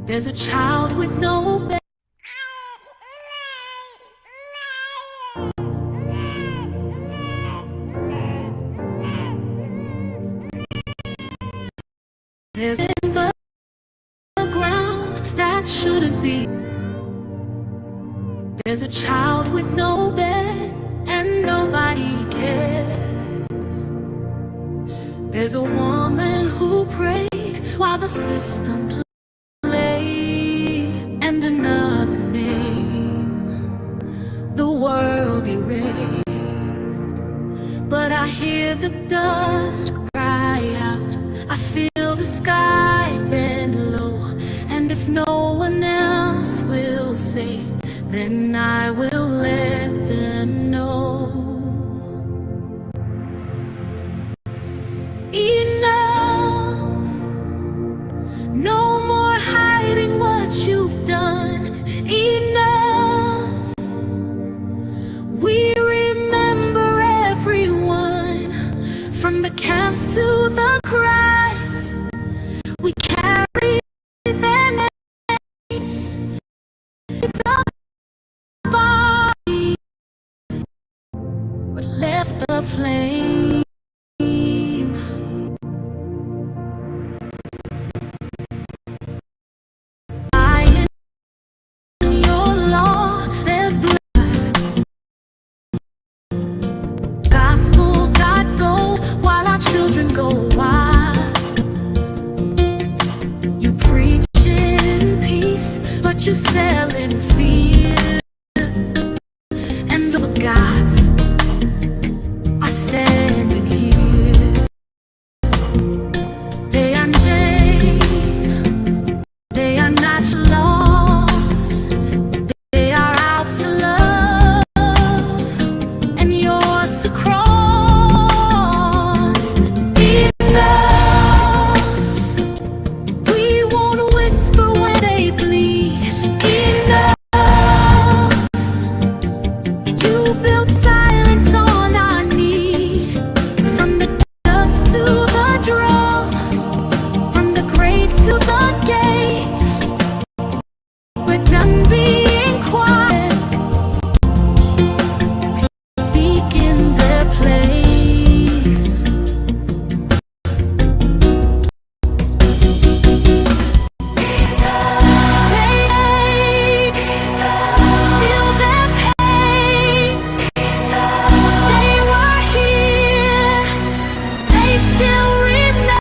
There's a child with no bed. There's in the ground that shouldn't be. There's a child with no bed and nobody cares. There's a woman who prayed while the system played, and another name the world erased. But I hear the dust cry out, I feel the sky bend low, and if no one else will say it, then I will let them know. Enough, no more hiding what you've done. Enough, we remember everyone, from the camps to the cries. We carry their names, the bodies, but left aflame. In your law, there's blood. Gospel.go while our children go wild. You preach in peace, but you sell in fear. And the gods are standing here. They are unchained, they are not lost. They are ours to love, and yours to cross. Enough, we won't whisper when they bleed. Enough, you built silence on our need. From the dust to the drum, from the grave to the gate, we're done being quiet. We speak in their place. Say, feel their pain. They were here, they still remain.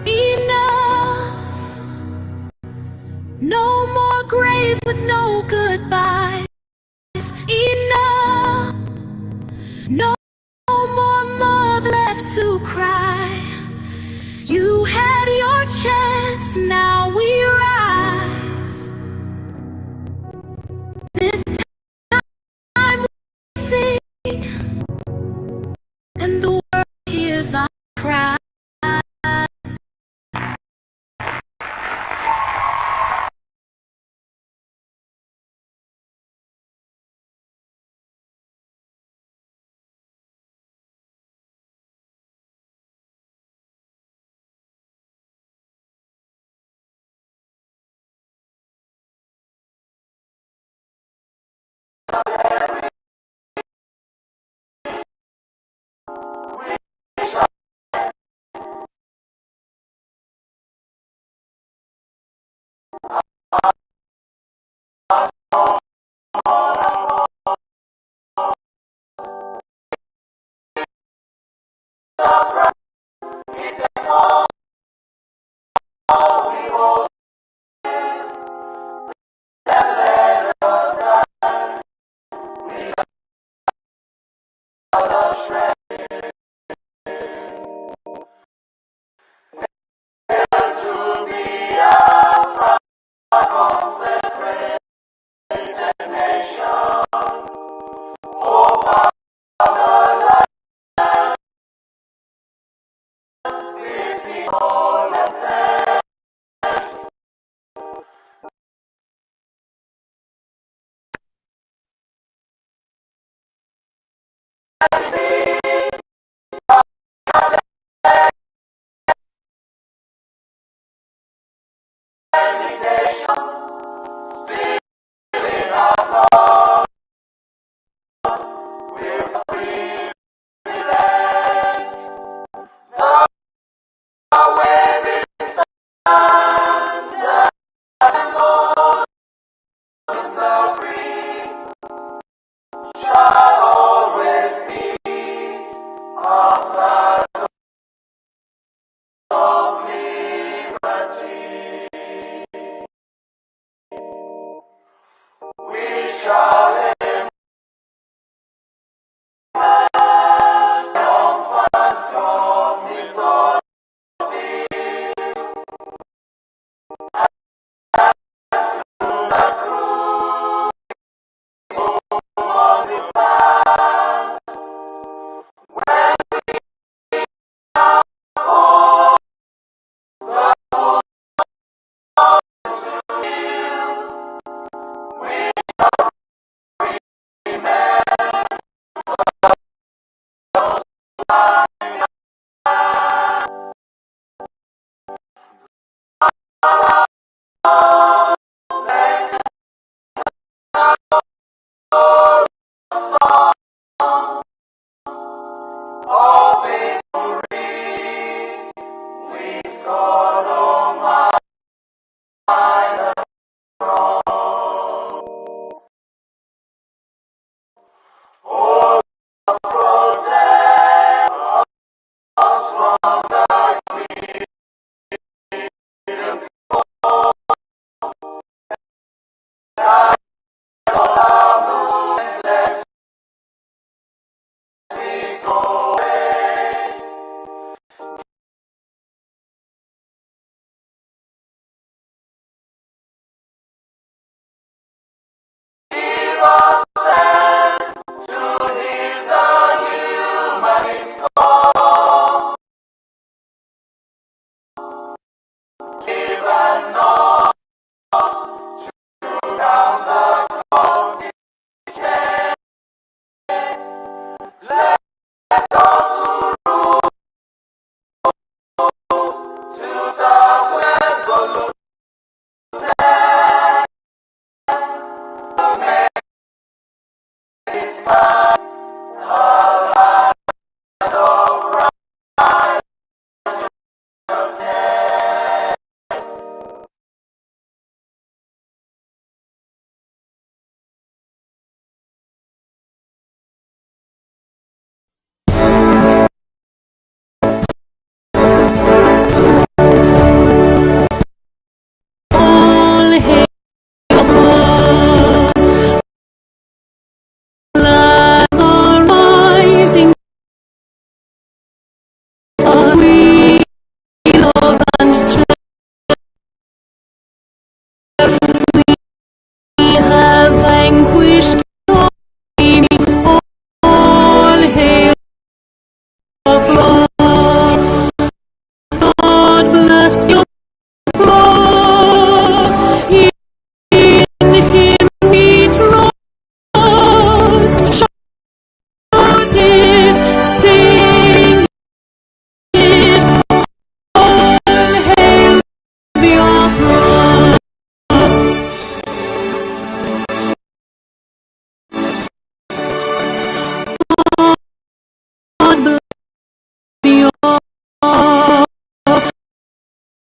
Enough, no more graves with no goodbyes. Enough, no more mud left to cry. You had your chance, now we rise. This time we sing, and the world hears our cry.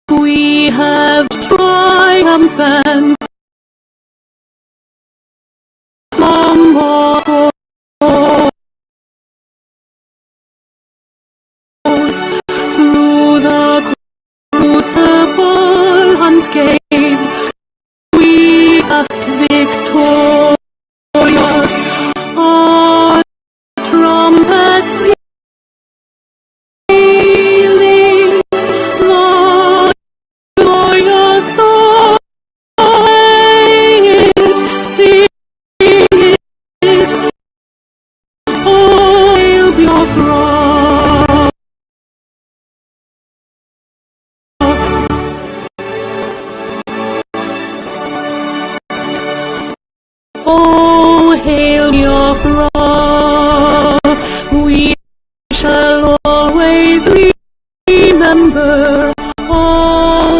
We have triumphant from all through the crucible unscathed. We just victorious. All trumpets pealing, the glorious song, sing it, oh, hail your throne. Oh, hail your throne. We shall always remember all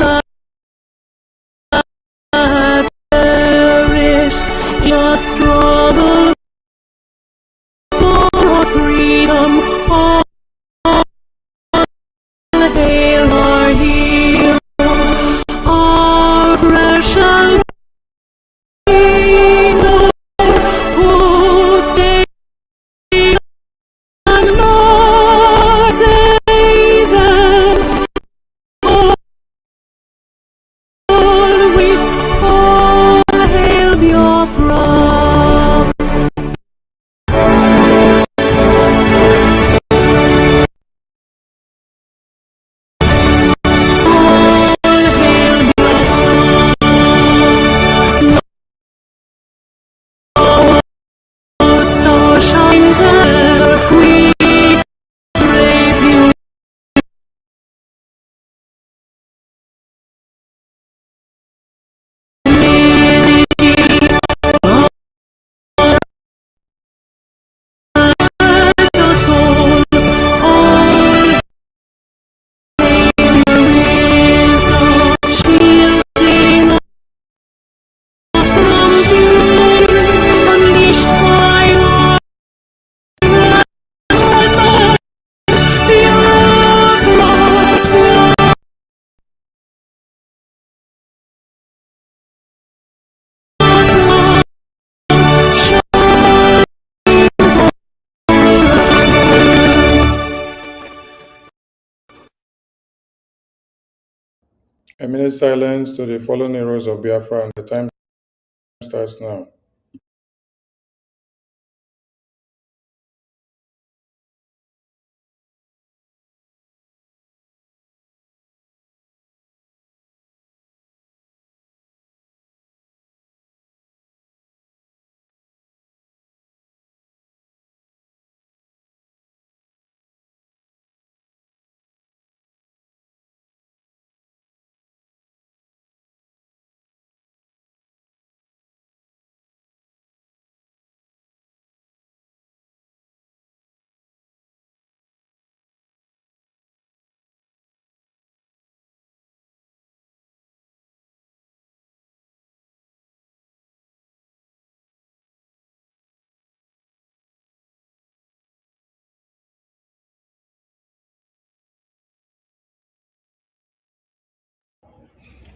that perished in the struggle for freedom. All hail our heroes. Our prayer shall be known. Oh, day and night, say them. A minute silence to the fallen heroes of Biafra, and the time starts now.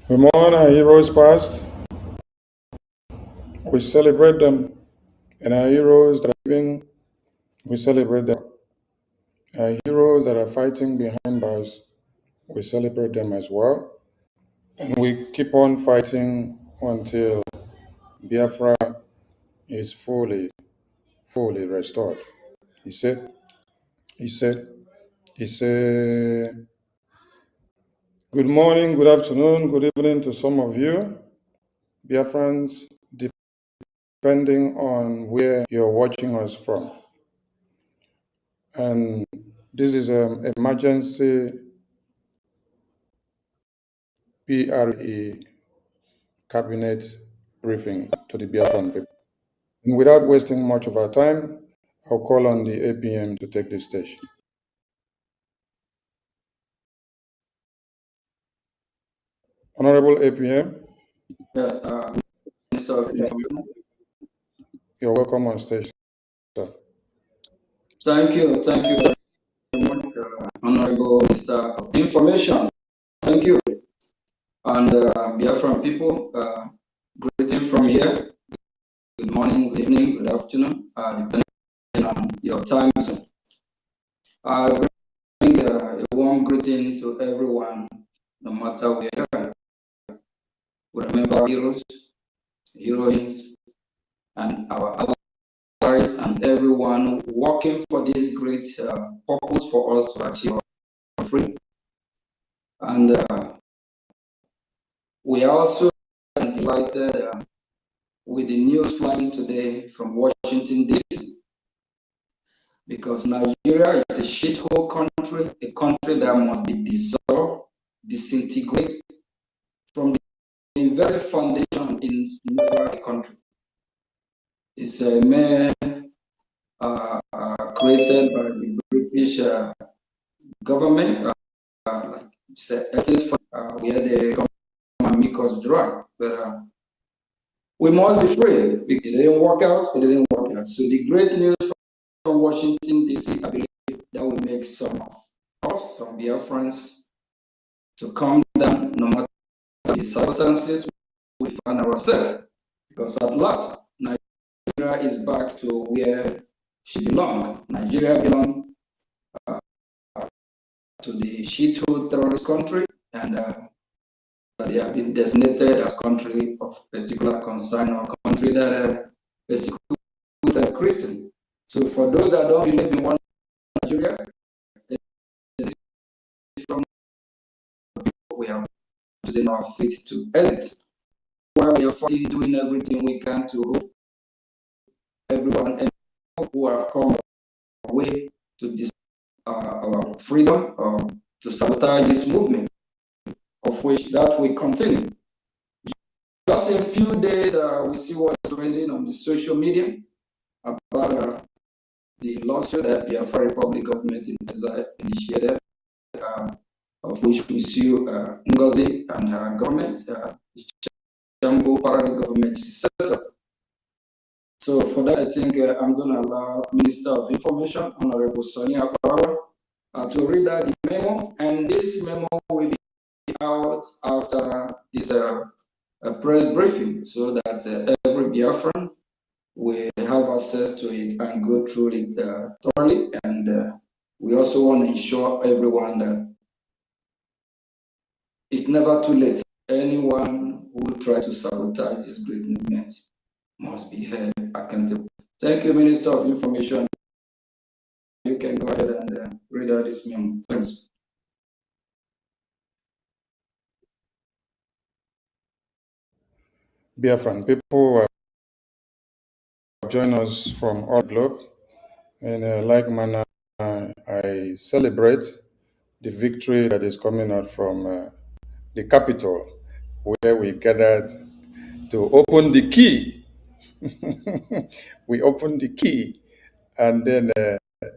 We mourn our heroes past, we celebrate them, and our heroes that are living, we celebrate them. Our heroes that are fighting behind bars, we celebrate them as well. And we keep on fighting until Biafra is fully restored. He said, he said, he said, good morning, good afternoon, good evening to some of you, Biafrans, depending on where you're watching us from. And this is an emergency PRE cabinet briefing to the Biafran people. And without wasting much of our time, I'll call on the APM to take the stage. Honorable APM. Yes, Mr. You're welcome on stage, sir. Thank you very much, Honorable Mr. Information. Thank you. And Biafran people, greeting from here. Good morning, good evening, good afternoon, depending on your time zone. I bring a warm greeting to everyone, no matter where you are. We remember heroes, heroines, and our allies, and everyone working for this great purpose for us to achieve our freedom. And we are also delighted with the news flying today from Washington, D.C., because Nigeria is a shithole country, a country that must be dissolved, disintegrated from the very foundation in the country. It's a mere created by the British government, like where they come and make us dry. But we must be free. It didn't work out, it didn't work out. So the great news from Washington, D.C., I believe that will make some of us, some Biafrans, to calm down no matter the circumstances we find ourselves. Because at last, Nigeria is back to where she belongs. Nigeria belongs to the shithole terrorist country, and they have been designated as country of particular concern or country that persecute Christian. So for those that don't believe in one Nigeria, from we are using our feet to exit. While we are fighting, doing everything we can to hope everyone who have come away to this our freedom or to sabotage this movement, of which that will continue. Just in a few days, we see what's trending on the social media about the lawsuit that the Biafra Republic government initiated, of which we sue Ngozi and her government, Jambo Parade government successor. So for that, I think I'm going to allow Minister of Information, Honorable Sonia Power, to read out the memo, and this memo will be out after this press briefing, so that every Biafran will have access to it and go through it thoroughly. And we also want to ensure everyone that It's never too late. Anyone who will try to sabotage this great movement must be held accountable. Thank you, Minister of Information. You can go ahead and read out this memo. Thanks. Biafran people have joined us from all globe. In a like manner, I celebrate the victory that is coming out from the capital, where we gathered to open the key. We opened the key, and then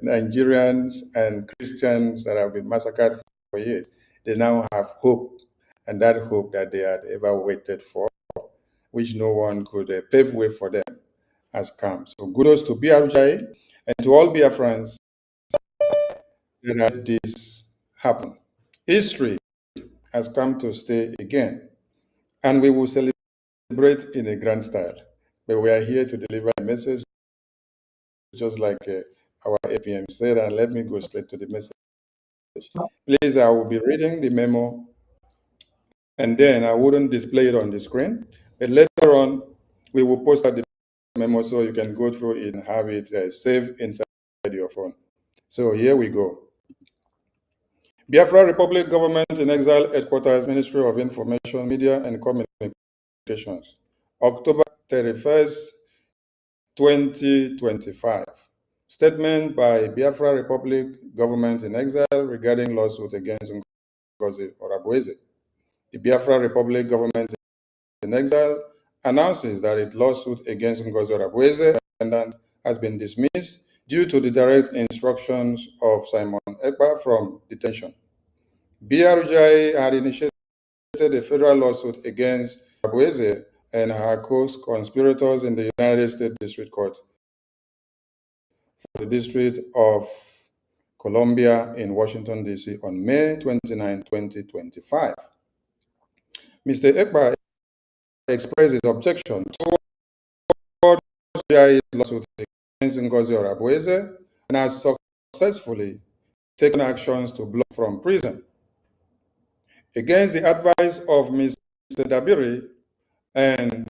Nigerians and Christians that have been massacred for years, they now have hope, and that hope that they had ever waited for, which no one could pave way for them, has come. So kudos to Brgie and to all Biafrans that had this happen. History has come to stay again, and we will celebrate in a grand style. But we are here to deliver a message, just like our APM said, and let me go straight to the message. Please, I will be reading the memo, and then I wouldn't display it on the screen, but later on, we will post out the memo so you can go through it and have it saved inside your phone. So here we go. Biafra Republic Government in Exile Headquarters, Ministry of Information, Media and Communications, October 31st, 2025. Statement by Biafra Republic Government in Exile regarding lawsuit against Ngozi Orabueze. The Biafra Republic Government in Exile announces that its lawsuit against Ngozi Orabueze defendant has been dismissed due to the direct instructions of Simon Ekpa from detention. BRGI had initiated a federal lawsuit against Orabueze and her co-conspirators in the United States District Court for the District of Columbia in Washington, D.C. on May 29, 2025. Mr. Ekpa expressed his objection toward BRGI's lawsuit against Ngozi Orabueze and has successfully taken actions to block from prison. Against the advice of Mr. Dabiri and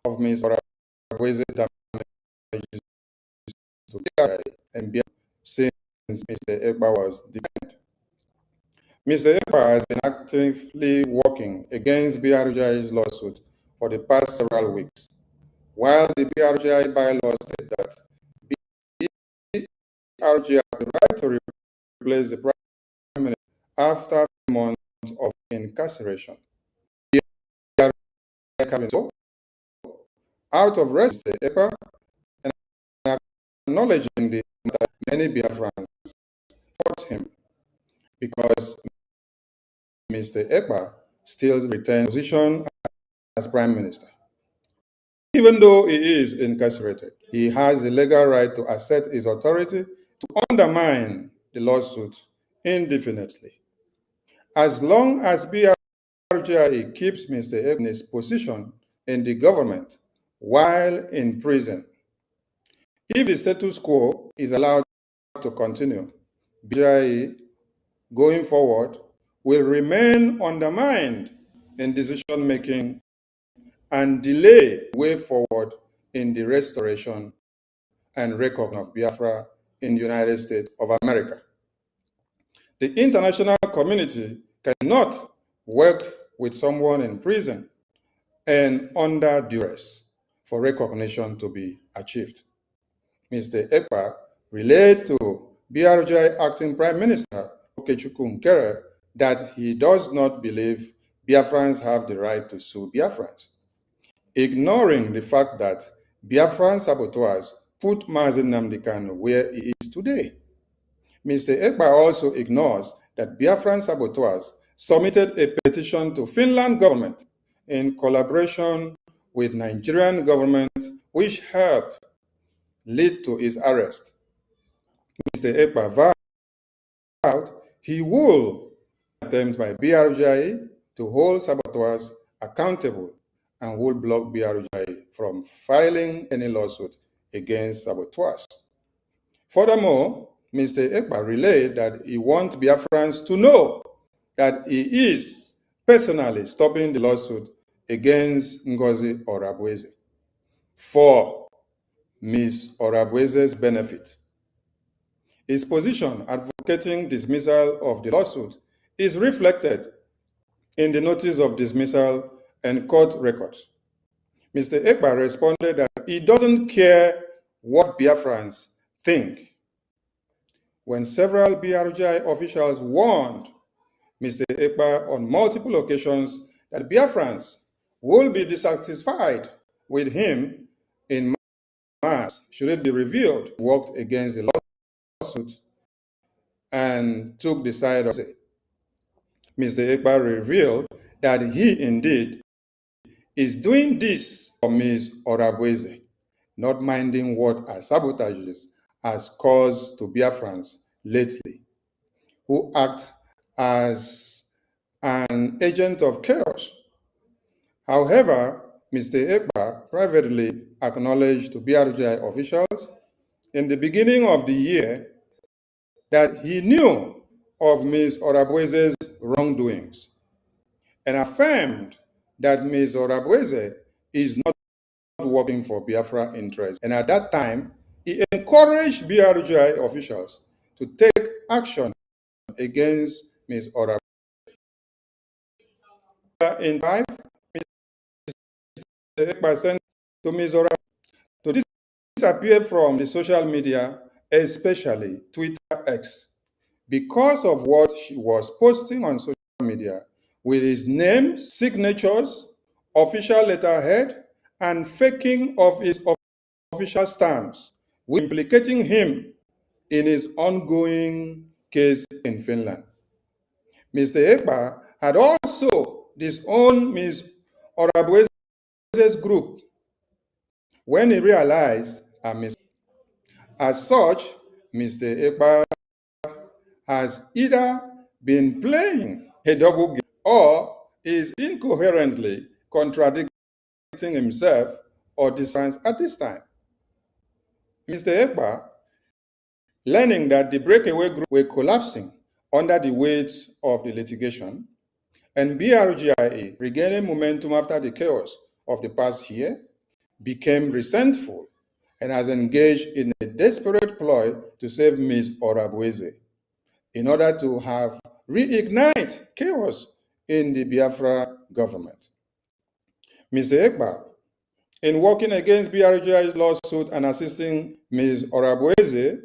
of Mr. Orabueze damages to BRI and BRI since Mr. Ekpa was detained. Mr. Ekpa has been actively working against BRGI's lawsuit for the past several weeks, while the BRGI bylaws state that BRGI has the right to replace the Prime Minister after 3 months of incarceration. So, out of respect, Mr. Ekpa, and acknowledging that many Biafrans fought him because Mr. Ekpa still retains position as Prime Minister. Even though he is incarcerated, he has the legal right to assert his authority to undermine the lawsuit indefinitely. As long as BRGI keeps Mr. Ekpa in his position in the government while in prison, if the status quo is allowed to continue, BRGI going forward will remain undermined in decision-making and delay way forward in the restoration and recognition of Biafra in the United States of America. The international community cannot work with someone in prison and under duress for recognition to be achieved. Mr. Ekpa relayed to BRGI Acting Prime Minister Okechukwu Nkere that he does not believe Biafrans have the right to sue Biafrans, ignoring the fact that Biafran saboteurs put Mazi Nnamdi Kanu where he is today. Mr. Ekpa also ignores that Biafran saboteurs submitted a petition to Finland government in collaboration with Nigerian government, which helped lead to his arrest. Mr. Ekpa vowed he will attempt by BRGI to hold saboteurs accountable and will block BRGI from filing any lawsuit against saboteurs. Furthermore, Mr. Ekpa relayed that he wants Biafrans to know that he is personally stopping the lawsuit against Ngozi Orabueze for Ms. Orabueze's benefit. His position advocating dismissal of the lawsuit is reflected in the notice of dismissal and court records. Mr. Ekpa responded that he doesn't care what Biafrans think. When several BRGI officials warned Mr. Ekpa on multiple occasions that Biafrans will be dissatisfied with him in mass should it be revealed, worked against the lawsuit and took the side of Mr. Ekpa revealed that he indeed is doing this for Ms. Orabueze, not minding what her sabotages has caused to Biafrans lately, who act as an agent of chaos. However, Mr. Ekpa privately acknowledged to BRGI officials in the beginning of the year that he knew of Ms. Orabueze's wrongdoings and affirmed that Ms. Orabueze is not working for Biafra interests. And at that time, he encouraged BRGI officials to take action against Ms. Orabueze. In time, Mr. Ekpa sent to Ms. Orabueze to disappear from the social media, especially Twitter X, because of what she was posting on social media with his name, signatures, official letterhead, and faking of his official stamps, implicating him in his ongoing case in Finland. Mr. Ekpa had also disowned Ms. Orabueze's group when he realized her mistake. As such, Mr. Ekpa has either been playing a double game or is incoherently contradicting himself or disfranchised at this time. Mr. Ekpa, learning that the breakaway group were collapsing under the weight of the litigation, and BRGIA regaining momentum after the chaos of the past year, became resentful and has engaged in a desperate ploy to save Ms. Orabueze in order to have reignite chaos in the Biafra government. Mr. Ekpa, in working against BRGI's lawsuit and assisting Ms. Orabueze,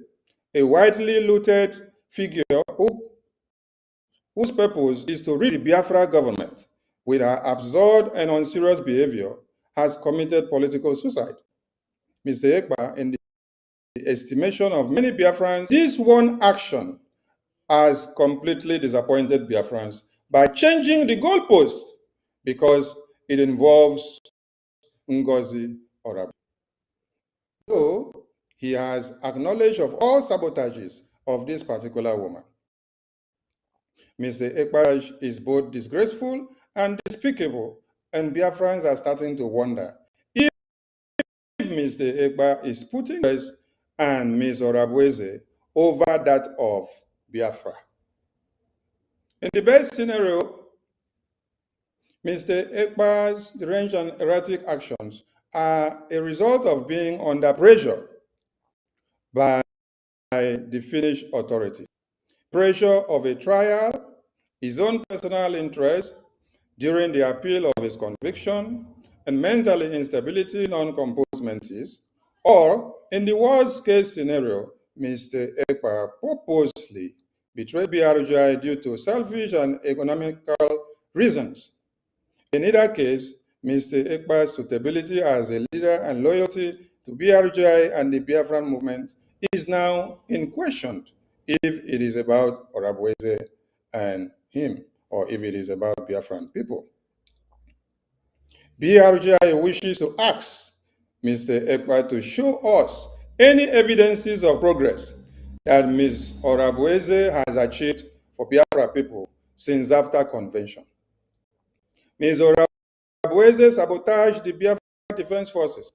a widely looted figure whose purpose is to rid the Biafra government with her absurd and unserious behavior, has committed political suicide. Mr. Ekpa, in the estimation of many Biafrans, this one action has completely disappointed Biafrans by changing the goalpost because it involves Ngozi Orabueze. So he has acknowledged of all sabotages of this particular woman. Mr. Ekpa is both disgraceful and despicable, and Biafrans are starting to wonder if Mr. Ekpa is putting us and Ms. Orabueze over that of Biafra. In the best scenario, Mr. Ekpa's deranged and erratic actions are a result of being under pressure by the Finnish authority. Pressure of a trial, his own personal interest during the appeal of his conviction, and mental instability, non-composed mentis, or in the worst case scenario, Mr. Ekpa purposely betrayed BRGI due to selfish and economical reasons. In either case, Mr. Ekpa's suitability as a leader and loyalty to BRGI and the Biafran movement is now in question if it is about Orabueze and him, or if it is about Biafran people. BRGI wishes to ask Mr. Ekpa to show us any evidences of progress that Ms. Orabueze has achieved for Biafra people since after convention. Ms. Orabueze sabotaged the Biafra Defense Forces,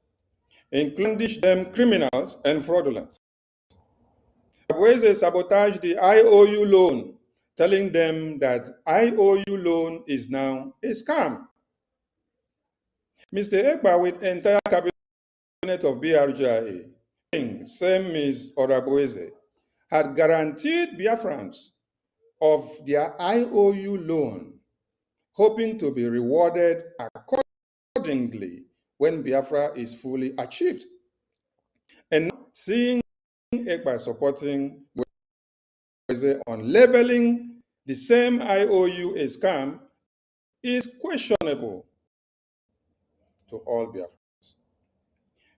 including them criminals and fraudulent. Orabueze sabotaged the IOU loan, telling them that IOU loan is now a scam. Mr. Egba with entire cabinet of BRGIA, same Ms. Orabueze, had guaranteed Biafrans of their IOU loan, hoping to be rewarded accordingly when Biafra is fully achieved. And now, seeing Egba supporting Orabueze on labeling the same IOU a scam is questionable to all Biafrans.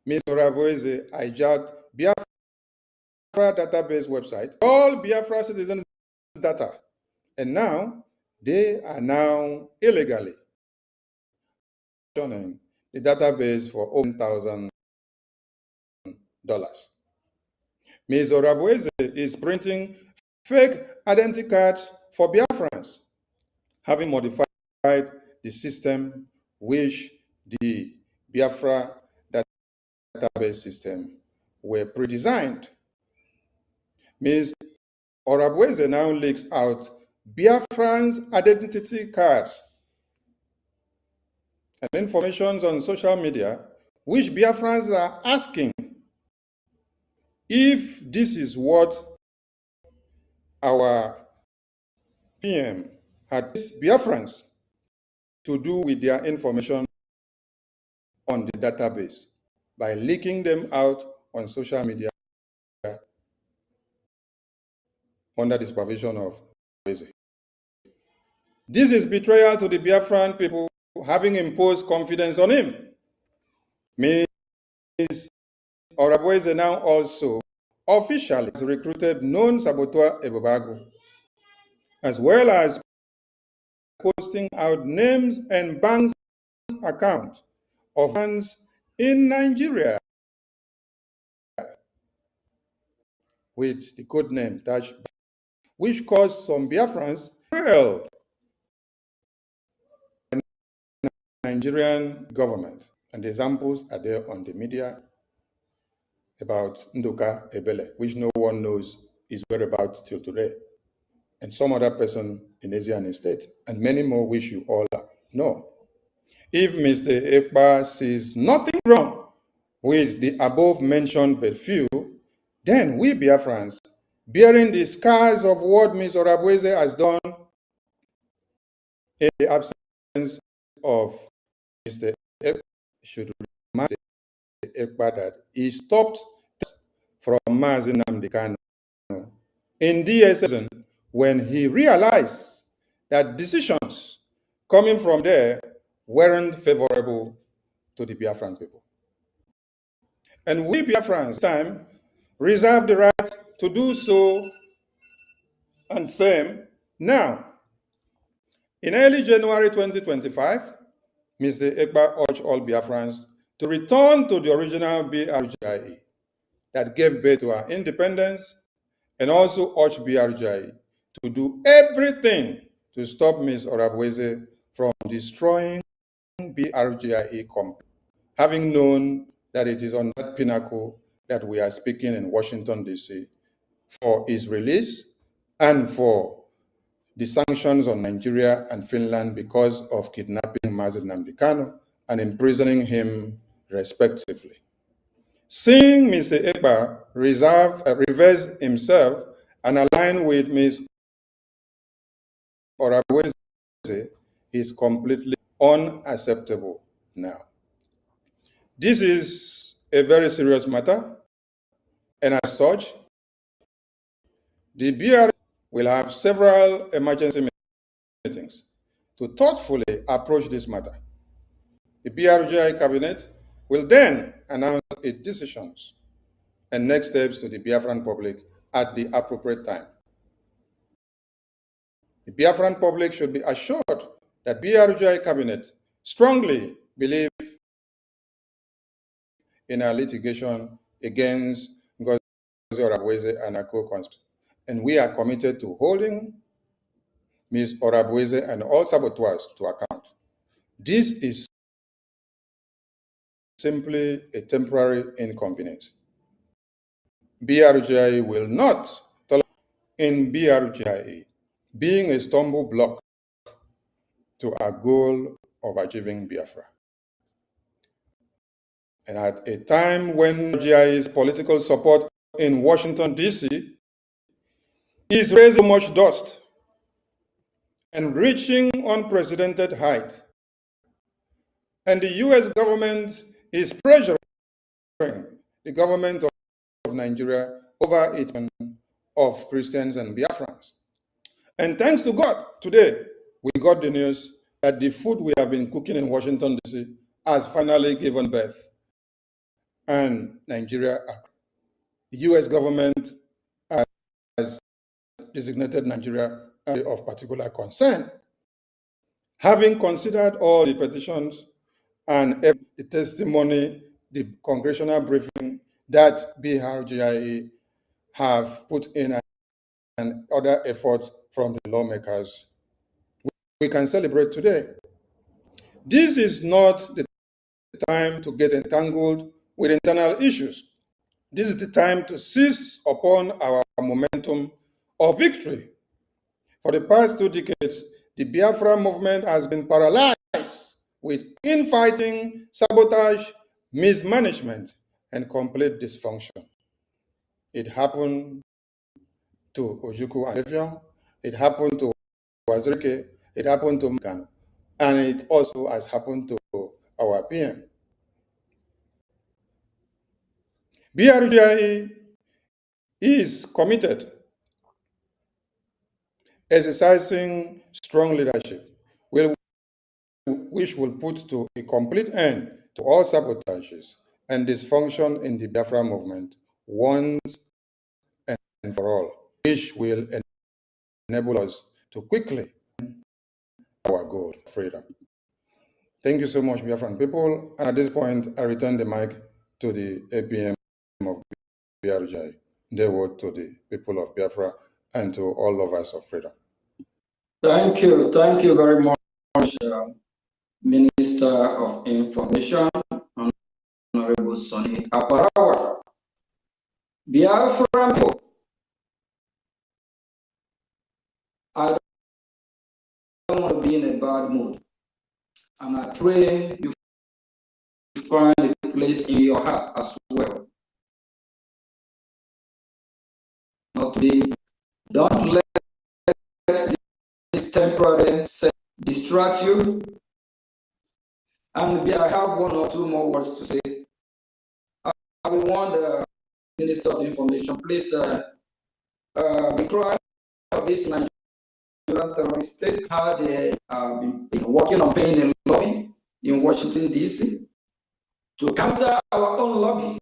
Ms. Orabueze hijacked Biafra database website, all Biafra citizens' data, and now they are now illegally running the database for over $1,000. Ms. Orabueze is printing fake identity cards for Biafrans, having modified the system which the Biafra database system were pre-designed. Ms. Orabueze now leaks out Biafrans' identity cards and information on social media, which Biafrans are asking if this is what our PM had Biafrans to do with their information on the database by leaking them out on social media under the supervision of Orabueze. This is betrayal to the Biafran people having imposed confidence on him. Ms. Orabueze now also officially has recruited known saboteur Ebobago, as well as posting out names and bank accounts of fans in Nigeria with the code name Taj, which caused some Biafrans thrilled by the Nigerian government. And the examples are there on the media about Nduka Ebele, which no one knows his whereabouts till today, and some other person in Asian state, and many more which you all know. If Mr. Ekpa sees nothing wrong with the above-mentioned but few, then we Biafrans, bearing the scars of what Ms. Orabueze has done in the absence of Mr. Ekpa, should remind Mr. Ekpa that he stopped from Mazi Nnamdi Kanu in DSS when he realized that decisions coming from there weren't favorable to the Biafran people. And we Biafrans this time reserve the right to do so and same now. In early January 2025, Mr. Ekpa urged all Biafrans to return to the original BRGIE that gave birth to our independence, and also urged BRGIE to do everything to stop Ms. Orabueze from destroying BRGIE company, having known that it is on that pinnacle that we are speaking in Washington, D.C. for his release and for the sanctions on Nigeria and Finland because of kidnapping Mazi Nnamdi Kanu and imprisoning him respectively. Seeing Mr. Ekpa reverse himself and align with Ms. Orabueze is completely unacceptable now. This is a very serious matter, and as such, the BRG will have several emergency meetings to thoughtfully approach this matter. The BRGI cabinet will then announce its decisions and next steps to the Biafran public at the appropriate time. The Biafran public should be assured that BRGI cabinet strongly believe in our litigation against Ngozi Orabueze and our co-conspirators, and we are committed to holding Ms. Orabueze, and all saboteurs to account. This is simply a temporary inconvenience. BRGIA will not tolerate in BRGIA being a stumble block to our goal of achieving Biafra. And at a time when BRGIA's political support in Washington, D.C. is raising much dust and reaching unprecedented height, and the U.S. government is pressuring the government of Nigeria over its of Christians and Biafrans. And thanks to God, today we got the news that the food we have been cooking in Washington, D.C. has finally given birth. And Nigeria, the U.S. government has designated Nigeria of particular concern. Having considered all the petitions and the testimony, the congressional briefing that BRGIA have put in and other efforts from the lawmakers, we can celebrate today. This is not the time to get entangled with internal issues. This is the time to seize upon our momentum of victory. For the past 2 decades, the Biafra movement has been paralyzed with infighting, sabotage, mismanagement, and complete dysfunction. It happened to Ojukwu and Effiong, it happened to Wazirike, it happened to Morgan, and it also has happened to our PM. BRGIA is committed, exercising strong leadership, which will put to a complete end to all sabotages and dysfunction in the Biafra movement once and for all, which will enable us to quickly our goal, freedom. Thank you so much, Biafran people. And at this point, I return the mic to the APM of BRGIA. They word to the people of Biafra and to all lovers of freedom. Thank you very much, Minister of Information, Honorable Sonny Aparawa. Biafra people, I don't want to be in a bad mood, and I pray you find a place in your heart as well. Not to be, don't let this temporary set distract you. And I have 1 or 2 more words to say. I will want the Minister of Information, please, the cry of this Nigerian terrorist state how they have been working on paying a lobby in Washington, D.C. to counter our own lobby.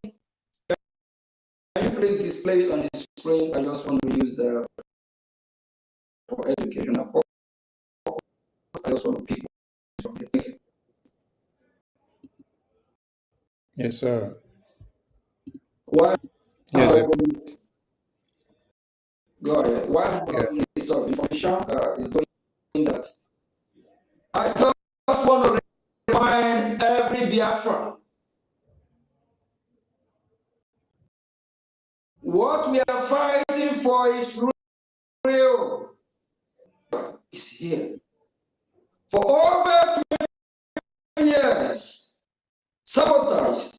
Can you please display it on the screen? I just want to use the for educational purposes. I just want to pick something. Thank you. Yes, sir. Why? Yes, sir. Go ahead. Why Minister of Information is doing that? I just want to remind every Biafran what we are fighting for is real. It's here. For over 20 years, saboteurs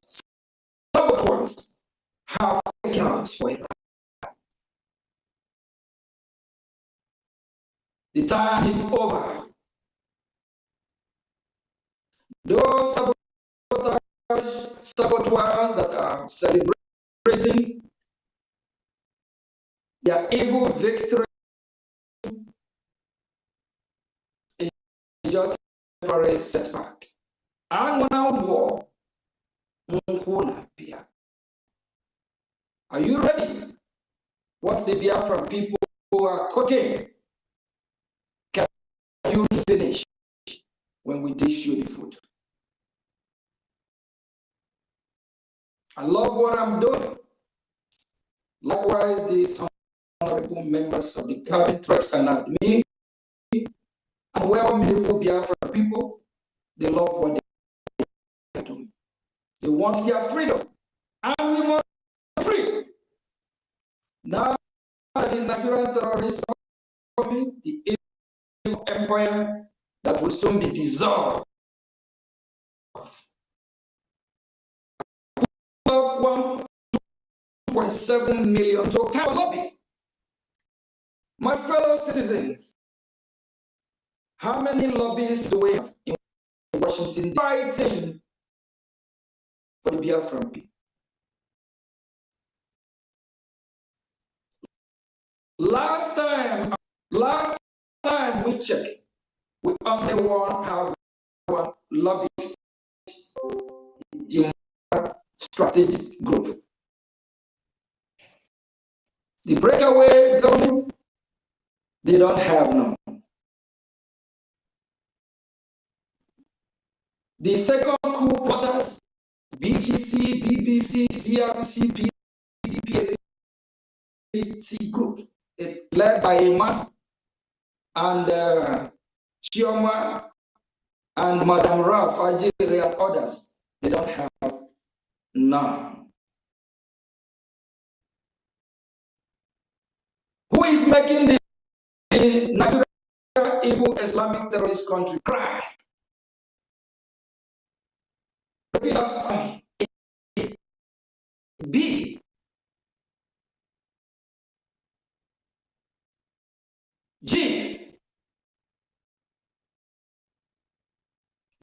have taken us for it. The time is over. Those saboteurs that are celebrating their evil victory is just a temporary setback. And now war. Are you ready? What the Biafran people who are cooking? Can you finish when we dish you the food? I love what I'm doing. Likewise, these honorable members of the cabinet and admin, And well-meaningful Biafran people, they love what they are doing. They want their freedom. And we must be free. Now that the Nigerian terrorists are coming, the evil empire that will soon be dissolved. 1.7 million to counter lobby. My fellow citizens, how many lobbies do we have in Washington fighting for the Biafran people? Last time we checked, we only have one lobbyist in our strategic group. The breakaway government, they don't have none. The second coup porters, BGC, BBC, CRC, PDP, APC group, led by a man and Chioma and Madam Ralph Ajiri and others, they don't have none. Who is making the Nigeria evil Islamic terrorist country cry? Repeat after me. B. G.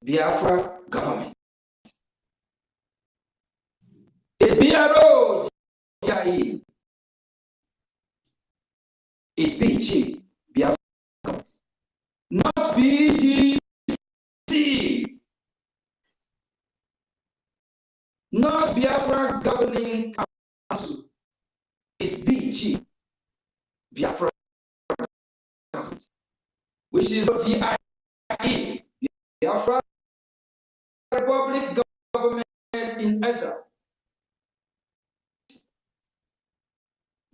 Biafra government. It's BRO. GIE. It's BG. Biafra government. Not BGC. Not Biafra governing council. It's BG. Biafra government. Which is what GIE. Biafra Republic government in Ezra.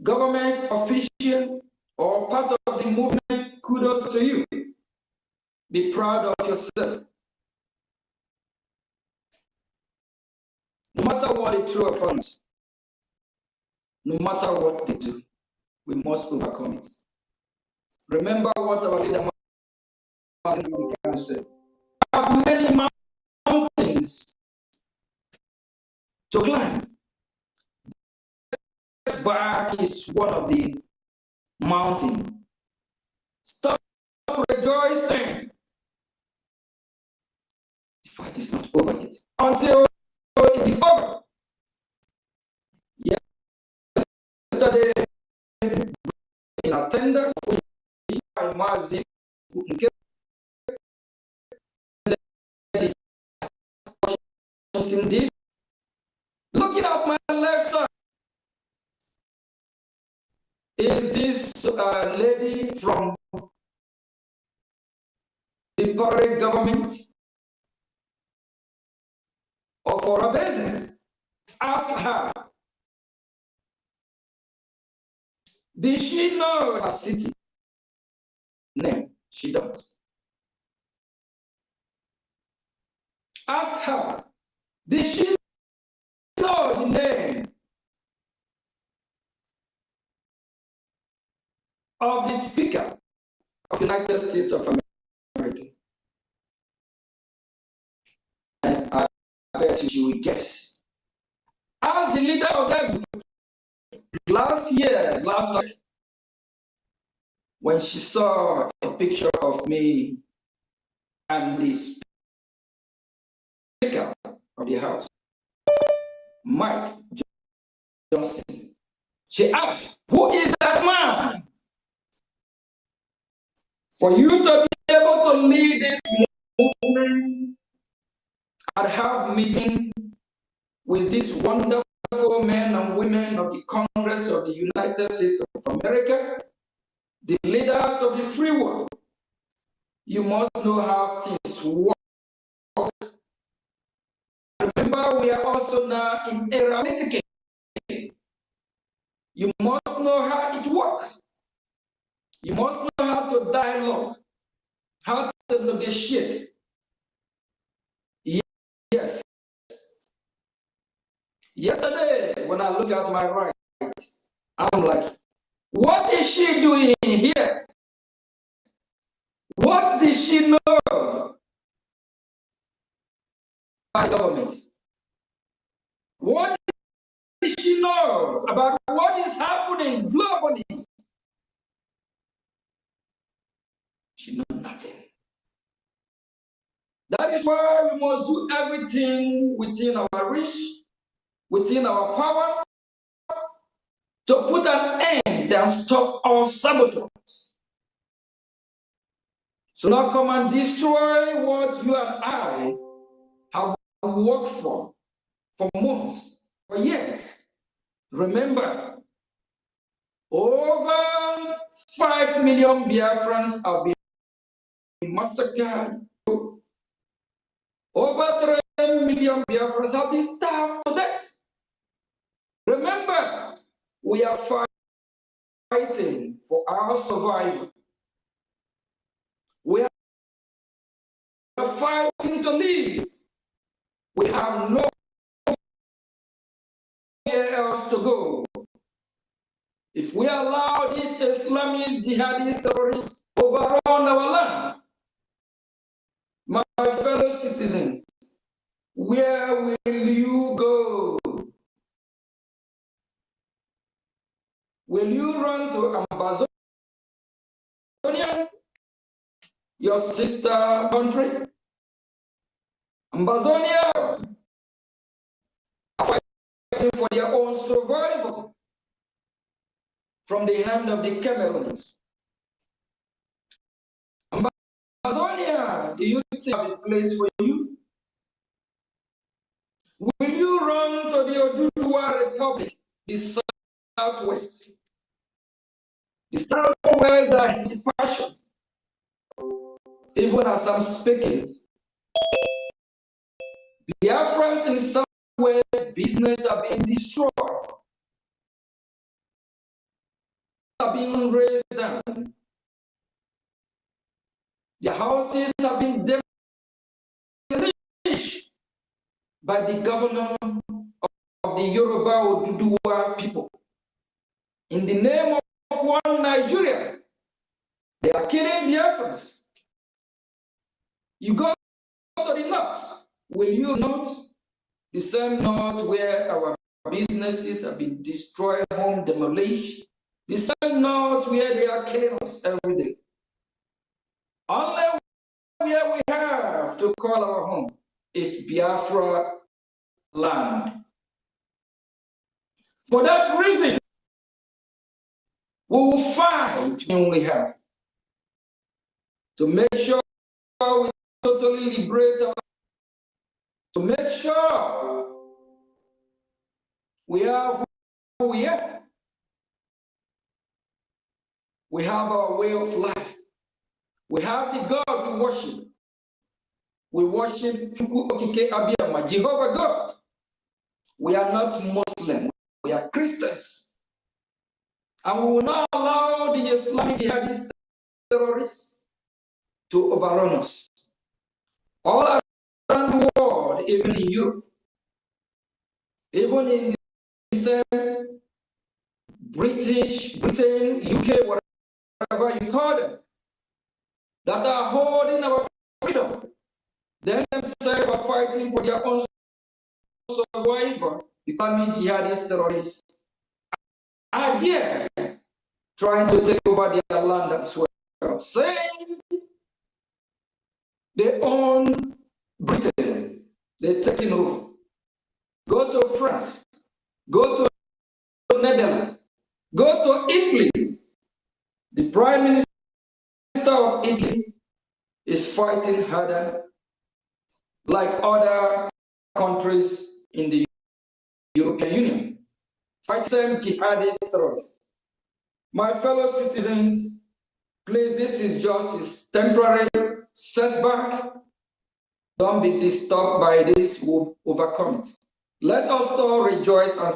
Government official or part of the movement, kudos to you. Be proud of yourself. No matter what they throw upon us, no matter what they do, we must overcome it. Remember what our leader said. I have many mountains to climb. Back is one of the mountains. Stop rejoicing. The fight is not over yet. Until it is over. Yesterday, in attendance, looking at my left side is this lady from the Parade government of Orabese. Ask her, did she know her city name? She does. Ask her, did she know the name of the Speaker of the United States of America? And I bet you will guess. As the leader of that group, last week, when she saw a picture of me and the Speaker of the House, Mike Johnson, she asked, who is that man? For you to be able to lead this movement and have meeting with these wonderful men and women of the Congress of the United States of America, the leaders of the free world, you must know how things work. Remember, we are also now in era litigation. You must know how it works. You must know how to dialogue. how to negotiate. Yes. Yesterday, when I look at my right, I'm like, what is she doing here? What did she know by government? What did she know about what is happening globally? She knows nothing. That is why we must do everything within our reach, within our power, to put an end and stop our saboteurs. So now come and destroy what you and I have worked for months, for years. Remember, over 5 million Biafrans have been massacred. Over 3 million Biafrans have been starved to death. Remember, we are fighting for our survival. We are fighting to live. We have nowhere else to go. If we allow these Islamist jihadist terrorists overrun our land, my fellow citizens, where will you go? Will you run to Amazonia, your sister country? Amazonia are fighting for their own survival from the hand of the Cameroonians. Amazonia, do you think have a place for you? Will you run to the Oduduwa Republic, the Southwest? The Southwest that hit passion. Even as I'm speaking, Biafrans in Southwest business are being destroyed, are being raised down. Their houses have been demolished by the governor of the Yoruba Oduduwa people. In the name of one Nigeria, they are killing Biafrans. You go to the north, will you not? The same north where our businesses have been destroyed, home demolished. The same north where they are killing us every day. Only where we have to call our home is Biafra land. For that reason, we will fight when we have to make sure we totally liberate our, to make sure we are who we are. We have our way of life. We have the God we worship. We worship Jehovah God. We are not Muslim. We are Christians. And we will not allow the Islamic jihadist terrorists to overrun us. All around the world, even in Europe, even in the same Britain, UK, whatever you call them, that are holding our freedom, they themselves are fighting for their own survival, becoming jihadist terrorists, are here trying to take over their land as well, saying they own Britain, they're taking over. Go to France, go to the Netherlands, go to Italy. The Prime Minister of Italy is fighting harder like other countries in the European Union. Fight same jihadist terrorists. My fellow citizens, please, this is just a temporary setback. Don't be disturbed by this, we'll overcome it. Let us all rejoice and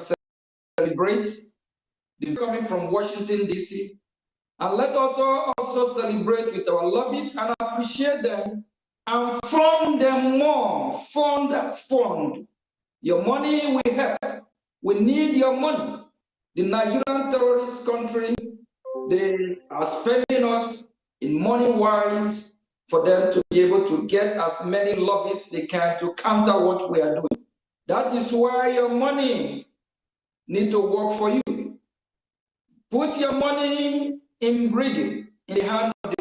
celebrate. This is coming from Washington, D.C. And let us also celebrate with our lobbyists and appreciate them and fund them more. Fund. Your money will help. We need your money. The Nigerian terrorist country, they are spending us in money-wise for them to be able to get as many lobbyists they can to counter what we are doing. That is why your money need to work for you. Put your money in Brgie, in the hand of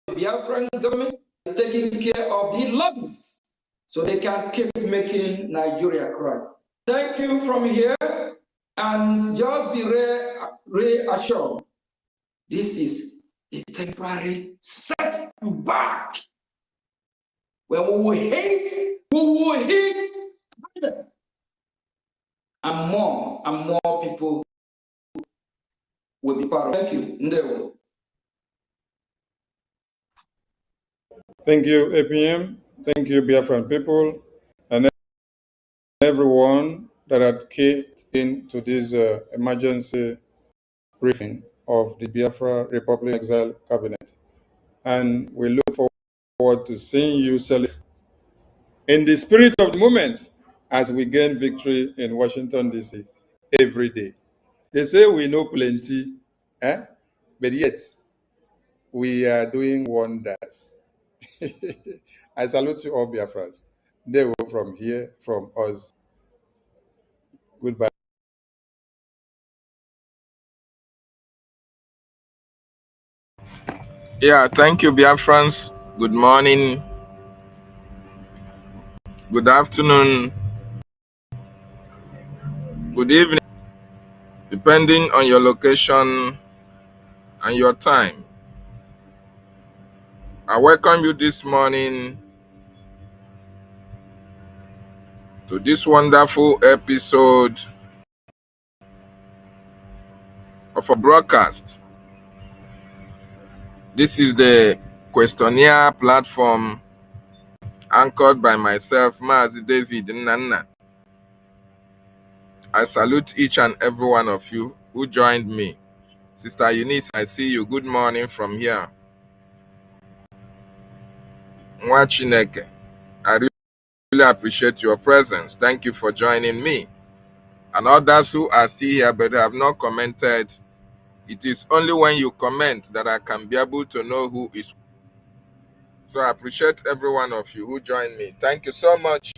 the Biafran government, is taking care of the lobbyists so they can keep making Nigeria cry. Thank you from here, and just be reassured. This is a temporary setback. When we will hate, and more people will be part of. Thank you. Ndewo. Thank you, APM. Thank you, Biafran people, and everyone that had keyed into this emergency briefing of the Biafra Republic Exile Cabinet. And we look forward to seeing you in the spirit of the moment as we gain victory in Washington, D.C. every day. They say we know plenty, but yet we are doing wonders. I salute you all, Biafrans. They will from here, from us. Goodbye. Yeah, thank you, Biafrans. Good morning, good afternoon, good evening, depending on your location and your time. I welcome you this morning to this wonderful episode of a broadcast. This is the questionnaire platform anchored by myself, Mazi David Nana. I salute each and every one of you who joined me. Sister Eunice, I see you. Good morning from here. Nwa Chineke, I really appreciate your presence. Thank you for joining me. And others who are still here but have not commented, it is only when you comment that I can be able to know who is. So I appreciate every one of you who joined me. Thank you so much.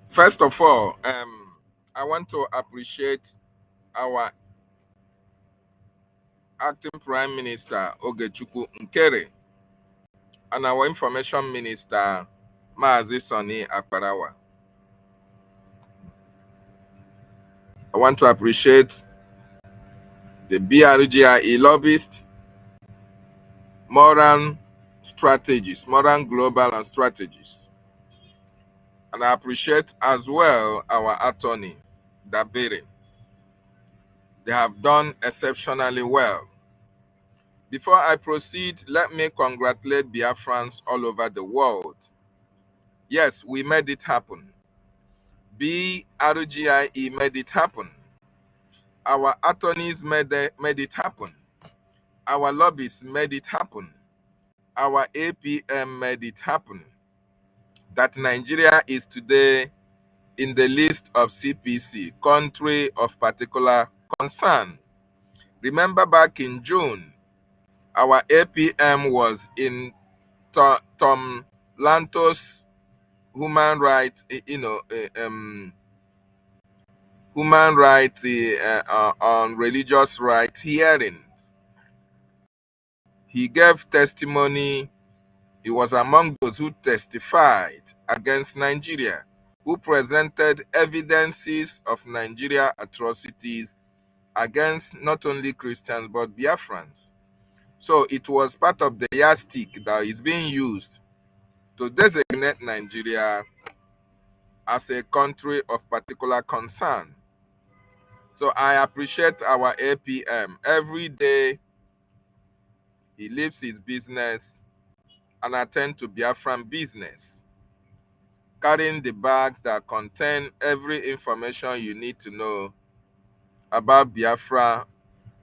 First of all, I want to appreciate our acting Prime Minister, Ogechukwu Nkere, and our Information Minister, Mazi Sonny Akparawa. I want to appreciate the BRGIE lobbyists, Moran strategies, Moran Global and strategies. And I appreciate as well our attorney, Dabere. They have done exceptionally well. Before I proceed, let me congratulate Biafrans all over the world. Yes, we made it happen. BRGIE made it happen. Our attorneys made it happen. Our lobbyists made it happen. Our APM made it happen. That Nigeria is today in the list of CPC, country of particular concern. Remember back in June, our APM was in Tom Lantos human rights, human rights on religious rights hearings. He gave testimony. He was among those who testified against Nigeria, who presented evidences of Nigeria atrocities against not only Christians but Biafrans. So it was part of the yardstick that is being used to designate Nigeria as a country of particular concern. So I appreciate our APM. Every day he leaves his business and attend to Biafran business, carrying the bags that contain every information you need to know about Biafra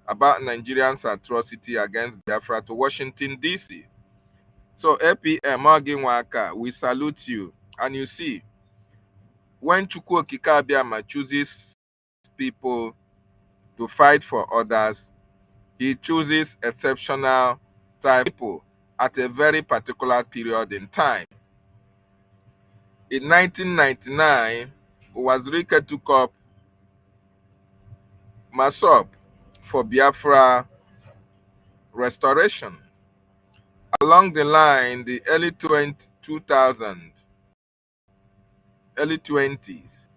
about Nigerians' atrocity against Biafra to Washington, D.C. So APM Oginwaka, we salute you. And you see, when Chukwu Okike Abiama chooses people to fight for others, he chooses exceptional type people at a very particular period in time. In 1999, Wazirike took up Masop for Biafra restoration. Along the line, the early 2000s, early 20s,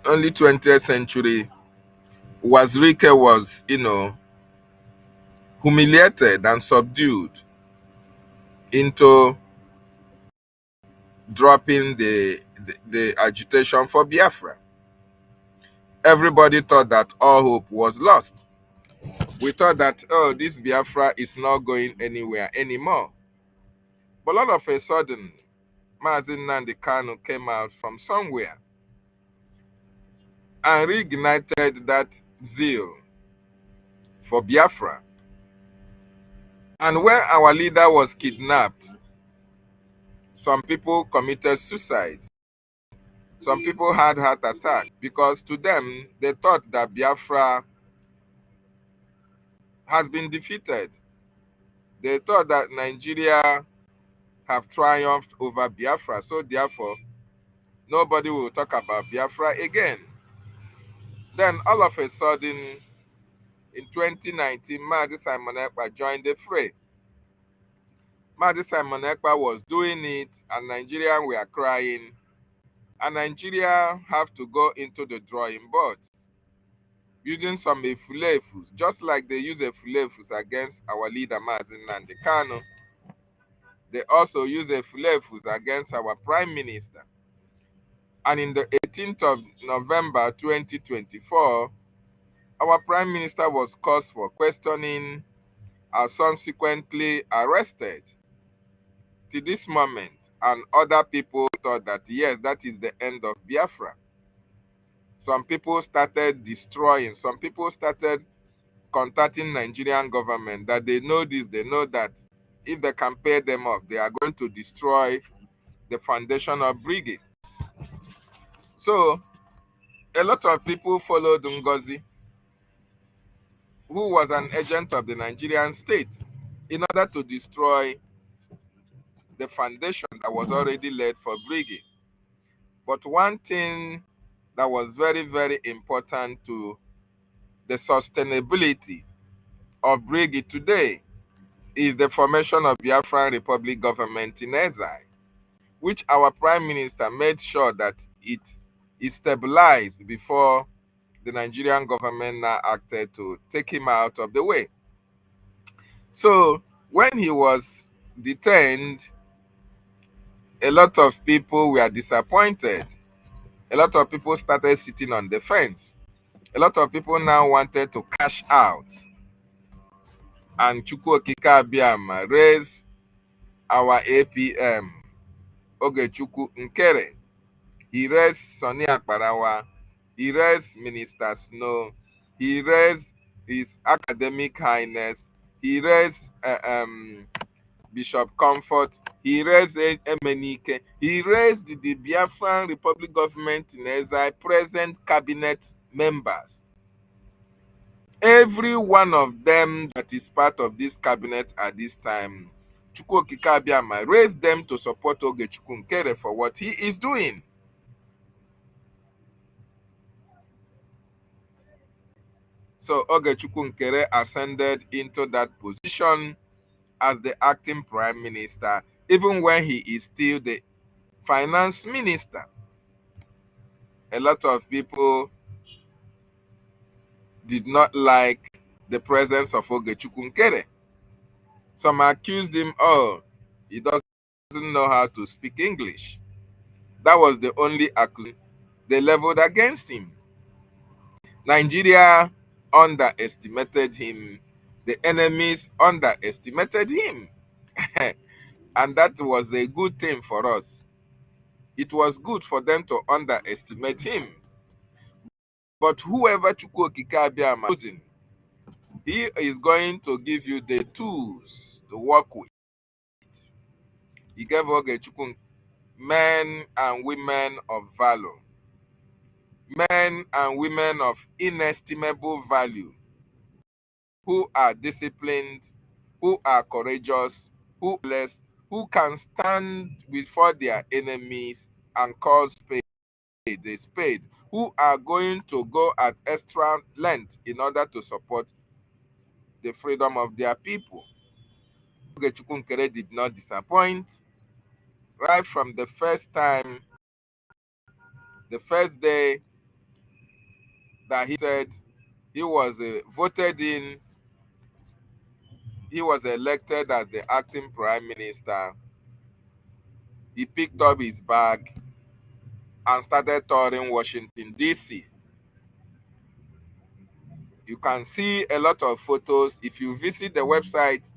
early 20th century, Wazirike was, humiliated and subdued into dropping the agitation for Biafra. Everybody thought that all hope was lost. We thought that, oh, this Biafra is not going anywhere anymore. But all of a sudden, Mazi Nnamdi Kanu came out from somewhere and reignited that zeal for Biafra. And when our leader was kidnapped, some people committed suicide. Some people had heart attack because to them, they thought that Biafra has been defeated. They thought that Nigeria have triumphed over Biafra. So therefore, nobody will talk about Biafra again. Then all of a sudden, in 2019, Mazi Simon Ekpa joined the fray. Mazi Simon Ekpa was doing it and Nigerians were crying. And Nigeria have to go into the drawing boards using some efulefus, just like they use efulefus against our leader Mazi Nnamdi Kanu. They also use efulefus against our prime minister. And in the 18th of November 2024, our prime minister was called for questioning and subsequently arrested. To this moment, and other people thought that yes, that is the end of Biafra. Some people started destroying, some people started contacting Nigerian government that they know this, they know that if they can pay them off, they are going to destroy the foundation of Brgie. So a lot of people followed Ngozi, who was an agent of the Nigerian state, in order to destroy the foundation that was already laid for Brgie. But one thing that was very, very important to the sustainability of Brgie today is the formation of Biafran Republic government in exile, which our prime minister made sure that it is stabilized before the Nigerian government now acted to take him out of the way. So when he was detained, a lot of people were disappointed. A lot of people started sitting on the fence. A lot of people now wanted to cash out. And Chukwu Okike Abiama raised our APM, Ogechukwu Nkere. He raised Sonny Akparawa. He raised Minister Snow. He raised His Academic Highness. He raised Bishop Comfort. He raised Emenike. He raised the Biafran Republic government in exile, present cabinet members. Every one of them that is part of this cabinet at this time, Chukwu Okike Abiama raised them to support Ogechukwu Nkere for what he is doing. So Ogechukwu Nkere ascended into that position as the acting prime minister, even when he is still the finance minister. A lot of people did not like the presence of Ogechukwu Nkere. Some accused him, oh, he doesn't know how to speak English. That was the only accusation they leveled against him. Nigeria underestimated him. The enemies underestimated him. And that was a good thing for us. It was good for them to underestimate him. But whoever Chukwu Okike Abiama chosen, he is going to give you the tools to work with. He gave Ogechukwu men and women of valor, men and women of inestimable value, who are disciplined, who are courageous, who are less, who can stand before their enemies and call spade a spade, who are going to go at extra length in order to support the freedom of their people. Ogechukwu Nkere did not disappoint. Right from the first time, the first day that he said he was voted in, he was elected as the acting prime minister, he picked up his bag and started touring Washington, D.C. You can see a lot of photos. If you visit the website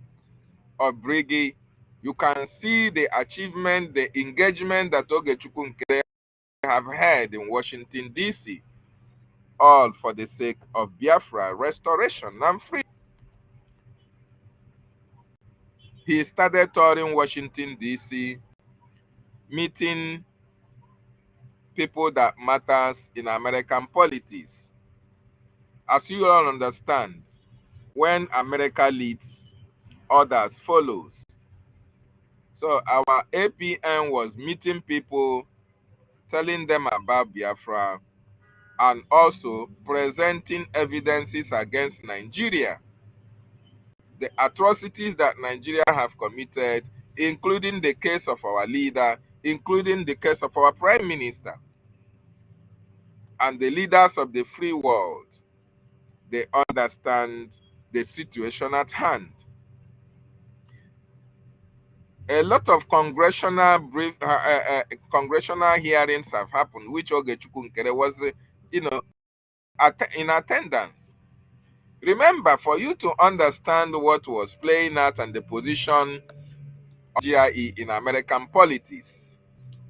of Brgie, you can see the achievement, the engagement that Ogechukwu Nkere have had in Washington, D.C., all for the sake of Biafra restoration and freedom. He started touring Washington, D.C., meeting people that matters in American politics. As you all understand, when America leads, others follows. So our APM was meeting people, telling them about Biafra, and also presenting evidences against Nigeria, the atrocities that Nigeria have committed, including the case of our leader, including the case of our prime minister, and the leaders of the free world. They understand the situation at hand. A lot of congressional hearings have happened, which Ogechukwu Nkere was, in attendance. Remember, for you to understand what was playing out and the position of GIE in American politics,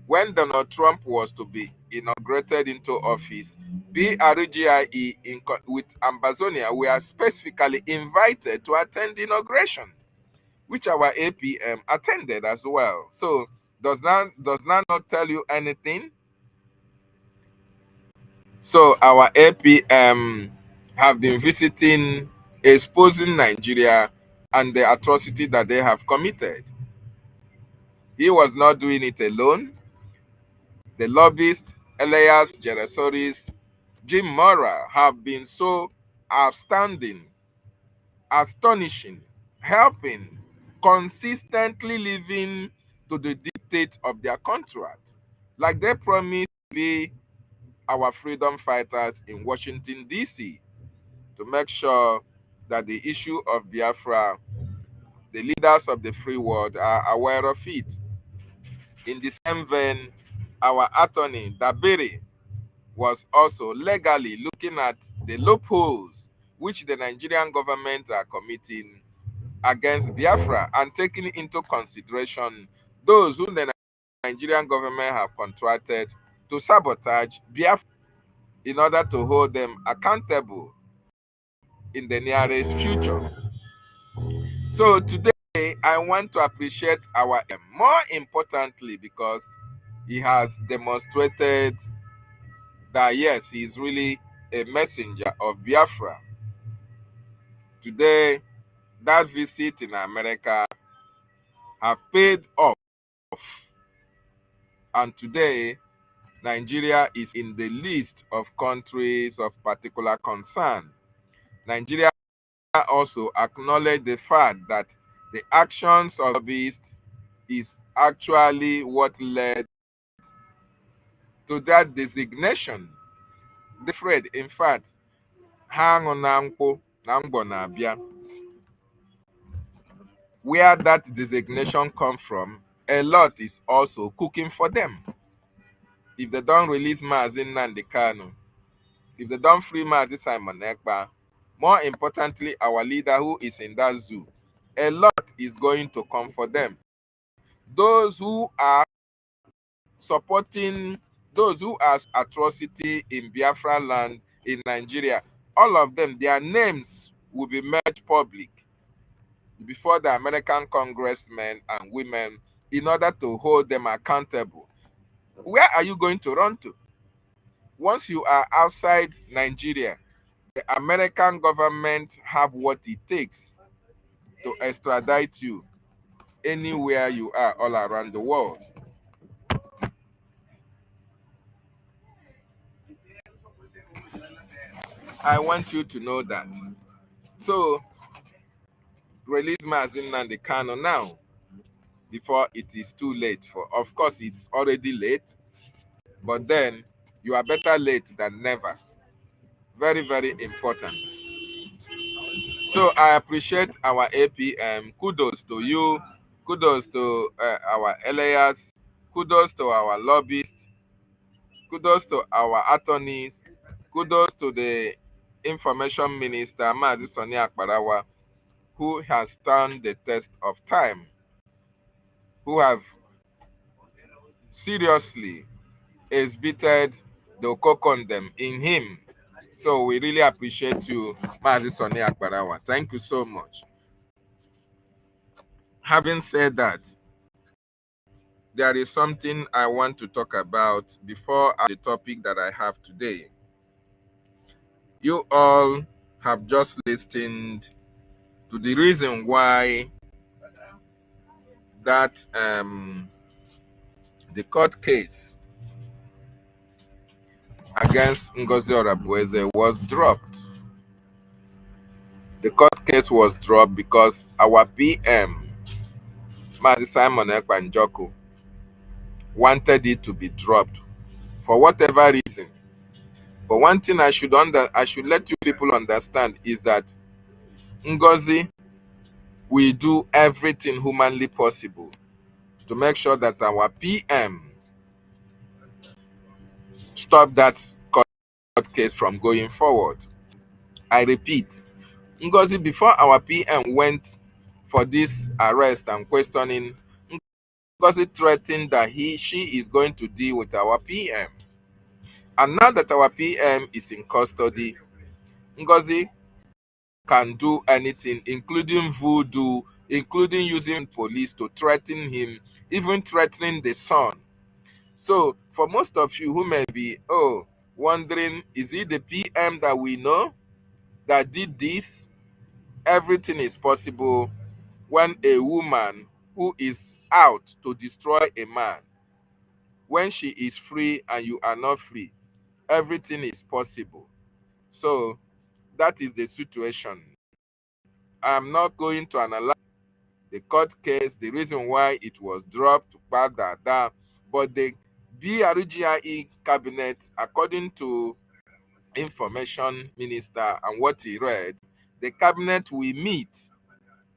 when Donald Trump was to be inaugurated into office, BRGIE with Ambazonia were specifically invited to attend the inauguration, which our APM attended as well. So does that not tell you anything? So our APM have been visiting, exposing Nigeria and the atrocity that they have committed. He was not doing it alone. The lobbyists, Elias Jeresoris, Jim Mora have been so outstanding, astonishing, helping, consistently living to the dictate of their contract, like they promised to be our freedom fighters in Washington, D.C., to make sure that the issue of Biafra, the leaders of the free world are aware of it. In the same vein, our attorney, Dabiri, was also legally looking at the loopholes which the Nigerian government are committing against Biafra and taking into consideration those whom the Nigerian government have contracted to sabotage Biafra in order to hold them accountable in the nearest future. So today, I want to appreciate our more importantly because he has demonstrated that yes, he is really a messenger of Biafra. Today, that visit in America have paid off, and today Nigeria is in the list of countries of particular concern. Nigeria also acknowledged the fact that the actions of lobbyists is actually what led to that designation. The Fred, in fact, hang on na where that designation come from, a lot is also cooking for them. If they don't release Mazi Nnamdi Kanu, if they don't free Mazi Simon Ekpa, more importantly, our leader who is in that zoo, a lot is going to come for them. Those who are supporting, those who are atrocity in Biafra land, in Nigeria, all of them, their names will be made public before the American congressmen and women in order to hold them accountable. Where are you going to run to? Once you are outside Nigeria, the American government have what it takes to extradite you anywhere you are all around the world. I want you to know that. So, release Mazi Nnamdi Kanu now before it is too late. Of course, it's already late, but then you are better late than never. Very, very important. So I appreciate our APM. Kudos to you. Kudos to our LAs. Kudos to our lobbyists. Kudos to our attorneys. Kudos to the Information Minister, Mazi Sani Akparawa, who has stand the test of time, who have seriously exhibited the Okokondem in him. So we really appreciate you, Mazi Sani Akparawa. Thank you so much. Having said that, there is something I want to talk about before the topic that I have today. You all have just listened to the reason why that the court case against Ngozi Orabueze was dropped. The court case was dropped because our PM, Mazi Simon Ekpanjoku, wanted it to be dropped for whatever reason. But one thing I should let you people understand is that Ngozi will do everything humanly possible to make sure that our PM stop that court case from going forward. I repeat, Ngozi, before our PM went for this arrest and questioning, Ngozi threatened that she is going to deal with our PM. And now that our PM is in custody, Ngozi can do anything, including voodoo, including using police to threaten him, even threatening the son. So, for most of you who may be wondering, is it the PM that we know that did this? Everything is possible when a woman who is out to destroy a man, when she is free and you are not free, everything is possible. So, that is the situation. I'm not going to analyze the court case, the reason why it was dropped, but the BRGIE cabinet, according to Information Minister and what he read, the cabinet will meet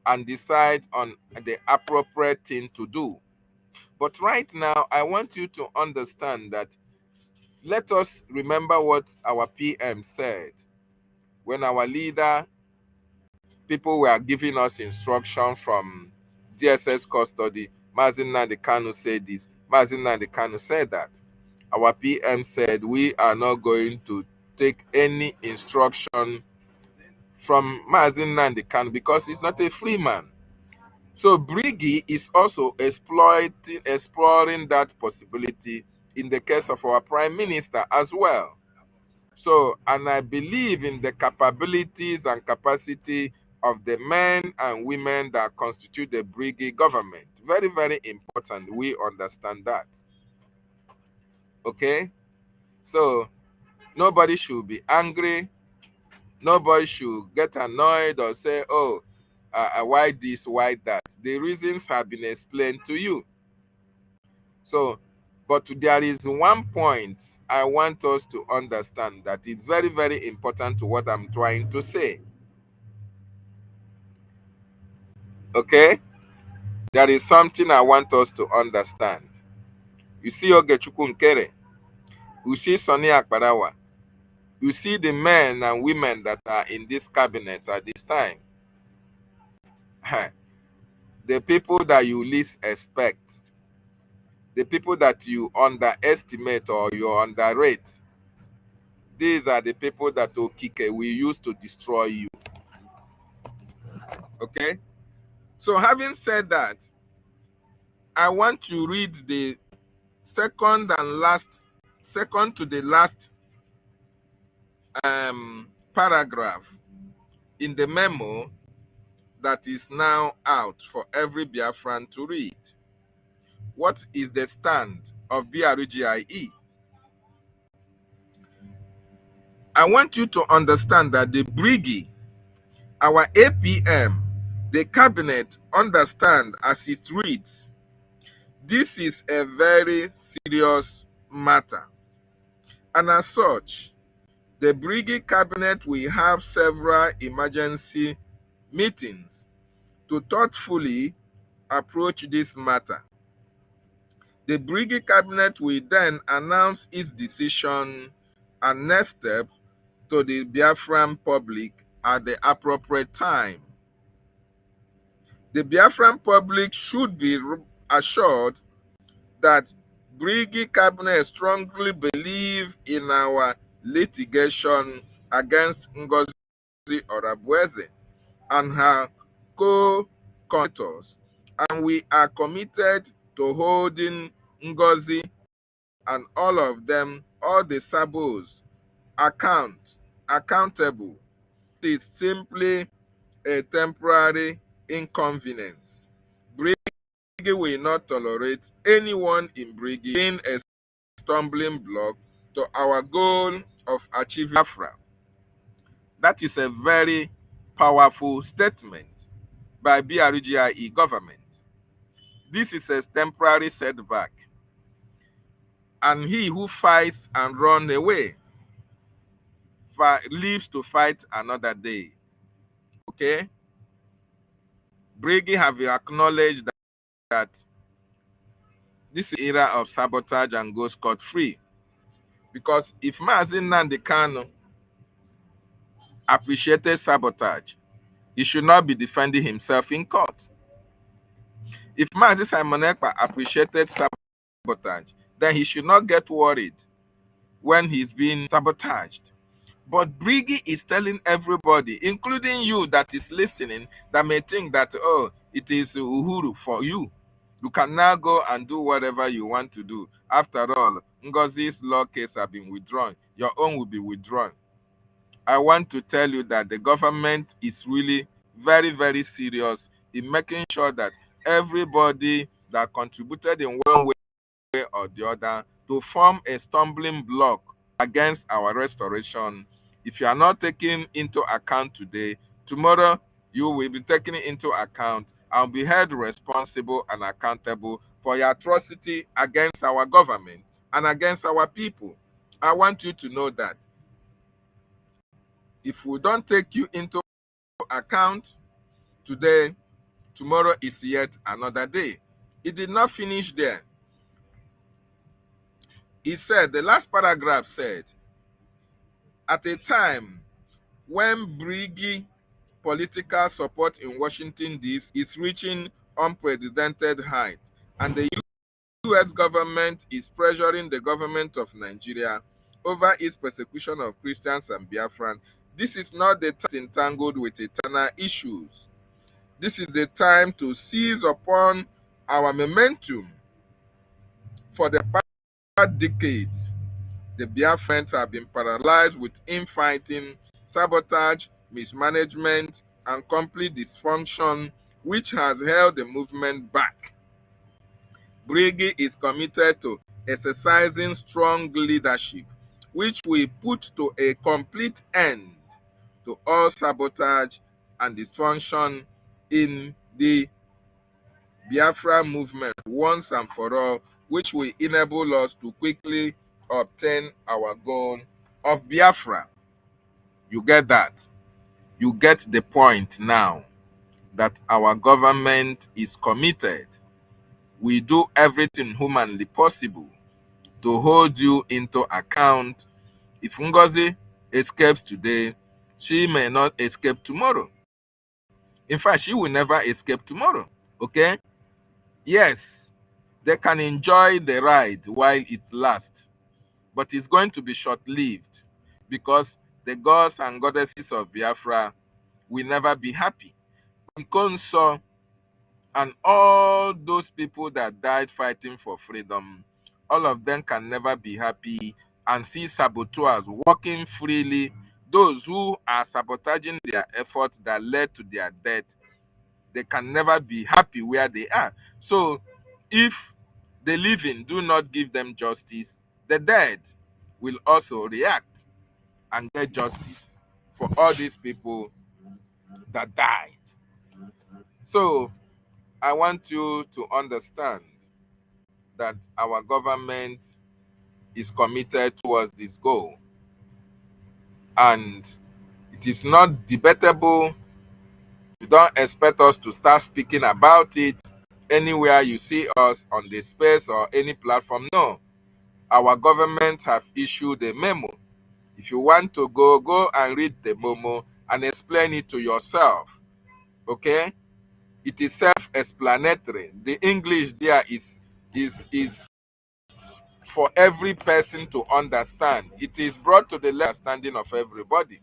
and decide on the appropriate thing to do. But right now, I want you to understand that let us remember what our PM said when our leader, people were giving us instruction from DSS custody. Mazi Nnamdi Kanu said this. Mazi Nnamdi Kanu said that. Our PM said we are not going to take any instruction from Mazi Nnamdi Kanu because he's not a free man. So Brgie is also exploring that possibility in the case of our Prime Minister as well. So, and I believe in the capabilities and capacity of the men and women that constitute the Brgie government. Very, very important. We understand that. Okay? So, nobody should be angry. Nobody should get annoyed or say, why this, why that. The reasons have been explained to you. So, but there is one point I want us to understand that is very, very important to what I'm trying to say. Okay? There is something I want us to understand. You see Ogechukwu Nkere, you see Sani Akparawa, you see the men and women that are in this cabinet at this time. The people that you least expect, the people that you underestimate or you underrate, these are the people that Okike will use to destroy you. Okay? So having said that, I want to read the second to the last paragraph in the memo that is now out for every Biafran to read. What is the stand of BRGIE? I want you to understand that the Brgie, our APM, the cabinet understand as it reads, this is a very serious matter. And as such, the Brgie cabinet will have several emergency meetings to thoughtfully approach this matter. The Brgie cabinet will then announce its decision and next step to the Biafran public at the appropriate time. The Biafran public should be assured that Brgie cabinet strongly believe in our litigation against Ngozi Orabueze and her co-conspirators, and we are committed to holding Ngozi and all of them, all the sabos, accountable. It is simply a temporary inconvenience. Brgie will not tolerate anyone in Brgie being a stumbling block to our goal of achieving Biafra. That is a very powerful statement by BRGIE government. This is a temporary setback, and he who fights and runs away lives to fight another day. Okay? Brgie have acknowledged that this is the era of sabotage and go scot-free. Because if Mazi Nnamdi Kanu appreciated sabotage, he should not be defending himself in court. If Mazi Simon Ekpa appreciated sabotage, then he should not get worried when he's being sabotaged. But Brgie is telling everybody, including you that is listening, that may think that, oh, it is Uhuru for you. You can now go and do whatever you want to do. After all, Ngozi's law case has been withdrawn. Your own will be withdrawn. I want to tell you that the government is really very, very serious in making sure that everybody that contributed in one way or the other to form a stumbling block against our restoration, if you are not taken into account today, tomorrow you will be taken into account and be held responsible and accountable for your atrocity against our government and against our people. I want you to know that if we don't take you into account today, tomorrow is yet another day. It did not finish there. He said, the last paragraph said, at a time when Brgie political support in Washington, D.C. is reaching unprecedented heights, and the U.S. government is pressuring the government of Nigeria over its persecution of Christians and Biafran, this is not the time entangled with eternal issues. This is the time to seize upon our momentum. For the past decades, the Biafrans have been paralyzed with infighting, sabotage, mismanagement, and complete dysfunction, which has held the movement back. Brgie is committed to exercising strong leadership, which will put to a complete end to all sabotage and dysfunction in the Biafra movement once and for all, which will enable us to quickly obtain our goal of Biafra. You get that? You get the point now that our government is committed. We do everything humanly possible to hold you into account. If Ngozi escapes today, she may not escape tomorrow. In fact, she will never escape tomorrow. Okay? Yes, they can enjoy the ride while it lasts, but it's going to be short-lived because the gods and goddesses of Biafra will never be happy. Ikonso and all those people that died fighting for freedom, all of them can never be happy and see saboteurs walking freely. Those who are sabotaging their efforts that led to their death, they can never be happy where they are. So if the living do not give them justice, the dead will also react and get justice for all these people that died. So I want you to understand that our government is committed towards this goal. And it is not debatable. You don't expect us to start speaking about it anywhere you see us on the space or any platform. No. Our government have issued a memo. If you want to go and read the memo and explain it to yourself. Okay? It is self-explanatory. The English there is for every person to understand. It is brought to the understanding of everybody.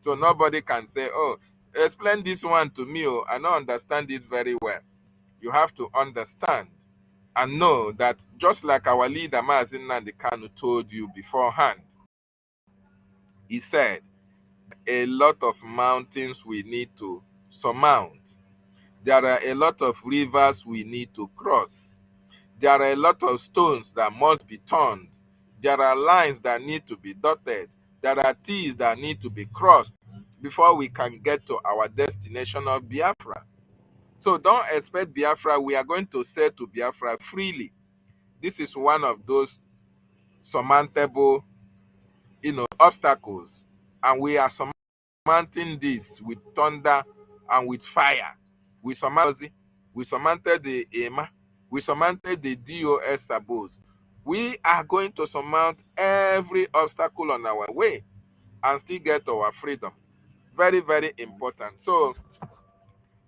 So nobody can say, oh, explain this one to me. Oh, I don't understand it very well. You have to understand and know that just like our leader Mazi Nnamdi Kanu told you beforehand, he said, a lot of mountains we need to surmount. There are a lot of rivers we need to cross. There are a lot of stones that must be turned. There are lines that need to be dotted. There are T's that need to be crossed before we can get to our destination of Biafra. So don't expect Biafra. We are going to say to Biafra freely. This is one of those surmountable, obstacles. And we are surmounting this with thunder and with fire. We surmounted the EMA. We surmounted the DOS sabos. We are going to surmount every obstacle on our way and still get our freedom. Very, very important. So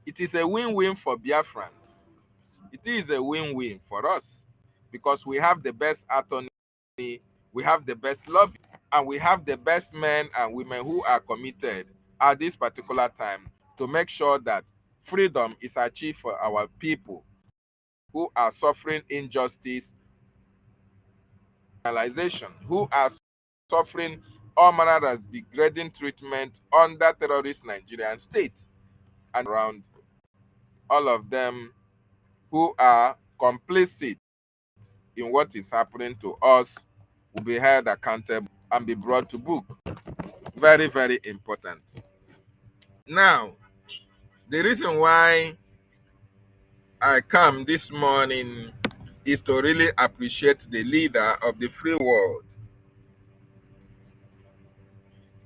it is a win-win for Biafrans. It is a win-win for us because we have the best attorney, we have the best lobby, and we have the best men and women who are committed at this particular time to make sure that freedom is achieved for our people who are suffering injustice, who are suffering all manner of degrading treatment under terrorist Nigerian state, and around all of them who are complicit in what is happening to us will be held accountable and be brought to book. Very, very important. Now, the reason why I come this morning is to really appreciate the leader of the free world.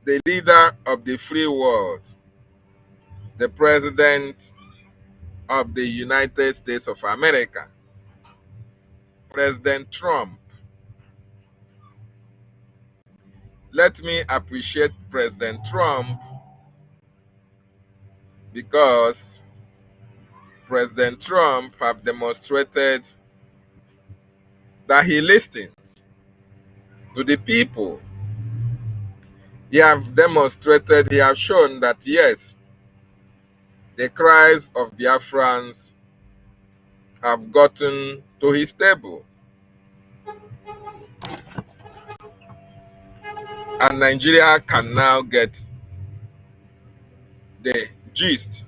The leader of the free world, the president of the United States of America, President Trump. Let me appreciate President Trump because President Trump have demonstrated that he listens to the people. He have demonstrated, he have shown that yes, the cries of Biafrans have gotten to his table. And Nigeria can now get the gist.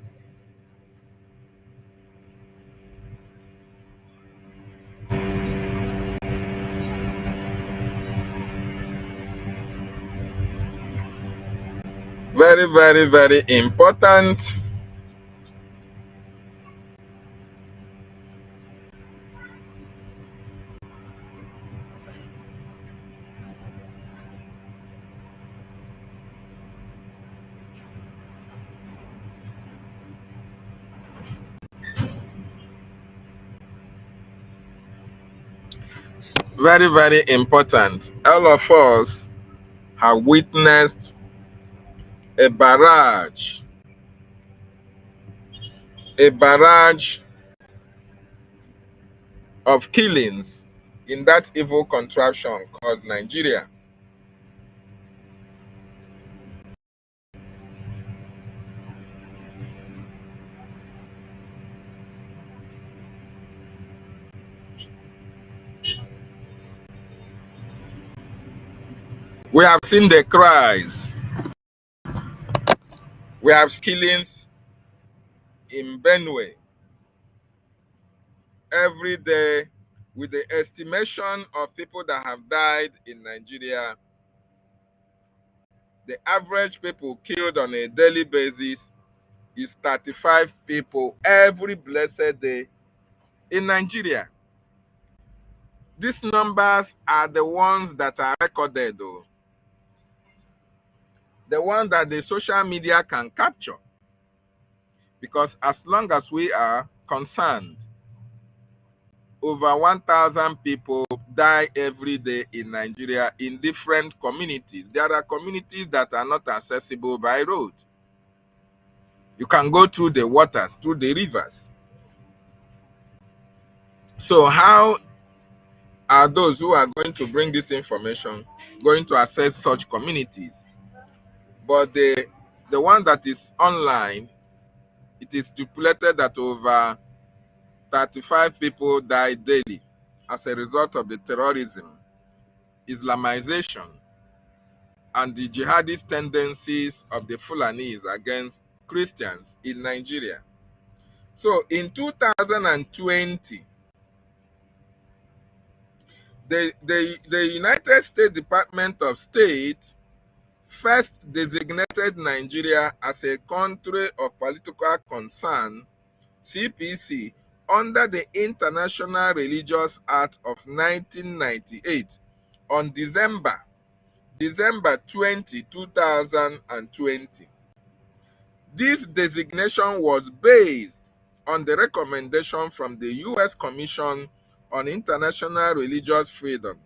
Very, very, very important. Very, very important. All of us have witnessed a barrage of killings in that evil contraption called Nigeria. We have seen the cries. We have killings in Benue every day, with the estimation of people that have died in Nigeria. The average people killed on a daily basis is 35 people every blessed day in Nigeria. These numbers are the ones that are recorded, though. The one that the social media can capture. Because as long as we are concerned, over 1,000 people die every day in Nigeria in different communities. There are communities that are not accessible by road. You can go through the waters, through the rivers. So how are those who are going to bring this information going to access such communities? But the one that is online, it is stipulated that over 35 people die daily as a result of the terrorism, Islamization, and the jihadist tendencies of the Fulanis against Christians in Nigeria. So in 2020, the United States Department of State first designated Nigeria as a country of political concern, CPC, under the International Religious Act of 1998 on December 20, 2020. This designation was based on the recommendation from the U.S. Commission on International Religious Freedom,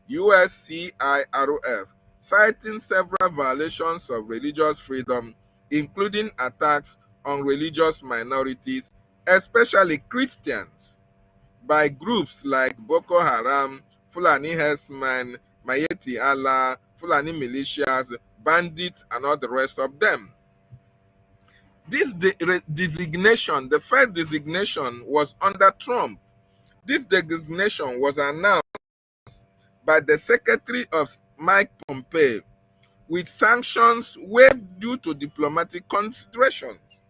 USCIRF, citing several violations of religious freedom, including attacks on religious minorities, especially Christians, by groups like Boko Haram, Fulani Herdsmen, Mayeti Allah, Fulani militias, bandits, and all the rest of them. This designation, the first designation, was under Trump. This designation was announced by the Secretary of State, Mike Pompeo, with sanctions waived due to diplomatic considerations.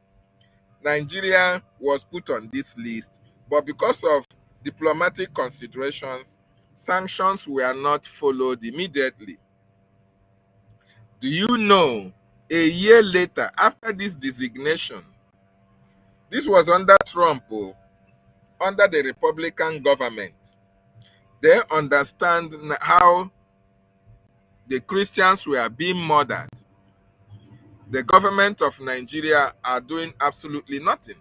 Nigeria was put on this list, but because of diplomatic considerations, sanctions were not followed immediately. Do you know, a year later, after this designation, this was under Trump, under the Republican government, they understand how the Christians were being murdered. The government of Nigeria are doing absolutely nothing.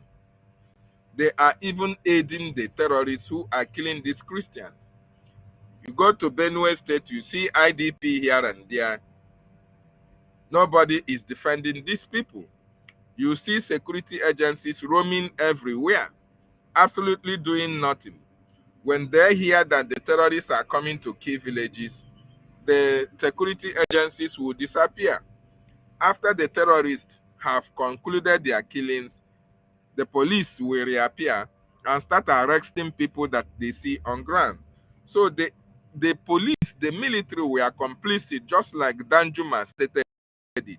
They are even aiding the terrorists who are killing these Christians. You go to Benue State, you see IDP here and there. Nobody is defending these people. You see security agencies roaming everywhere, absolutely doing nothing. When they hear that the terrorists are coming to kill villages, the security agencies will disappear. After the terrorists have concluded their killings, the police will reappear and start arresting people that they see on ground. So the police, the military were complicit, just like Danjuma stated it.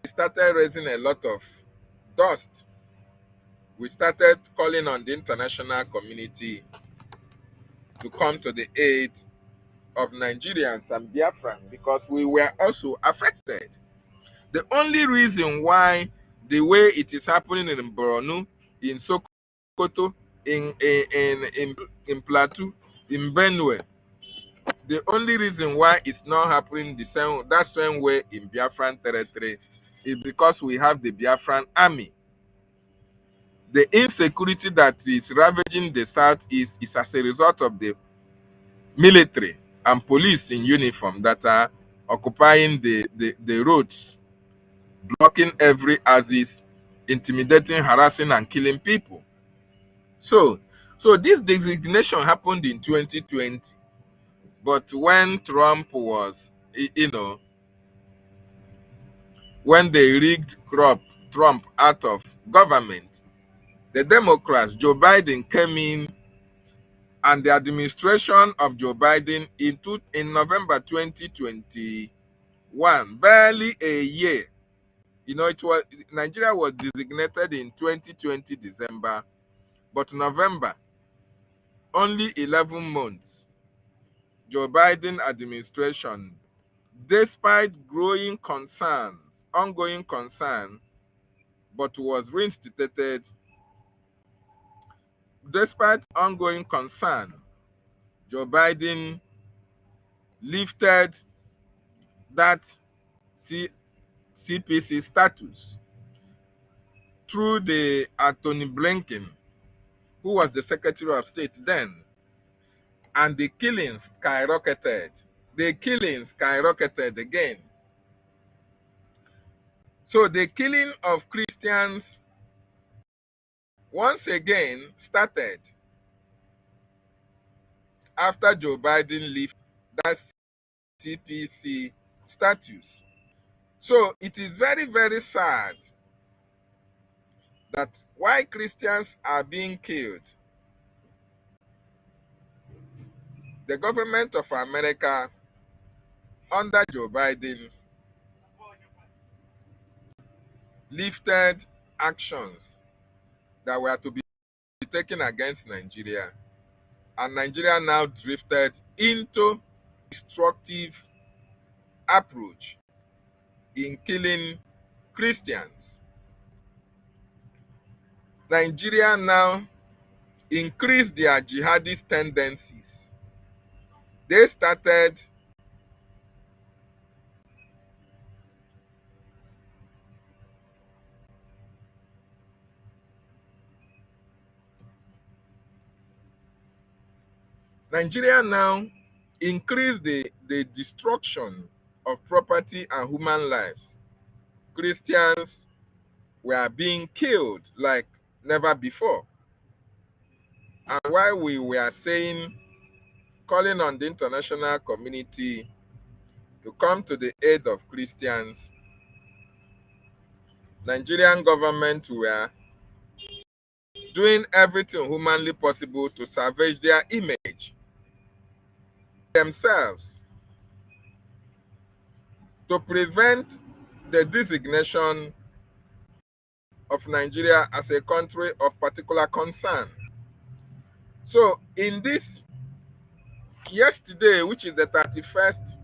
We started raising a lot of dust. We started calling on the international community to come to the aid of Nigerians and Biafrans, because we were also affected. The only reason why the way it is happening in Borno, in Sokoto, in Plateau, in Benue, the only reason why it's not happening that same way in Biafran territory is because we have the Biafran army. The insecurity that is ravaging the southeast is as a result of the military and police in uniform that are occupying the roads, blocking every axis, intimidating, harassing, and killing people. So this designation happened in 2020. But when Trump was, when they rigged Trump out of government, the Democrats, Joe Biden, came in And the administration of Joe Biden in November 2021, barely a year. Nigeria was designated in 2020 December, but November, only 11 months. Joe Biden administration, despite ongoing concern, but was reinstated. Despite ongoing concern, Joe Biden lifted that CPC status through the Anthony Blinken, who was the Secretary of State then, and the killings skyrocketed. The killings skyrocketed again. So the killing of Christians once again started after Joe Biden lifted that CPC status. So it is very, very sad that why Christians are being killed, the government of America under Joe Biden lifted actions that were to be taken against Nigeria, and Nigeria now drifted into destructive approach in killing Christians. Nigeria now increased their jihadist tendencies. They started Nigeria now increased the destruction of property and human lives. Christians were being killed like never before. And while we were calling on the international community to come to the aid of Christians, Nigerian government were doing everything humanly possible to salvage their image themselves, to prevent the designation of Nigeria as a country of particular concern. So in this yesterday, which is the 31st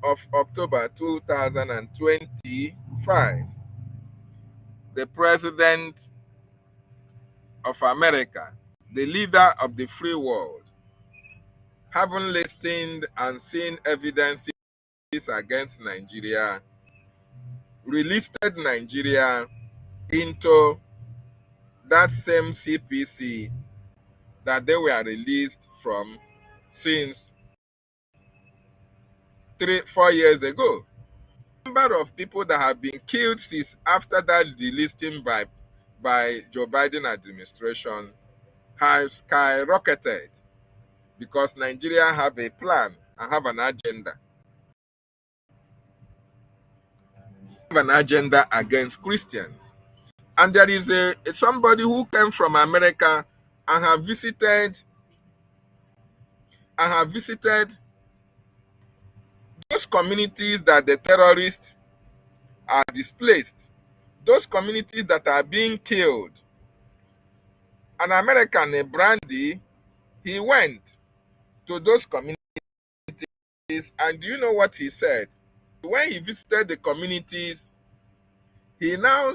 of October 2025, the President of America, the leader of the free world, having listened and seen evidences against Nigeria, released Nigeria into that same CPC that they were released from since 4 years ago. The number of people that have been killed since after that delisting by Joe Biden administration has skyrocketed because Nigeria have a plan and have an agenda. Have an agenda against Christians. And there is somebody who came from America and have visited those communities that the terrorists are displaced, those communities that are being killed. An American, Brgie, he went to those communities, and do you know what he said? When he visited the communities, he now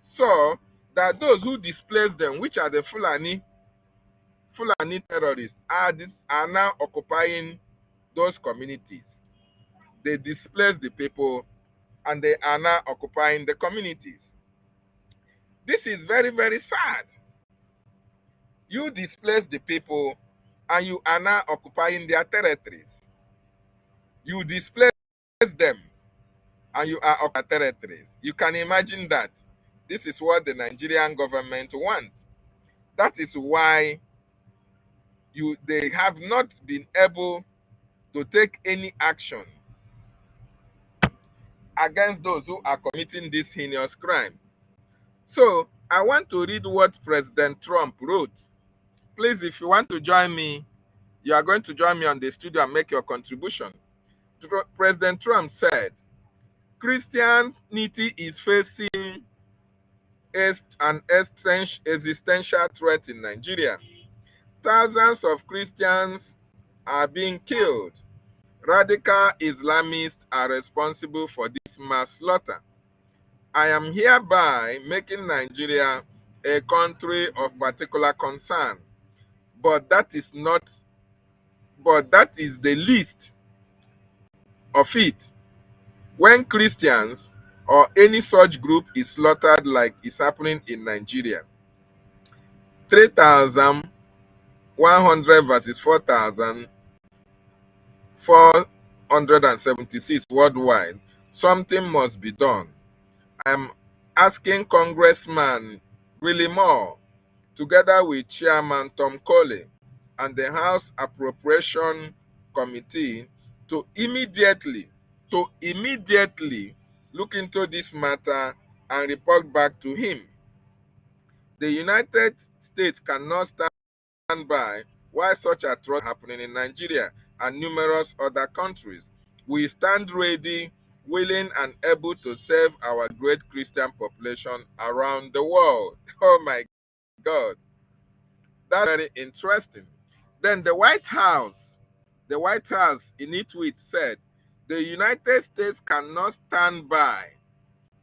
saw that those who displaced them, which are the Fulani terrorists, are now occupying those communities. They displaced the people and they are now occupying the communities. This is very, very sad. You displace the people and you are now occupying their territories. You displace them and you are occupying territories. You can imagine that. This is what the Nigerian government wants. That is why they have not been able to take any action against those who are committing this heinous crime. So I want to read what President Trump wrote Please, if you want to join me, you are going to join me on the studio and make your contribution. President Trump said Christianity is facing an existential threat in Nigeria. Thousands of Christians are being killed. Radical Islamists are responsible for this mass slaughter. I am hereby making Nigeria a country of particular concern, but that is the least of it. When Christians or any such group is slaughtered like is happening in Nigeria, 3,100 versus 4,476 worldwide, something must be done. I'm asking Congressman Willie Moore, together with Chairman Tom Coley and the House Appropriation Committee, to immediately look into this matter and report back to him. The United States cannot stand by while such atrocities are happening in Nigeria and numerous other countries. We stand ready, willing, and able to serve our great Christian population around the world. Oh my God, that's very interesting. Then the White House in its tweet said, the United States cannot stand by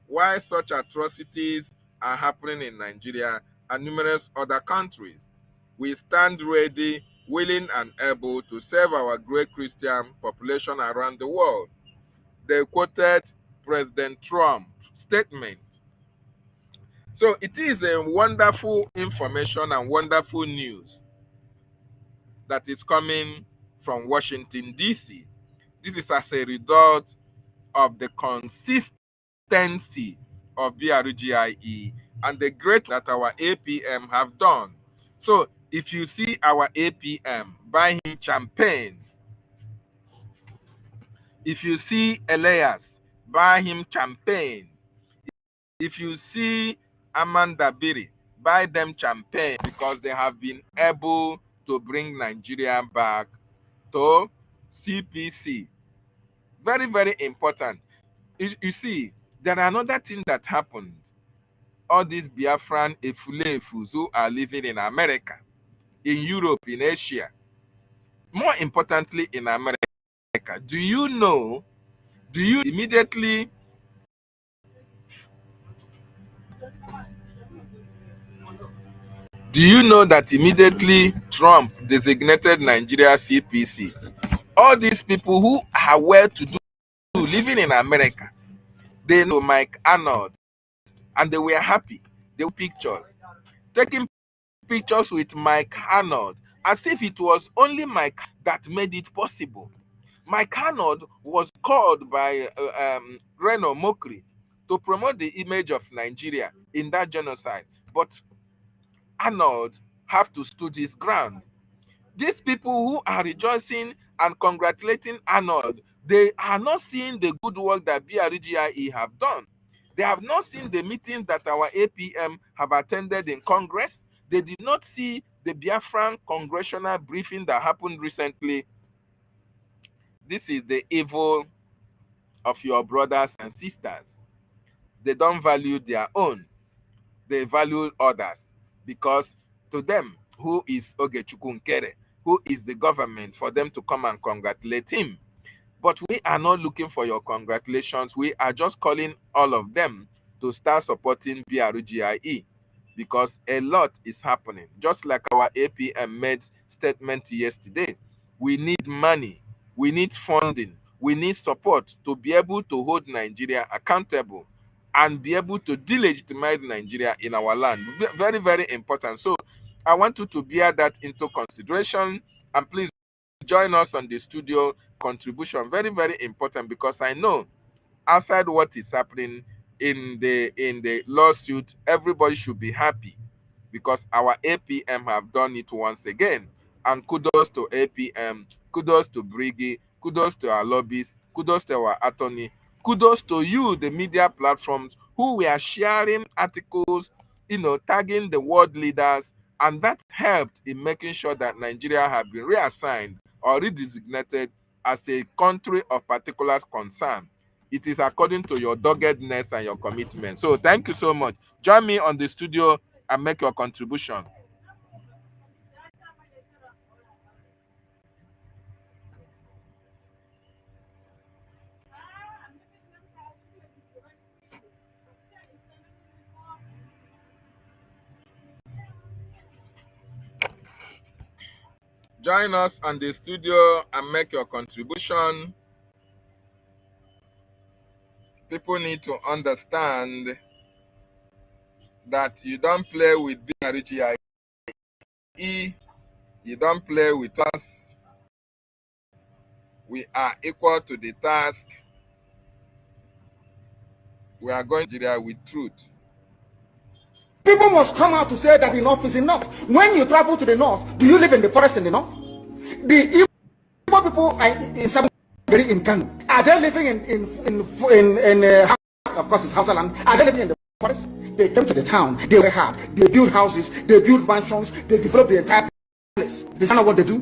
while such atrocities are happening in Nigeria and numerous other countries. We stand ready, willing, and able to serve our great Christian population around the world. They quoted President Trump's statement. So it is a wonderful information and wonderful news that is coming from Washington, D.C. This is as a result of the consistency of BRGIE and the great that our APM have done. So if you see our APM, buy him champagne. If you see Elias, buy him champagne. If you see Amanda Biri, buy them champagne, because they have been able to bring Nigeria back to CPC. Very, very important. You see, there are another thing that happened. All these Biafran Efulefus who are living in America, in Europe, in Asia, more importantly in America, do you know that immediately Trump designated Nigeria CPC? All these people who are well-to-do living in America, they know Mike Arnold, and they were happy. They were taking pictures with Mike Arnold, as if it was only Mike that made it possible. Mike Arnold was called by Reno Mokri to promote the image of Nigeria in that genocide, but Arnold have to stood his ground. These people who are rejoicing and congratulating Arnold, they are not seeing the good work that BRGIE have done. They have not seen the meeting that our APM have attended in Congress. They did not see the Biafran congressional briefing that happened recently. This is the evil of your brothers and sisters. They don't value their own. They value others, because to them, who is Ogechukwu Nkere, who is the government, for them to come and congratulate him? But we are not looking for your congratulations. We are just calling all of them to start supporting BRGIE, because a lot is happening. Just like our APM made statement yesterday, we need money, we need funding, we need support to be able to hold Nigeria accountable and be able to delegitimize Nigeria in our land. Very, very important. So I want you to bear that into consideration, and please join us on the studio contribution. Very, very important, because I know outside what is happening in the lawsuit, everybody should be happy, because our APM have done it once again. And kudos to APM, kudos to Brgie, kudos to our lobbyists, kudos to our attorney, kudos to you, the media platforms, who were sharing articles, tagging the world leaders, and that helped in making sure that Nigeria have been reassigned or redesignated as a country of particular concern. It is according to your doggedness and your commitment. So thank you so much. Join me on the studio and make your contribution. Join us on the studio and make your contribution. People need to understand that you don't play with BRGIE, you don't play with us. We are equal to the task. We are going to Nigeria with truth. People must come out to say that enough is enough. When you travel to the north, do you live in the forest in the north? The Igbo people in some in Kano, are they living of course it's Hausa land? Are they living in the forest? They came to the town, they were hard, they build houses, they build mansions, they develop the entire place. They know what they do.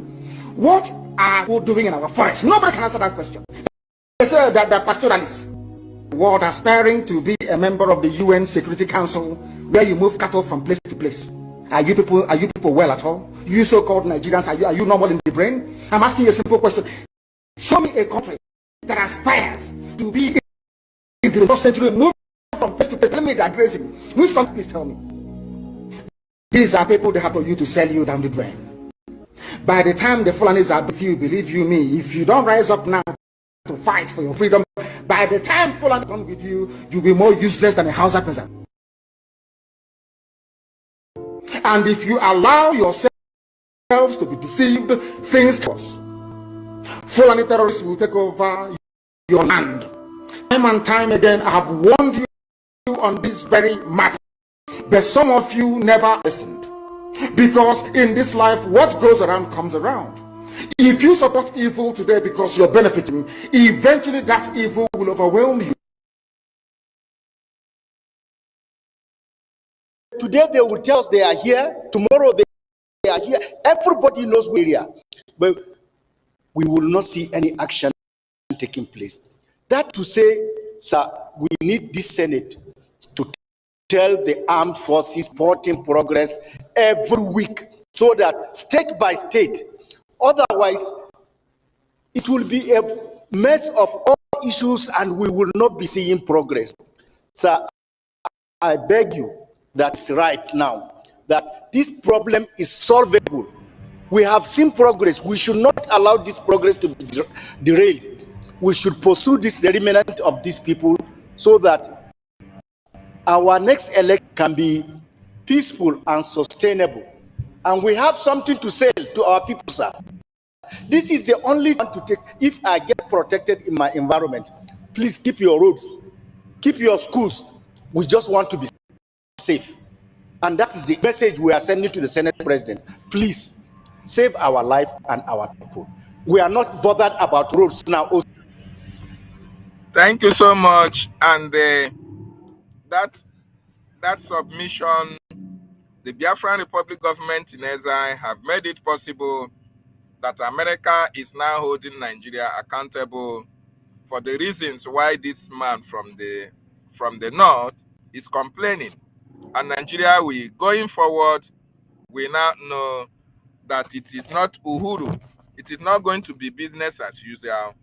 What are we doing in our forest? Nobody can answer that question. They say that the pastoralists were aspiring to be a member of the UN Security Council, where you move cattle from place to place. Are you people well at all? You so-called Nigerians, are you normal in the brain? I'm asking you a simple question. Show me a country that aspires to be in the 21st century, move from place to place. Tell me that grazing. Which country, please tell me? These are people they have for you to sell you down the drain. By the time the Fulanis are with you, believe you me, if you don't rise up now to fight for your freedom, by the time Fulani come with you, you'll be more useless than a Hausa peasant. And if you allow yourselves to be deceived, things cause. Fulani terrorists will take over your land. Time and time again, I have warned you on this very matter, but some of you never listened. Because in this life, what goes around comes around. If you support evil today because you're benefiting, eventually that evil will overwhelm you. Today they will tell us they are here, tomorrow they are here. Everybody knows where they are. But we will not see any action taking place. That to say, sir, we need this Senate to tell the armed forces reporting progress every week so that state by state, otherwise it will be a mess of all issues and we will not be seeing progress. Sir, I beg you, that's right now, that this problem is solvable. We have seen progress. We should not allow this progress to be derailed. We should pursue this remnant of these people so that our next election can be peaceful and sustainable. And we have something to say to our people, sir. This is the only one to take. If I get protected in my environment, please keep your roads, keep your schools. We just want to be safe. And that is the message we are sending to the Senate President. Please save our life and our people. We are not bothered about roads now. Thank you so much. And that submission, the Biafran Republic government in exile have made it possible that America is now holding Nigeria accountable for the reasons why this man from the north is complaining. And Nigeria, going forward, we now know that it is not Uhuru. It is not going to be business as usual,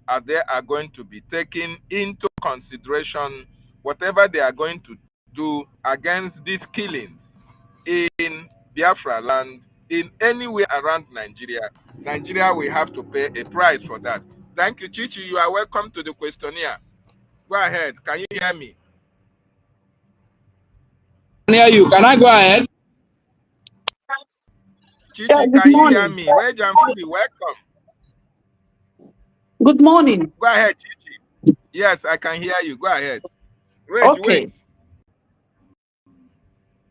as they are going to be taking into consideration whatever they are going to do against these killings in Biafra land, in anywhere around Nigeria. Nigeria will have to pay a price for that. Thank you, Chichi. You are welcome to the questionnaire. Go ahead. Can you hear me? I can hear you. Can I go ahead? Chichi, Yeah, good can you hear morning. me? Reg and Fubi, welcome. Good morning. Go ahead, Chichi. Yes, I can hear you. Go ahead. Reg, Okay. wait.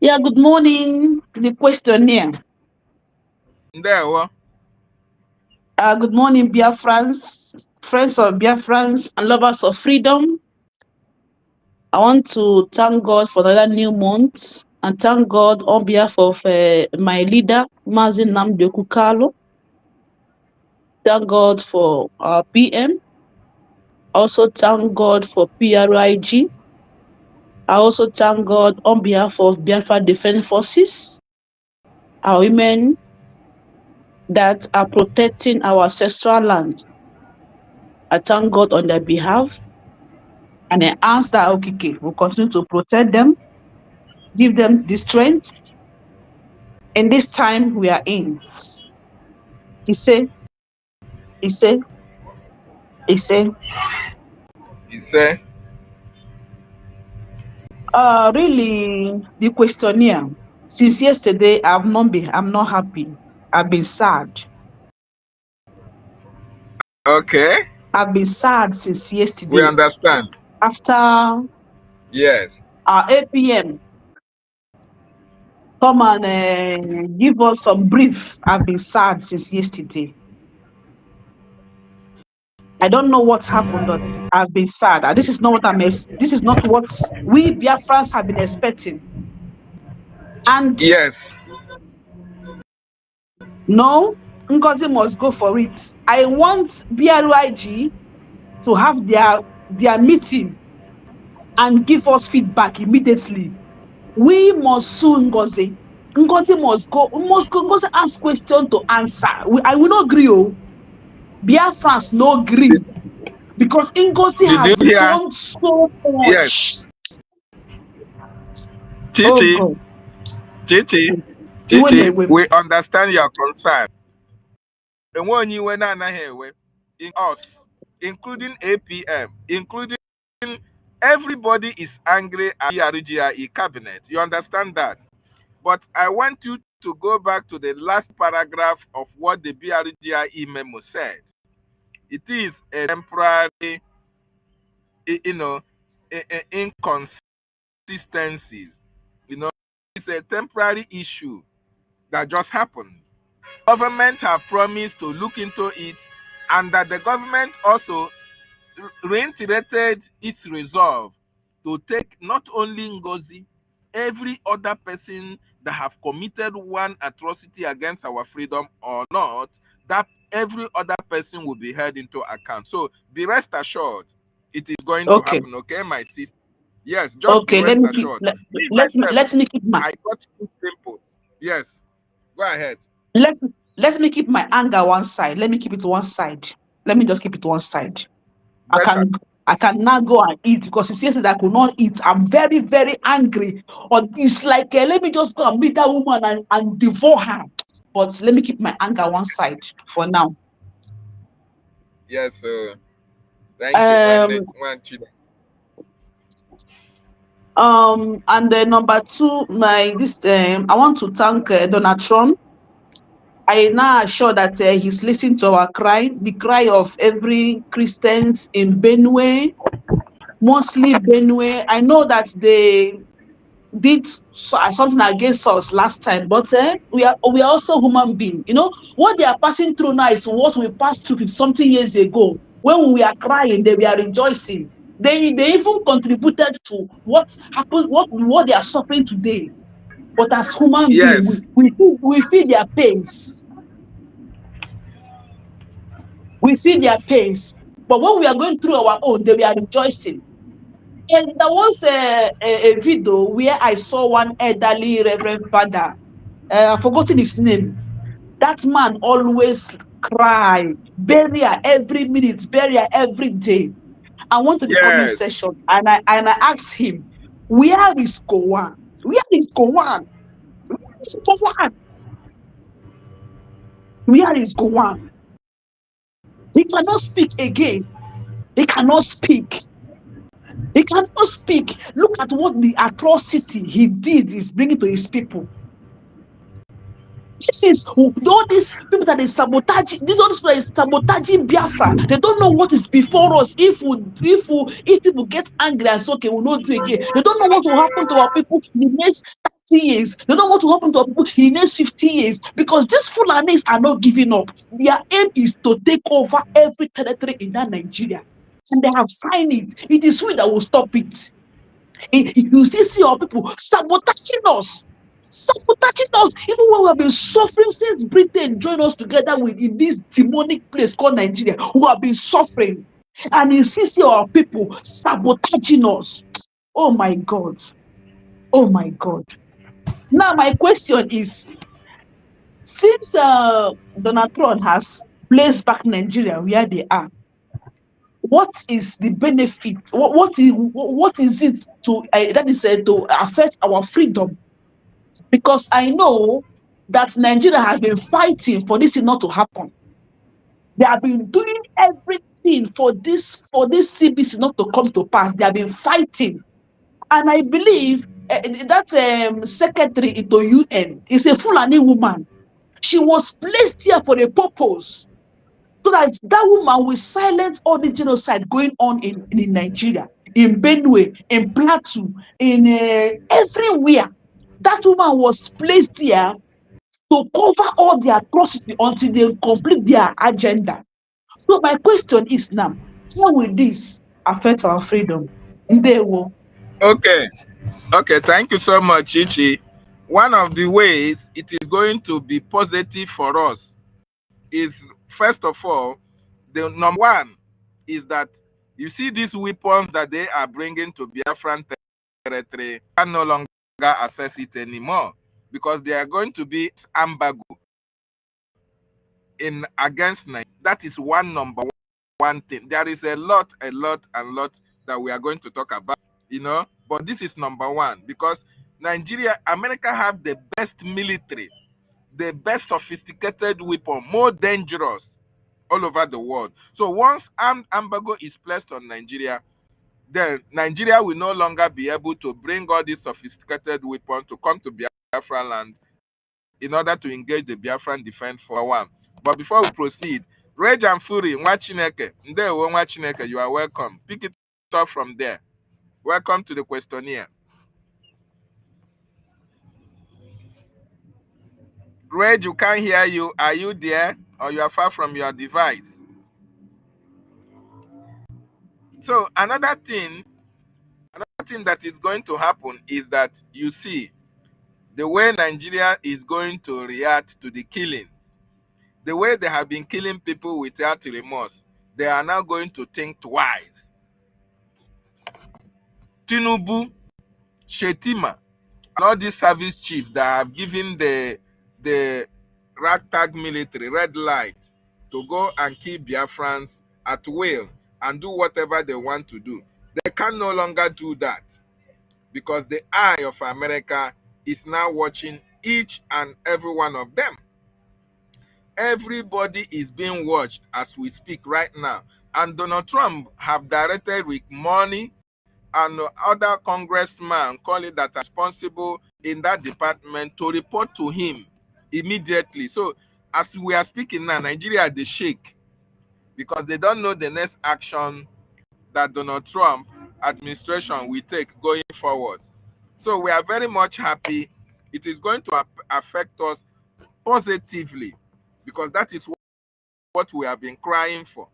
Yeah, good morning. The questionnaire. There, what? Good morning, Biafrans, friends of Biafrans and lovers of freedom. I want to thank God for another new month and thank God on behalf of my leader, Mazi Nnamdi Kanu. Thank God for our PM. Also thank God for PRIG. I also thank God on behalf of Biafra Defense Forces, our women that are protecting our ancestral land. I thank God on their behalf, and I ask that Okike will continue to protect them, give them the strength in this time we are in. He said, he said, he said, He said, really, the questionnaire. Since yesterday, I'm not happy. I've been sad. okay, I've been sad since we yesterday. understand. After our Yes. APM come and give us some brief, I've been sad since yesterday. I don't know what happened, but I've been sad. This is not what this is not what we Biafrans have been expecting. And Yes. no, Ngozi must go for it. I want BRIG to have their meeting and give us feedback immediately. We must sue Ngozi. Ngozi must go. Ngozi ask question to answer. I will not agree. Oh, Biafrans no agree because Ngozi Did you has hear? done so Yes. much. Oh Chichi, God, Chichi, you will Chichi, we understand your concern. And when you were not here, in us, including APM, including everybody is angry at the RGIE cabinet. You understand that? But I want you to go back to the last paragraph of what the BRGIE memo said. It is a temporary, you know, inconsistencies. You know, it's a temporary issue that just happened. Government have promised to look into it, and that the government also reiterated its resolve to take not only Ngozi, every other person that have committed one atrocity against our freedom or not, that every other person will be held into account. So be rest assured, it is going to okay. happen, okay, my sister? Yes, just be Okay, rest assured. Me, myself, let me keep my I got two simple. Yes, go ahead. let let me keep my anger one side. Let me keep it one side. Let me just keep it one side. I Better. can I can now go and eat because it's yesterday I could not eat. I'm very, very angry. Or it's like let me just go and meet that woman and devour her. But let me keep my anger one side for now. Yes, thank you. Um and then number two, I want to thank Donald Trump. I now assure that he's listening to our cry, the cry of every Christians in Benue, mostly Benue. I know that they did something against us last time, but we are also human beings. You know what they are passing through now is what we passed through 50 something years ago. When we are crying, they were rejoicing. They even contributed to what happened, what they are suffering today. But as human beings, yes. we feel their pains. We feel their pains. But when we are going through our own, they were rejoicing. And there was a video where I saw one elderly Reverend Father. I've forgotten his name. That man always cry, burial every minute, burial every day. I went to the comment Yes. section and I asked him, where is Gowan? Where is Gowan? Gowan? Where is Gowan? He cannot speak again. He cannot speak. He cannot speak. Look at what the atrocity he did is bringing to his people. This is all these people that they sabotage. These all these people that is sabotaging Biafra. They don't know what is before us. If people get angry and say, okay, we'll not do again. They don't know what will happen to our people in the next 30 years. They don't know what will happen to our people in the next 50 years. Because these Fulanis are not giving up. Their aim is to take over every territory in that Nigeria. And they have signed it. It is we that will stop it. You still see our people sabotaging us. sabotaging us, even when we have been suffering since Britain joined us together with in this demonic place called Nigeria. We have been suffering, and you see our people sabotaging us. Oh my God! Oh my God! Now my question is: since Donald Trump has placed back Nigeria where they are, what is the benefit? What is it to that is to affect our freedom? Because I know that Nigeria has been fighting for this thing not to happen. They have been doing everything for this CBC not to come to pass. They have been fighting, and I believe that secretary to UN is a Fulani woman. She was placed here for a purpose, so that that woman will silence all the genocide going on in Nigeria, in Benue, in Plateau, in everywhere. That woman was placed here to cover all the atrocity until they complete their agenda. So my question is now, how will this affect our freedom? Ndewo. Okay. Okay, thank you so much, Chichi. One of the ways it is going to be positive for us is, first of all, the number one is that you see these weapons that they are bringing to Biafran territory can no longer access it anymore, because they are going to be embargo in against Nigeria. That is number one thing. There is a lot that we are going to talk about, but this is number one, because America have the best military, the best sophisticated weapon, more dangerous all over the world. So once embargo is placed on Nigeria, then Nigeria will no longer be able to bring all these sophisticated weapons to come to Biafra land in order to engage the Biafran defense for one. But before we proceed, Rage and Fury, Nwachineke, Ndewo Nwachineke, you are welcome. Pick it up from there. Welcome to the questionnaire. Rage, you can't hear you. Are you there, or you are far from your device? So another thing that is going to happen is that you see the way Nigeria is going to react to the killings, the way they have been killing people without remorse. They are now going to think twice. Tinubu, Shetima, and all these service chiefs that have given the ragtag military red light to go and kill Biafrans at will and do whatever they want to do, they can no longer do that, because the eye of America is now watching each and every one of them. Everybody is being watched as we speak right now. And Donald Trump have directed Rick Money and other congressmen, call it that, responsible in that department to report to him immediately. So as we are speaking now, Nigeria, they shake because they don't know the next action that Donald Trump administration will take going forward. So we are very much happy. It is going to affect us positively, because that is what we have been crying for,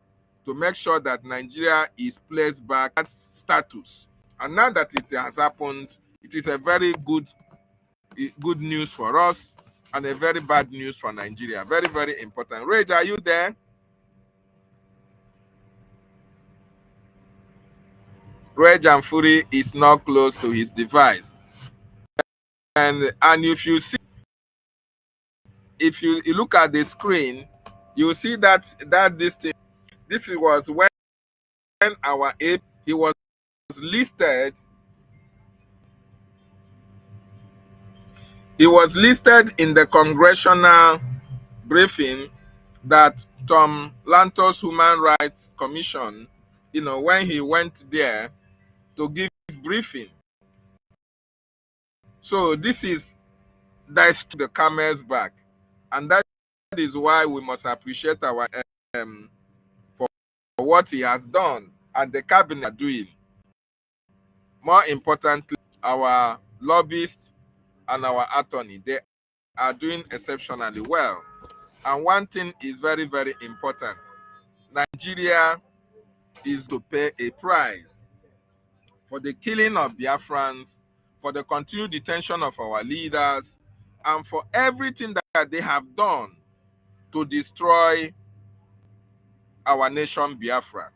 to make sure that Nigeria is placed back at status. And now that it has happened, it is a very good news for us and a very bad news for Nigeria. Very, very important. Rage, are you there? Rage and Fury is not close to his device. And if you look at the screen, you see that this was when our AP, he was listed in the congressional briefing that Tom Lantos Human Rights Commission, when he went there to give briefing. So that's the camel's back, and that is why we must appreciate our for what he has done and the cabinet are doing. More importantly, our lobbyists and our attorney, they are doing exceptionally well. And one thing is very, very important. Nigeria is to pay a price for the killing of Biafrans, for the continued detention of our leaders, and for everything that they have done to destroy our nation Biafra.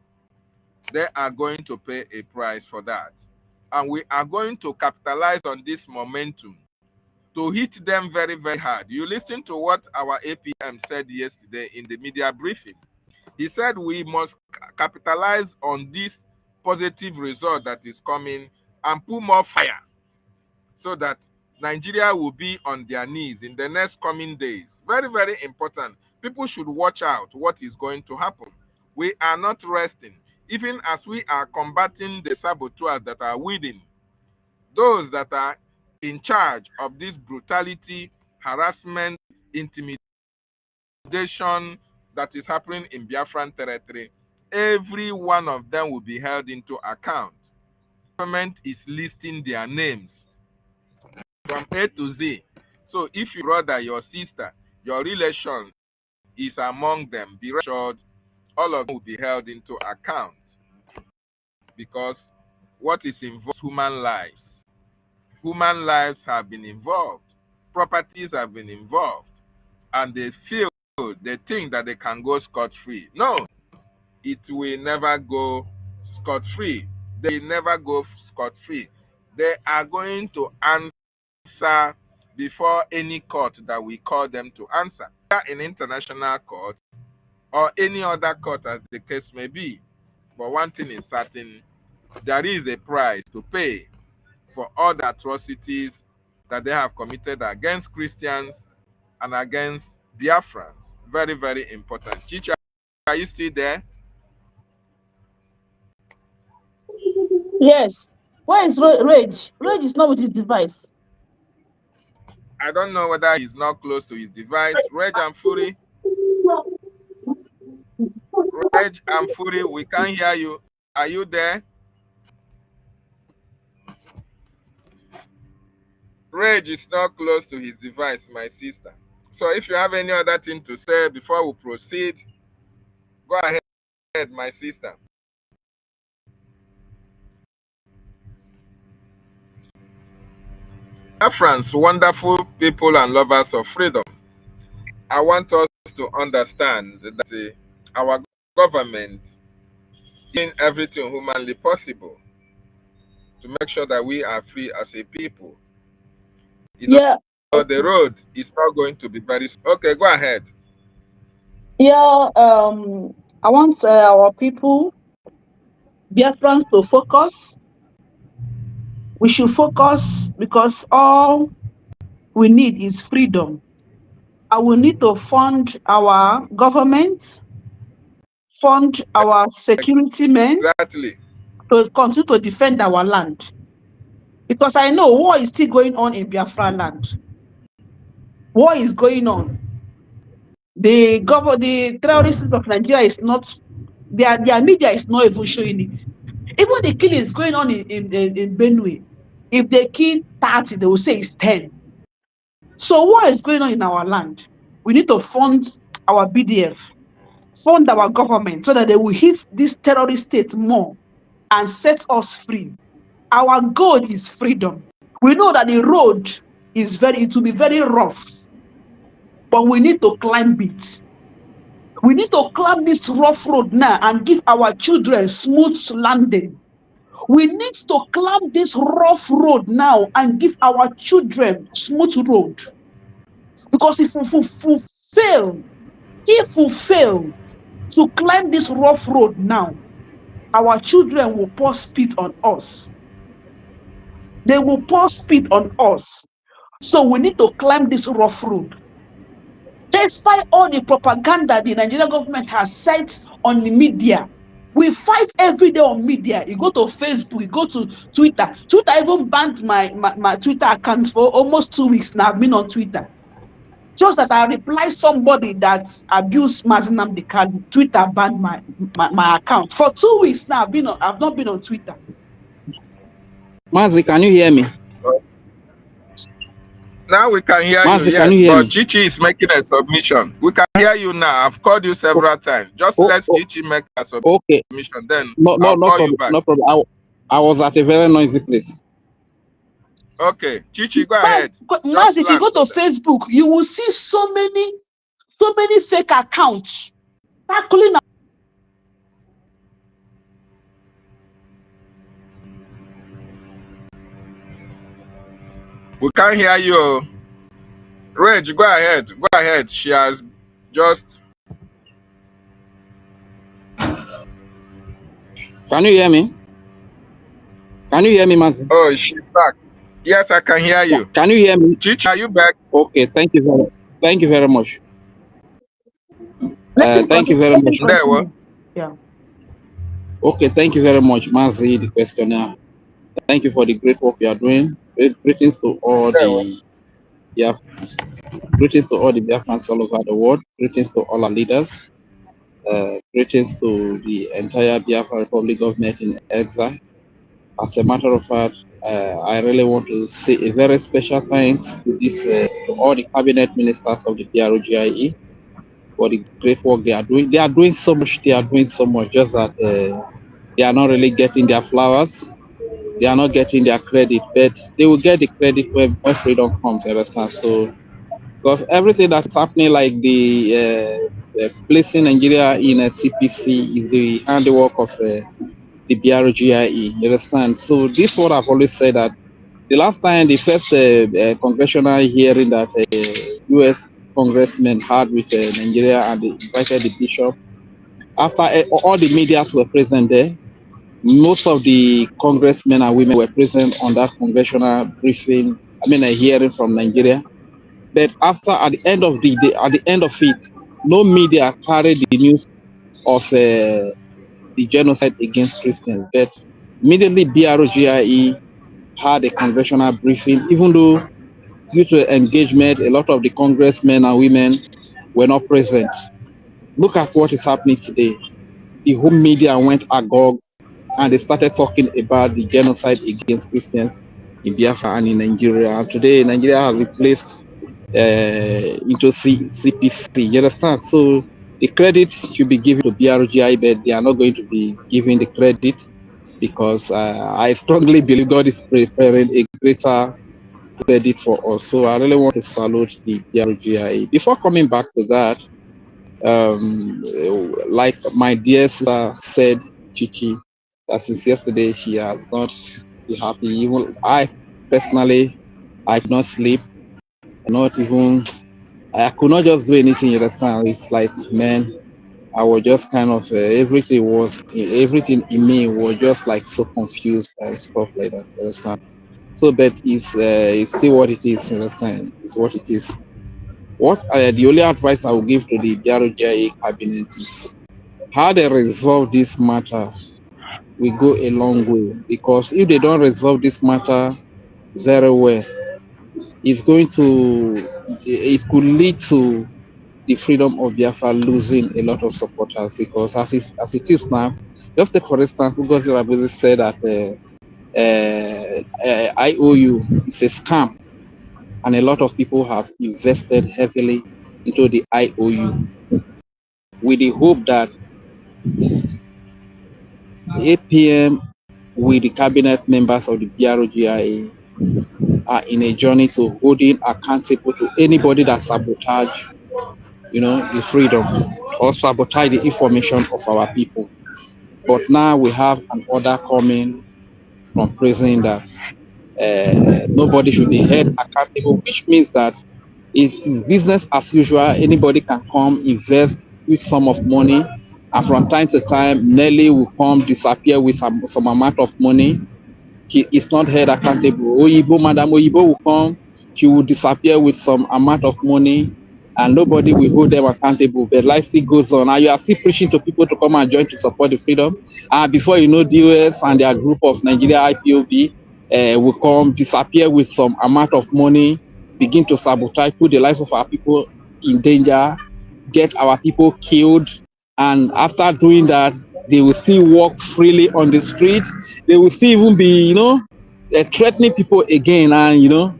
They are going to pay a price for that. And we are going to capitalize on this momentum to hit them very, very hard. You listen to what our APM said yesterday in the media briefing. He said we must capitalize on this positive result that is coming and put more fire so that Nigeria will be on their knees in the next coming days. Very, very important. People should watch out what is going to happen. We are not resting. Even as we are combating the saboteurs that are within, those that are in charge of this brutality, harassment, intimidation that is happening in Biafran territory, every one of them will be held into account. The government is listing their names from A to Z. So if your brother, your sister, your relation is among them, be assured all of them will be held into account, because what is involved is human lives. Human lives have been involved, properties have been involved, and they think that they can go scot-free. No, it will never go scot-free. They will never go scot-free. They are going to answer before any court that we call them to answer, in international court or any other court as the case may be. But one thing is certain, there is a price to pay for all the atrocities that they have committed against Christians and against Biafrans. Very, very important. Chicha, are you still there? Yes. Where is Rage? Rage is not with his device. I don't know whether he's not close to his device. Reg and Fury. Reg and Fury, we can't hear you. Are you there? Reg is not close to his device, my sister. So if you have any other thing to say before we proceed, go ahead, my sister. Biafrans, wonderful people and lovers of freedom, I want us to understand that our government is doing everything humanly possible to make sure that we are free as a people. Yeah. The road is not going to be very... Okay, go ahead. Yeah. I want our people, Biafrans, to focus. We should focus because all we need is freedom. And we need to fund our government, fund our security men Exactly. to continue to defend our land. Because I know war is still going on in Biafra land. War is going on. The terrorists of Nigeria is not, their media is not even showing it. Even the killings going on in Benue, if they kill 30, they will say it's 10. So what is going on in our land? We need to fund our BDF, fund our government so that they will hit this terrorist state more and set us free. Our goal is freedom. We know that the road it will be very rough, but we need to climb it. We need to climb this rough road now and give our children smooth landing. We need to climb this rough road now and give our children smooth road. Because if we fail to climb this rough road now, our children will pour spit on us. They will pour spit on us. So we need to climb this rough road. Despite all the propaganda the Nigerian government has set on the media, we fight every day on media. You go to Facebook, you go to Twitter. Twitter even banned my Twitter account for almost 2 weeks now. I've been on Twitter. Just that I reply somebody that abused Mazinam Dekali, Twitter banned my account. For 2 weeks now, I've not been on Twitter. Mazi, can you hear me? Now we can hear Mazi, you, yes. can you hear But me? Chichi is making a submission. We can hear you now. I've called you several times. Just let Chichi make a submission. Okay. Then No I'll call problem. you back. No problem. I was at a very noisy place. Okay, Chichi, go ahead. Mas, Just if you land go to so that. Facebook, you will see so many fake accounts tackling. We can't hear you. Reg, go ahead. Go ahead. She has just. Can you hear me? Can you hear me, Mazi? Oh, she's back. Yes, I can hear you. Can you hear me? Chichi, are you back? Okay, thank you very much. Let him Thank you continue. very Let him much. There, what? continue. Yeah. Okay, thank you very much, Mazi, the questioner. Thank you for the great work you are doing. Greetings to all There, what? the Biafrans. Greetings to all the Biafrans all over the world. Greetings to all our leaders. Greetings to the entire Biafra Republic government in exile. As a matter of fact, I really want to say a very special thanks to to all the cabinet ministers of the PROGIE for the great work they are doing. They are doing so much. They are doing so much. Just that they are not really getting their flowers. They are not getting their credit, but they will get the credit when freedom comes. You understand? So, because everything that's happening, like placing Nigeria in a CPC, is the handiwork of the BRGIE. You understand? So, this is what I've always said, that the last time, the first congressional hearing that U.S. congressmen had with Nigeria, and they invited the bishop, after all the medias were present there, most of the congressmen and women were present on that congressional briefing, a hearing from Nigeria. But after, at the end of the day, at the end of it, no media carried the news of the genocide against Christians. But immediately BRGIE had a congressional briefing, even though due to engagement, a lot of the congressmen and women were not present. Look at what is happening today. The whole media went agog, and they started talking about the genocide against Christians in Biafra and in Nigeria. And today, Nigeria has been placed into CPC. You understand? So the credit should be given to BRGI, but they are not going to be giving the credit, because I strongly believe God is preparing a greater credit for us. So I really want to salute the BRGI. Before coming back to that, like my dear sister said, Chichi, that since yesterday she has not been happy. Even I personally, I could not sleep, not even, I could not just do anything. You understand? It's like, man, I was just kind of everything in me was just like so confused and stuff like that. You understand? So, but it's still what it is. You understand? It's what it is. The only advice I will give to the BRGA cabinet is how they resolve this matter will go a long way, because if they don't resolve this matter very well, it could lead to the freedom of Biafra losing a lot of supporters, because as it is now, just take for instance, Ugozi Rabuzi said that IOU is a scam, and a lot of people have invested heavily into the IOU with the hope that APM with the cabinet members of the BRGIA are in a journey to holding accountable to anybody that sabotage, the freedom or sabotage the information of our people. But now we have an order coming from prison that nobody should be held accountable, which means that it is business as usual. Anybody can come, invest with sum of money, and from time to time, Nelly will come disappear with some amount of money. He is not held accountable. Oyibo, Madam Oyibo will come, she will disappear with some amount of money, and nobody will hold them accountable. But life still goes on. And you are still preaching to people to come and join to support the freedom. And before you know, DOS and their group of Nigeria IPOB will come, disappear with some amount of money, begin to sabotage, put the lives of our people in danger, get our people killed. And after doing that, they will still walk freely on the street. They will still even be, threatening people again. And,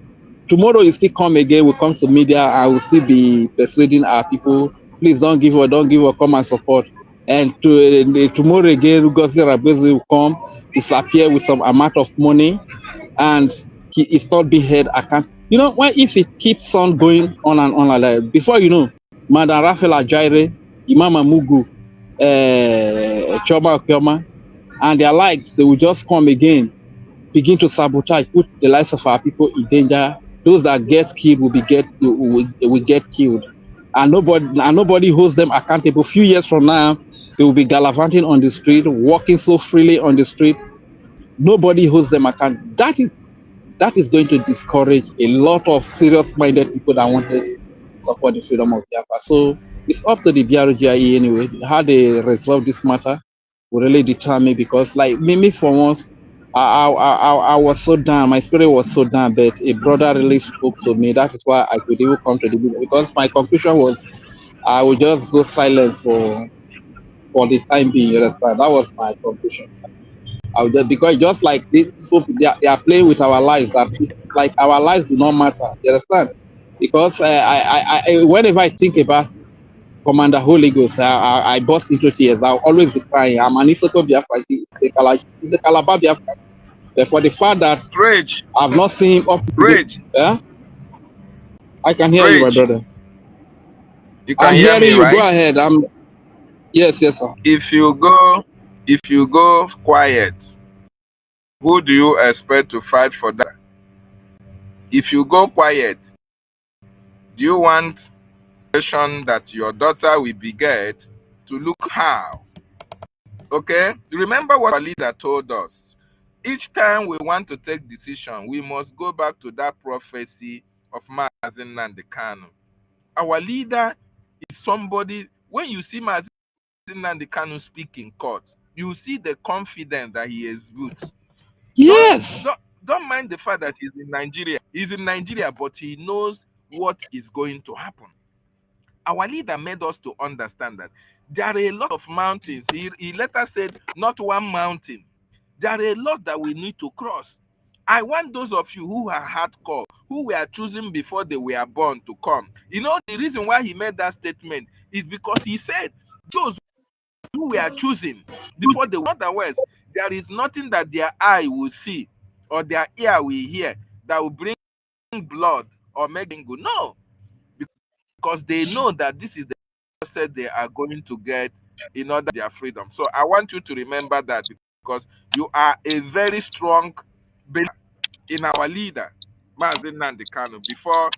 tomorrow you still come again, will come to media, and will still be persuading our people, please don't give up, come and support. And tomorrow again, Gosi Rabezi will come, disappear with some amount of money. And it's not being held account. You know, when if it keeps on going on and on like that, before you know, Madam Raphael Ajaire, Imam Mugu, Choma Okioma, and their likes, they will just come again, begin to sabotage, put the lives of our people in danger. Those that get killed will get killed, and nobody holds them accountable. Few years from now, they will be gallivanting on the street, walking so freely on the street. Nobody holds them accountable. That is going to discourage a lot of serious-minded people that wanted to support the freedom of Biafra. So it's up to the BRGIE anyway. How they resolve this matter will really determine, because like me for once, I was so down, my spirit was so down, but a brother really spoke to me. That is why I could even come to the video, because my conclusion was I would just go silent for the time being. You understand? That was my conclusion. I would just, because just like so they are playing with our lives, that like our lives do not matter. You understand? Because whenever I think about Commander Holy Ghost, I burst into tears. I'll always be crying. I'm an Isoko Biafra. It's a Calabar Biafra. But for the fact that Bridge, I've not seen him up to today, bridge, yeah, I can hear you, my bridge. brother. You can I'm hear hearing me, you. Go right? ahead. Yes, sir. If you go quiet, who do you expect to fight for that? If you go quiet, do you want that your daughter will beget to look how? Okay? Remember what our leader told us. Each time we want to take decision, we must go back to that prophecy of Mazi Nnamdi Kanu. Our leader is somebody, when you see Mazi Nnamdi Kanu speak in court, you see the confidence that he exudes. Yes. Don't mind the fact that he's in Nigeria. He's in Nigeria, but he knows what is going to happen. Our leader made us to understand that there are a lot of mountains. He later said, not one mountain. There are a lot that we need to cross. I want those of you who are hardcore, who were choosing before they were born, to come. You know, the reason why he made that statement is because he said those who were choosing before they were. Otherwise, there is nothing that their eye will see or their ear will hear that will bring blood or make them go. No, because they know that this is the said they are going to get in order their freedom. So I want you to remember that, because you are a very strong believer in our leader, Mazi Nnamdi Kanu, before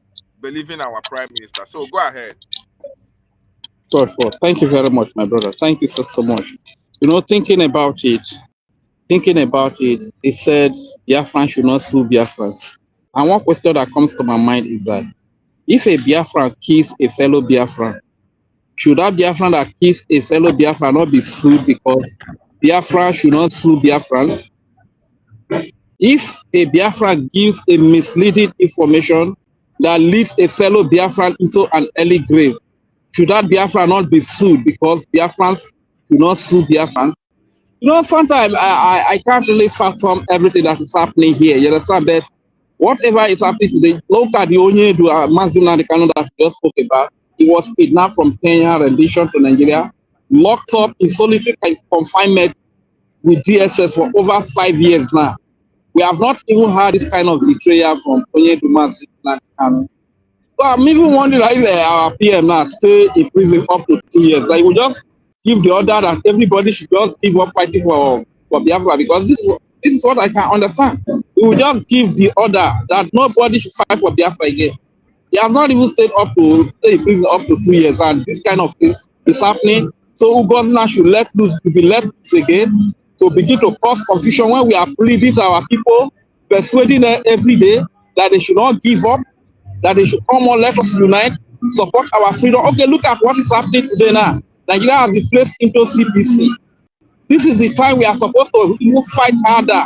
believing our prime minister. So go ahead. For. Thank you very much, my brother. Thank you so much. You know, thinking about it, it said Biafran should not sue Biafrans. And one question that comes to my mind is that if a Biafran kills a fellow Biafran, should that Biafran that kills a fellow Biafran not be sued because Biafran should not sue Biafrans? If a Biafran gives a misleading information that leads a fellow Biafran into an early grave, should that Biafran not be sued because Biafrans do not sue Biafrans? You know, sometimes I can't really fathom everything that is happening here. You understand? But whatever is happening today, look at the Onyedu Mazi Nnamdi Kanu that we just spoke about. He was kidnapped from Kenya, rendition to Nigeria, locked up in solitary confinement with DSS for over 5 years now. We have not even had this kind of betrayal from Onyedu Mazi Nnamdi Kanu. So I'm even wondering if our PM now stay in prison up to 2 years. I will just give the order that everybody should just give up fighting for Biafra, because this is what I can understand. We will just give the order that nobody should fight for Biafra again. He has not even stay in prison up to 2 years, and this kind of things is happening. So Ugozina should be let loose again to begin to cause confusion when we are pleading to our people, persuading them every day that they should not give up, that they should come on, let us unite, support our freedom. Okay, look at what is happening today now. Nigeria has been placed into CPC. This is the time we are supposed to even fight harder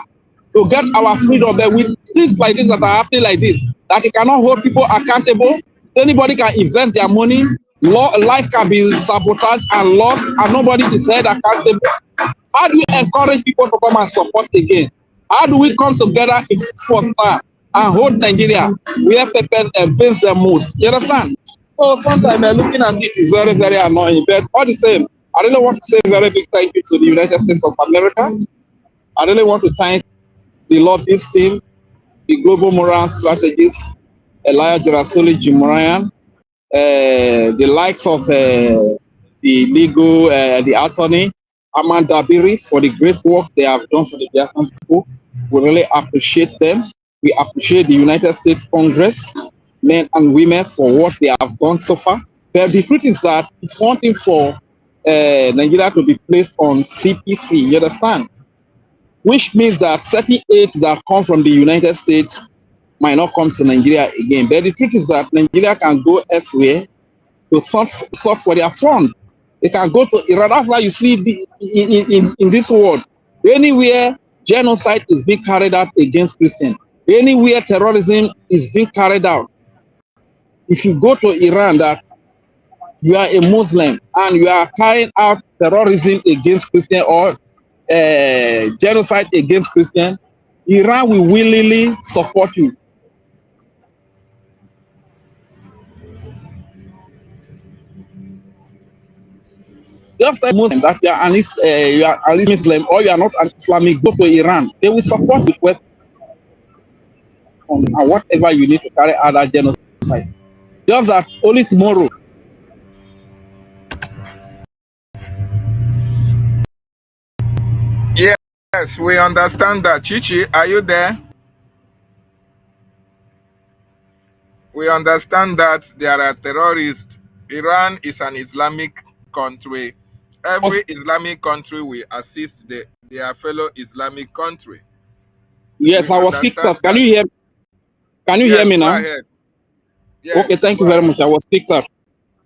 to get our freedom. But with things like this that are happening like this, that you cannot hold people accountable, anybody can invest their money, life can be sabotaged and lost, and nobody is held accountable. How do we encourage people to come and support again? How do we come together in force now and hold Nigeria where people base the most? You understand? So sometimes looking at it is very, very annoying. But all the same, I really want to say a very big thank you to the United States of America. I really want to thank the lobbyist team, the global moral strategist, Elijah Rasoli Jimorian, the likes of the attorney, Amanda Biri, for the great work they have done for the Biafran people. We really appreciate them. We appreciate the United States Congress, men and women, for what they have done so far. But the truth is that it's one thing for Nigeria to be placed on CPC, you understand? Which means that certain aids that come from the United States might not come to Nigeria again. But the truth is that Nigeria can go elsewhere to sort for their fund. They can go to Iran. That's why you see in this world, anywhere genocide is being carried out against Christians, anywhere terrorism is being carried out, if you go to Iran that you are a Muslim and you are carrying out terrorism against Christian or genocide against Christian, Iran will willingly support you. Just like Muslim that you are an Muslim or you are not an Islamic, go to Iran. They will support with weapons and whatever you need to carry out that genocide. Just that only tomorrow. Yes, we understand that. Chichi, are you there? We understand that there are terrorists. Iran is an Islamic country. Every Islamic country will assist their fellow Islamic country. Yes, We I was kicked off. understand Can that. you hear? Can you hear Yes, me go now? ahead. Okay, Yes, thank go you very ahead. much. I was kicked out.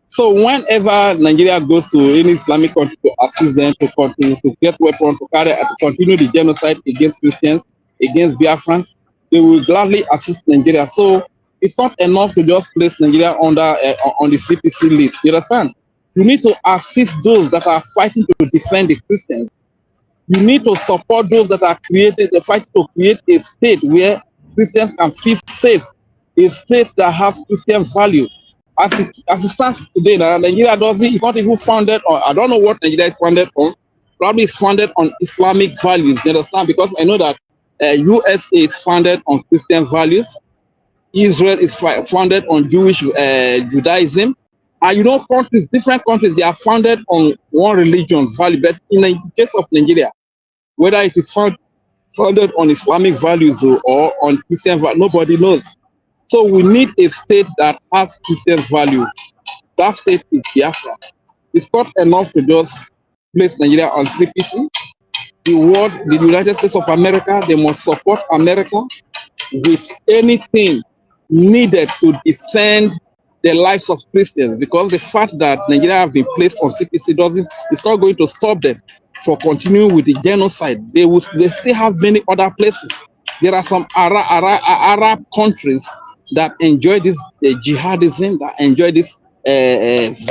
So whenever Nigeria goes to any Islamic country to assist them to continue to get weapons to continue the genocide against Christians, against Biafrans, they will gladly assist Nigeria. So it's not enough to just place Nigeria under on the CPC list. You understand? You need to assist those that are fighting to defend the Christians. You need to support those that are the fight to create a state where Christians can feel safe, a state that has Christian value. As it stands today, now, Nigeria doesn't, it's not even founded on, I don't know what Nigeria is founded on. Probably it's founded on Islamic values, you understand? Because I know that USA is founded on Christian values. Israel is founded on Jewish Judaism. And you know, different countries, they are founded on one religion value. But in the case of Nigeria, whether it is founded on Islamic values or on Christian values, nobody knows. So we need a state that has Christian value. That state is Biafra. It's not enough to just place Nigeria on CPC. The United States of America, they must support America with anything needed to defend the lives of Christians, because the fact that Nigeria have been placed on CPC it's not going to stop them for continuing with the genocide. They still have many other places. There are some Arab countries that enjoy this jihadism, that enjoy this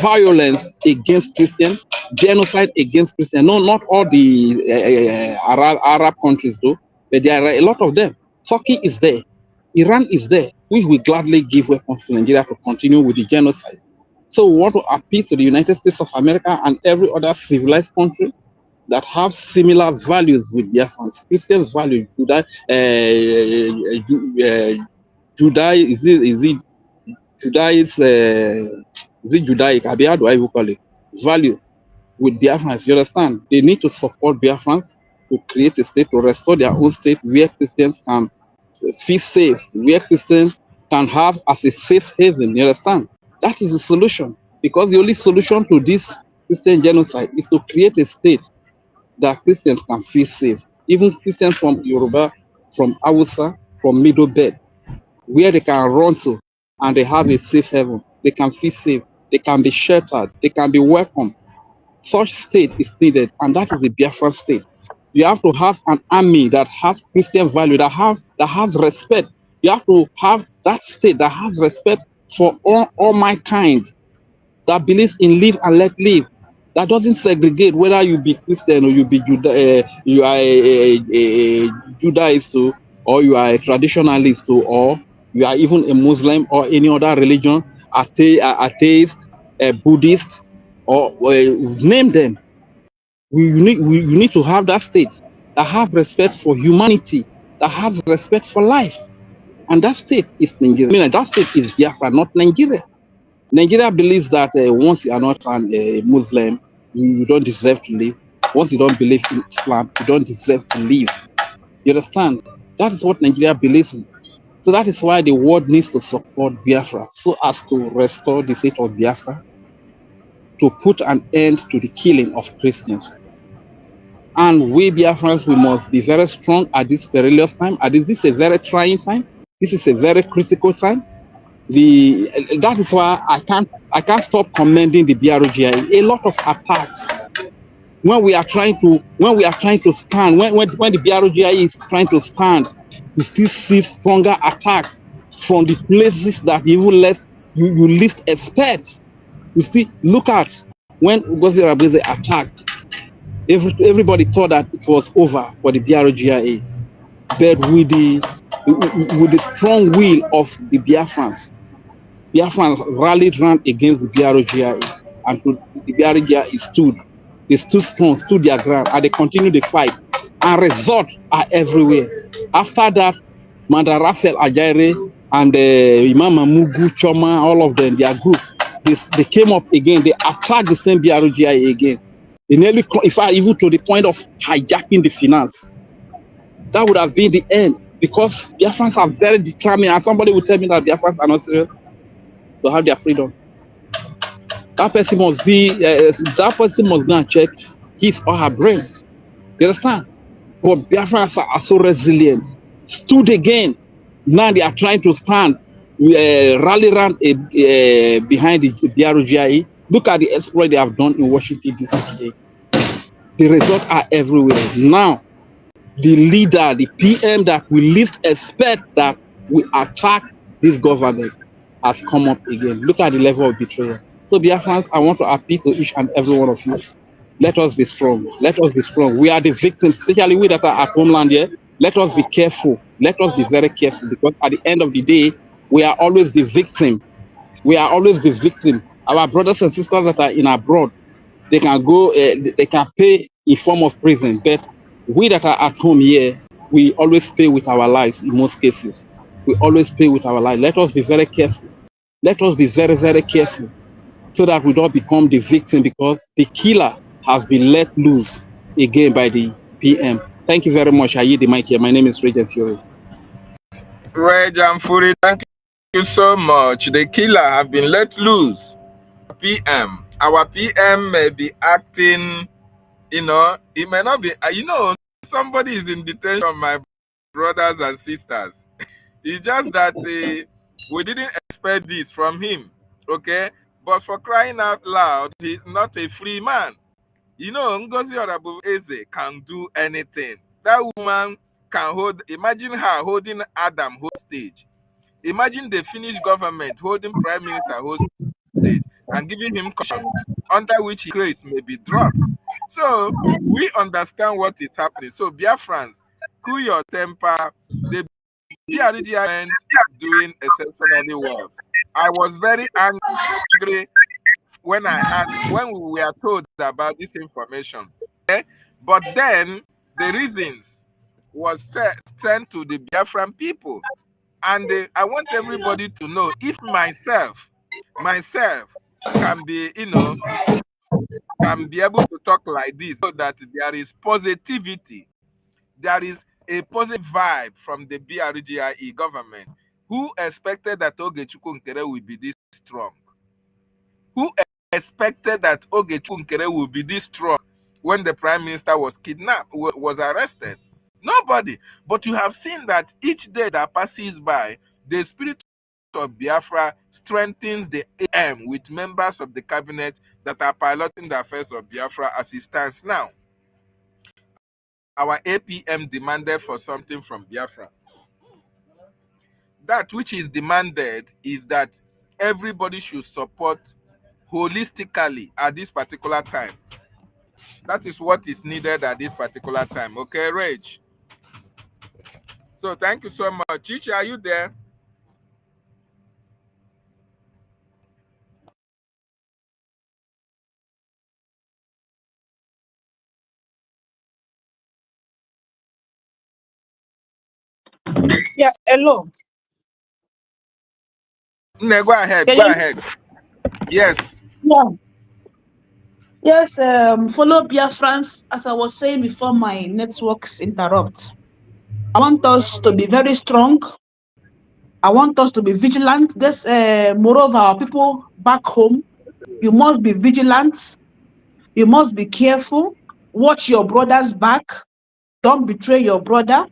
violence against Christian, genocide against Christian. No, not all the Arab countries though, but there are a lot of them. Turkey is there. Iran is there, which will gladly give weapons to Nigeria to continue with the genocide. So we want to appeal to the United States of America and every other civilized country that have similar values with Biafrans. Christians value is it Judaic? How do I even call it? Value with Biafrans. You understand? They need to support Biafrans to create a state, to restore their own state where Christians can feel safe, where Christians can have as a safe haven. You understand? That is the solution. Because the only solution to this Christian genocide is to create a state that Christians can feel safe. Even Christians from Yoruba, from Hausa, from Middle Belt, where they can run to and they have a safe haven. They can feel safe. They can be sheltered. They can be welcomed. Such state is needed, and that is the Biafran state. You have to have an army that has Christian value, that has respect. You have to have that state that has respect for all mankind, that believes in live and let live, that doesn't segregate whether you be Christian or you be you are a Judaist too, or you are a traditionalist too, or you are even a Muslim or any other religion, atheist, Buddhist, or name them. You need to have that state that has respect for humanity, that has respect for life. and that state is Nigeria. I mean, that state is Biafra, not Nigeria. Nigeria believes that once you are not a Muslim, you don't deserve to live. Once you don't believe in Islam, you don't deserve to live. You understand? That is what Nigeria believes in. So that is why the world needs to support Biafra so as to restore the state of Biafra, to put an end to the killing of Christians. And we Biafrans, we must be very strong at this perilous time. This is a very trying time. This is a very critical time. That is why I can't stop commending the BRGI. A lot of attacks when we are trying to stand, when the BRGI is trying to stand, we still see stronger attacks from the places that even less you least expect. You still look at when Ugozi Rabeze attacked. Everybody thought that it was over for the BRGIA, but with the strong will of the Biafrans rallied round against the BRGIA, and the BRGIA stood. They stood strong, stood their ground, and they continued the fight. And results are everywhere. After that, Manda Raphael Ajaire and Imam Mugu Choma, all of them, their group, they came up again. They attacked the same BRGIA again. They nearly, in fact, even to the point of hijacking the finance. That would have been the end, because Biafrans are very determined. And somebody will tell me that Biafrans are not serious to have their freedom. That person must go and check his or her brain. You understand? But Biafrans are so resilient, stood again. Now they are trying to stand, rally around behind the BRGIE. Look at the exploit they have done in Washington DC today. The results are everywhere. Now, the leader, the PM that we least expect that we attack this government has come up again. Look at the level of betrayal. So, Biafrans, I want to appeal to each and every one of you. Let us be strong. Let us be strong. We are the victims, especially we that are at homeland here. Let us be careful. Let us be very careful, because at the end of the day, we are always the victim. We are always the victim. Our brothers and sisters that are in abroad, they can go, they can pay in form of prison. But we that are at home here, we always pay with our lives in most cases. We always pay with our lives. Let us be very careful. Let us be very, very careful, so that we don't become the victim, because the killer has been let loose again by the PM. Thank you very much. I yield the mic here. My name is Regent Fury. Reg and Fury, thank you so much. The killer have been let loose. PM. Our PM may be acting, it may not be, somebody is in detention, my brothers and sisters. It's just that we didn't expect this from him, okay? But for crying out loud, he's not a free man. Ngozi Eze can do anything. That woman can imagine her holding Adam hostage. Imagine the Finnish government holding Prime Minister hostage and giving him caution under which his case may be dropped. So we understand what is happening. So Biafrans, cool your temper. The BRGI is doing exceptionally well. I was very angry when we were told about this information. Okay? But then the reasons was sent to the Biafran people. And I want everybody to know, if myself can be, can be able to talk like this, so that there is positivity, there is a positive vibe from the BRGIE government. Who expected that Ogechukwu Nkere will be this strong? Who expected that Ogechukwu Nkere will be this strong when the prime minister was kidnapped, was arrested? Nobody. But you have seen that each day that passes by, the spirit of Biafra strengthens the AM with members of the cabinet that are piloting the affairs of Biafra as it stands now. Our APM demanded for something from Biafra. That which is demanded is that everybody should support holistically at this particular time. That is what is needed at this particular time. Okay, Rage. So thank you so much. Chichi, are you there? Yeah, hello. No, go ahead. Can Go you? ahead. Yes. Yeah. Yes. Follow Biafrans. As I was saying before, my networks interrupt. I want us to be very strong. I want us to be vigilant. This, moreover, our people back home, you must be vigilant. You must be careful. Watch your brother's back. Don't betray your brother.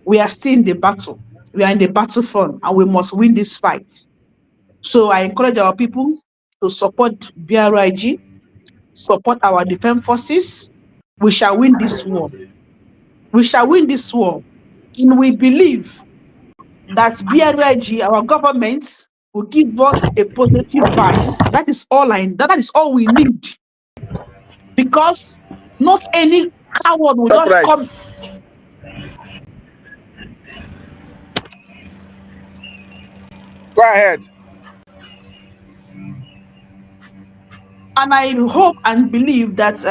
We are still in the battle. We are in the battlefront, and we must win this fight. So I encourage our people to support BRIG, support our defense forces. We shall win this war. We shall win this war. And we believe that BRIG, our government, will give us a positive vibe. That is all that is all we need. Because not any coward will That's just right. come. Go ahead. And I hope and believe that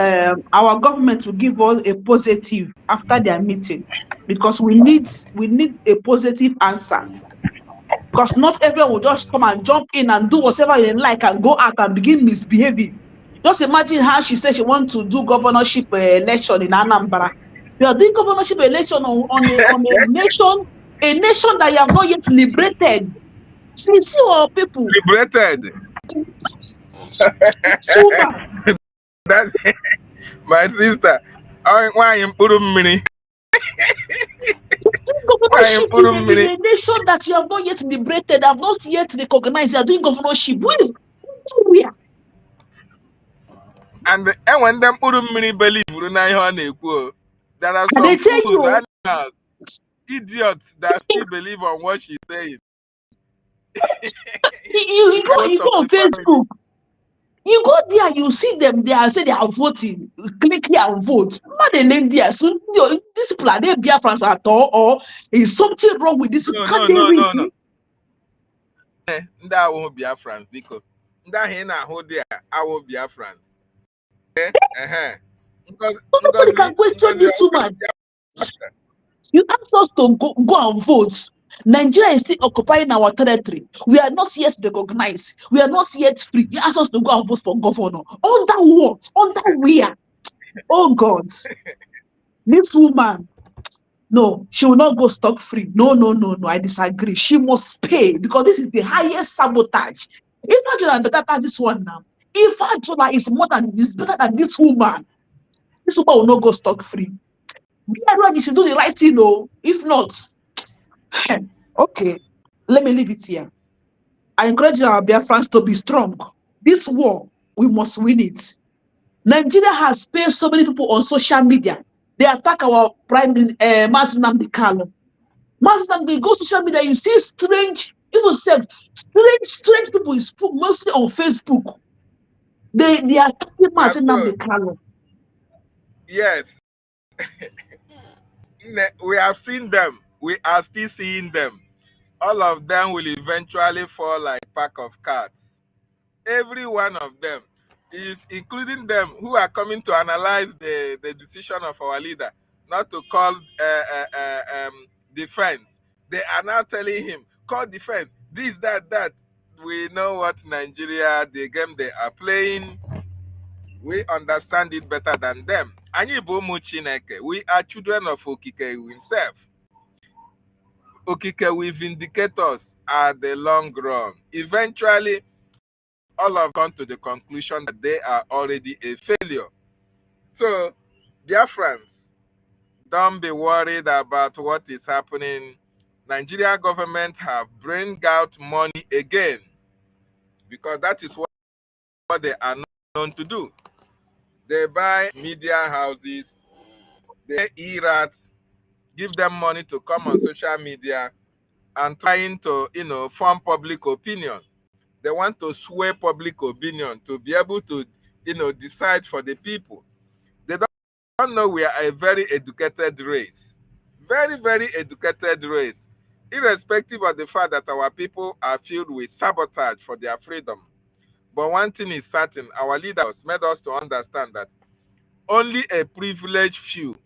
our government will give us a positive after their meeting, because we need a positive answer. Because not everyone will just come and jump in and do whatever they like and go out and begin misbehaving. Just imagine how she said she wants to do governorship election in Anambra. You are doing governorship election on a nation that you have not yet liberated. So you see our people, Liberated. this woman, That's my sister. Why you put me? doing Why you governorship put in me? a nation that you have not yet liberated, have not yet recognized. You are doing governorship. Where is where? And when them put me believe there are And some they tell fools, you, animals, idiots that still believe on what she's saying. you Most go of on the family. Facebook. You go there, you see them there, say they are voting. Click here and vote. What they name there? So these people are they Biafrans at all, or is something wrong with this? No, Can't no, they no, no, no. reason? That won't be a France because that here hold there. I will be a France. Uh-huh. Because Nobody can question this woman. You ask us to go and vote. Nigeria is still occupying our territory. We are not yet recognized. We are not yet free. You ask us to go and vote for governor. Under what? Under where? Oh God. This woman. No, she will not go stock free. No, no, no, no. I disagree. She must pay, because this is the highest sabotage. If Angela better than this one now. If Angela is better than this woman will not go stock free. Everyone should do the right thing, though. If not, okay, let me leave it here. I encourage our Biafrans to be strong. This war, we must win it. Nigeria has paid so many people on social media. They attack our prime Mazi Nnamdi Kanu. They go social media, you see strange, even said strange people is mostly on Facebook. They are attacking That's Mazi so. Nnamdi Kanu. Yes. We have seen them. We are still seeing them. All of them will eventually fall like pack of cards. Every one of them is including them who are coming to analyze the decision of our leader not to call defense. They are now telling him, call defense, this, that. We know what Nigeria, the game they are playing. We understand it better than them. Anyị bụ ụmụ Chineke. We are children of Okike himself. Okike will vindicate us at the long run. Eventually, all have come to the conclusion that they are already a failure. So, dear friends, don't be worried about what is happening. Nigeria government have bring out money again, because that is what they are known to do. They buy media houses, they e-rats, give them money to come on social media and trying to, form public opinion. They want to sway public opinion to be able to, decide for the people. They don't know we are a very educated race. Very, very educated race. Irrespective of the fact that our people are filled with sabotage for their freedom. But one thing is certain, our leaders made us to understand that only a privileged few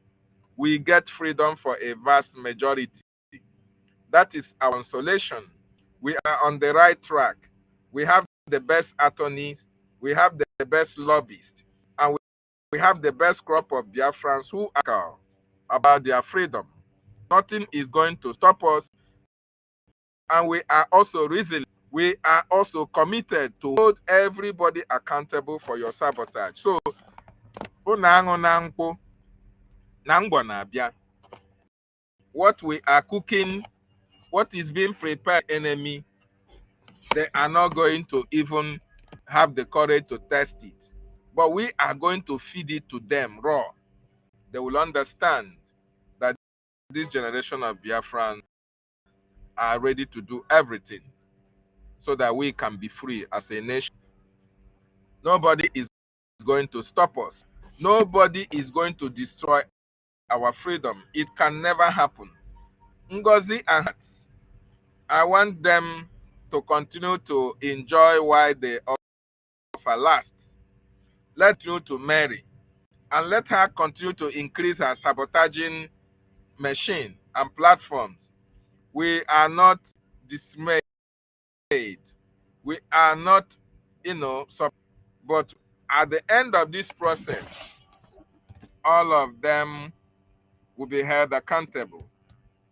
will get freedom for a vast majority. That is our consolation. we are on the right track. We have the best attorneys, we have the best lobbyists, and we have the best crop of Biafrans who are about their freedom. Nothing is going to stop us, and we are also resilient. We are also committed to hold everybody accountable for your sabotage. So, what we are cooking, what is being prepared, enemy, they are not going to even have the courage to test it. But we are going to feed it to them raw. They will understand that this generation of Biafrans are ready to do everything so that we can be free as a nation. Nobody is going to stop us. Nobody is going to destroy our freedom. It can never happen. Ngozi and Hats, I want them to continue to enjoy while they offer lasts. Let you to marry, and let her continue to increase her sabotaging machine and platforms. We are not dismayed. We are not, but at the end of this process, all of them will be held accountable,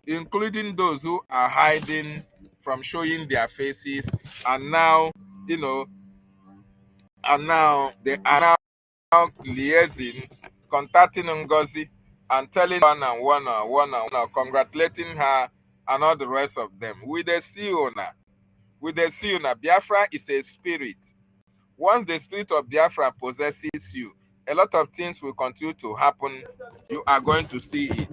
including those who are hiding from showing their faces, and now, they are now liaising, contacting Ngozi and telling one, congratulating her and all the rest of them. With the Siona, Biafra is a spirit. Once the spirit of Biafra possesses you, a lot of things will continue to happen. You are going to see it.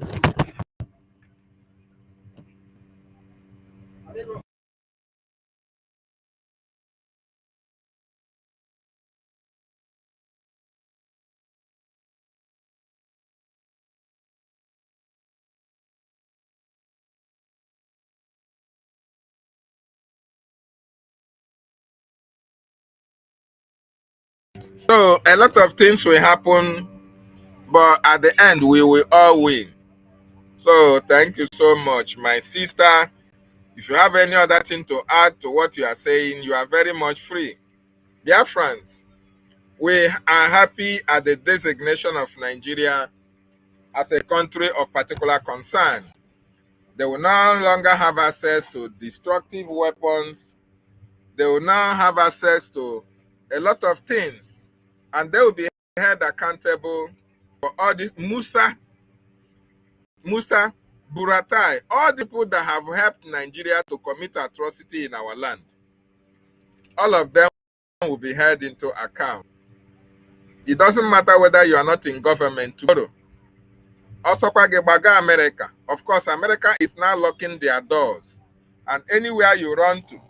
So a lot of things will happen, but at the end, we will all win. So thank you so much, my sister. If you have any other thing to add to what you are saying, you are very much free. Dear friends, we are happy at the designation of Nigeria as a country of particular concern. They will no longer have access to destructive weapons. They will now have access to a lot of things, and they will be held accountable for all this. Musa, Buratai, all the people that have helped Nigeria to commit atrocity in our land, all of them will be held into account. It doesn't matter whether you are not in government tomorrow. Also, America. Of course, America is now locking their doors, and anywhere you run to,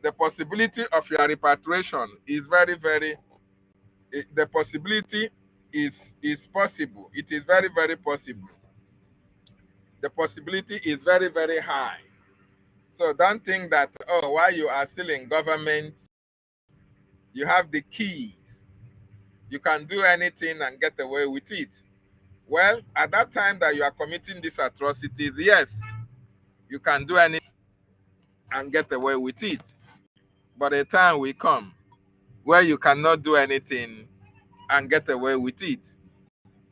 the possibility of your repatriation is the possibility is possible. It is very, very possible. The possibility is very, very high. So don't think that, while you are still in government, you have the keys. You can do anything and get away with it. Well, at that time that you are committing these atrocities, yes, you can do anything and get away with it. But a time will come where you cannot do anything and get away with it.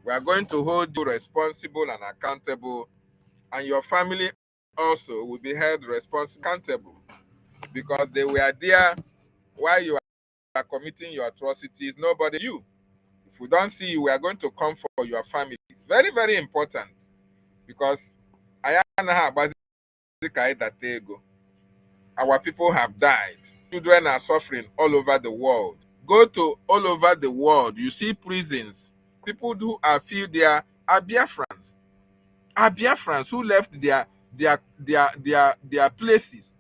We are going to hold you responsible and accountable, and your family also will be held responsible, accountable, because they were there while you are committing your atrocities. Nobody you. If we don't see you, we are going to come for your family. It's very, very important, because our people have died. Children are suffering all over the world. Go to all over the world, you see prisons. People who are filled there are Biafrans. Are Biafrans who left their places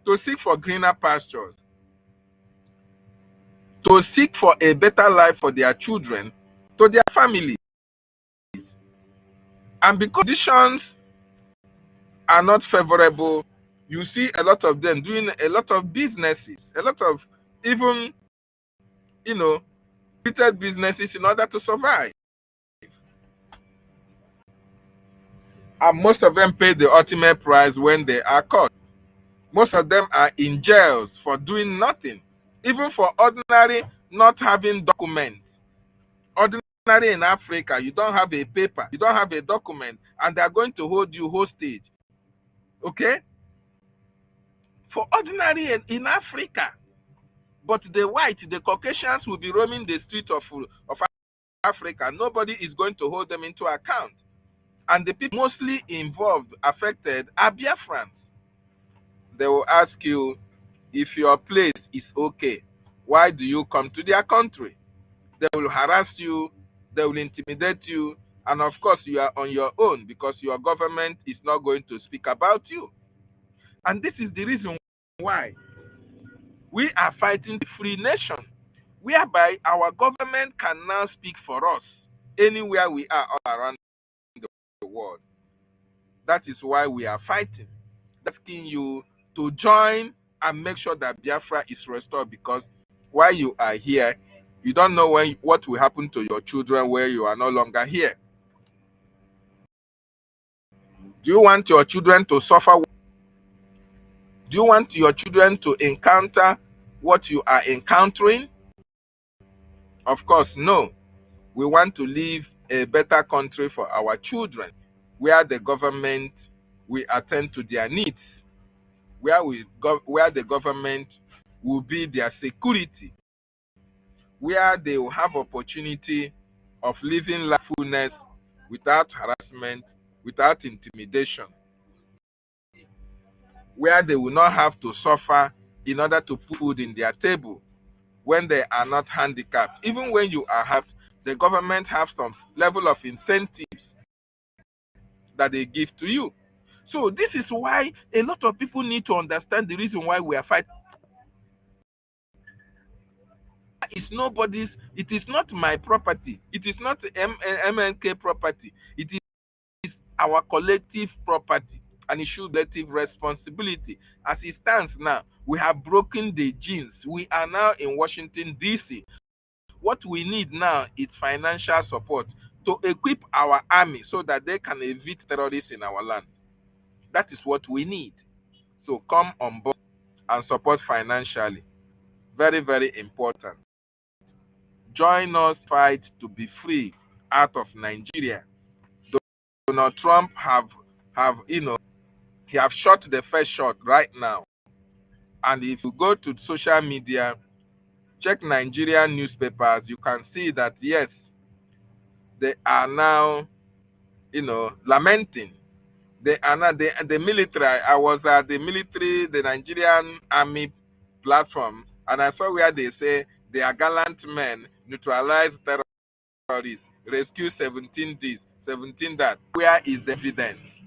to seek for greener pastures, to seek for a better life for their children, to their families. And because conditions are not favorable, you see a lot of them doing a lot of businesses, a lot of even, limited businesses in order to survive. And most of them pay the ultimate price when they are caught. Most of them are in jails for doing nothing, even for ordinary not having documents. Ordinary in Africa, you don't have a paper, you don't have a document, and they're going to hold you hostage. Okay? For ordinary in Africa. But the white, the Caucasians will be roaming the street of Africa. Nobody is going to hold them into account. And the people mostly involved, affected, are Biafrans. They will ask you, if your place is okay, why do you come to their country? They will harass you, they will intimidate you, and of course you are on your own because your government is not going to speak about you. And this is the reason why we are fighting the free nation, whereby our government can now speak for us anywhere we are all around the world. That is why we are fighting. Asking you to join and make sure that Biafra is restored, because while you are here, you don't know what will happen to your children where you are no longer here. Do you want your children to suffer? Do you want your children to encounter what you are encountering? Of course, no. We want to leave a better country for our children, where the government will attend to their needs, where the government will be their security, where they will have opportunity of living fullness without harassment, without intimidation, where they will not have to suffer in order to put food in their table when they are not handicapped. Even when you are handicapped, the government have some level of incentives that they give to you. So this is why a lot of people need to understand the reason why we are fighting. It's nobody's, it is not my property, it is not MNK property, it is our collective property, and it should be collective responsibility. As it stands now, we have broken the genes. We are now in Washington, D.C. What we need now is financial support to equip our army so that they can evict terrorists in our land. That is what we need. So come on board and support financially. Very, very important. Join us fight to be free out of Nigeria. Donald Trump have he have shot the first shot right now. And if you go to social media, check Nigerian newspapers, you can see that yes, they are now, lamenting. They are not the military. I was at the military, the Nigerian army platform, and I saw where they say their gallant men neutralize terrorists, rescue 17 this, 17 that. Where is the evidence?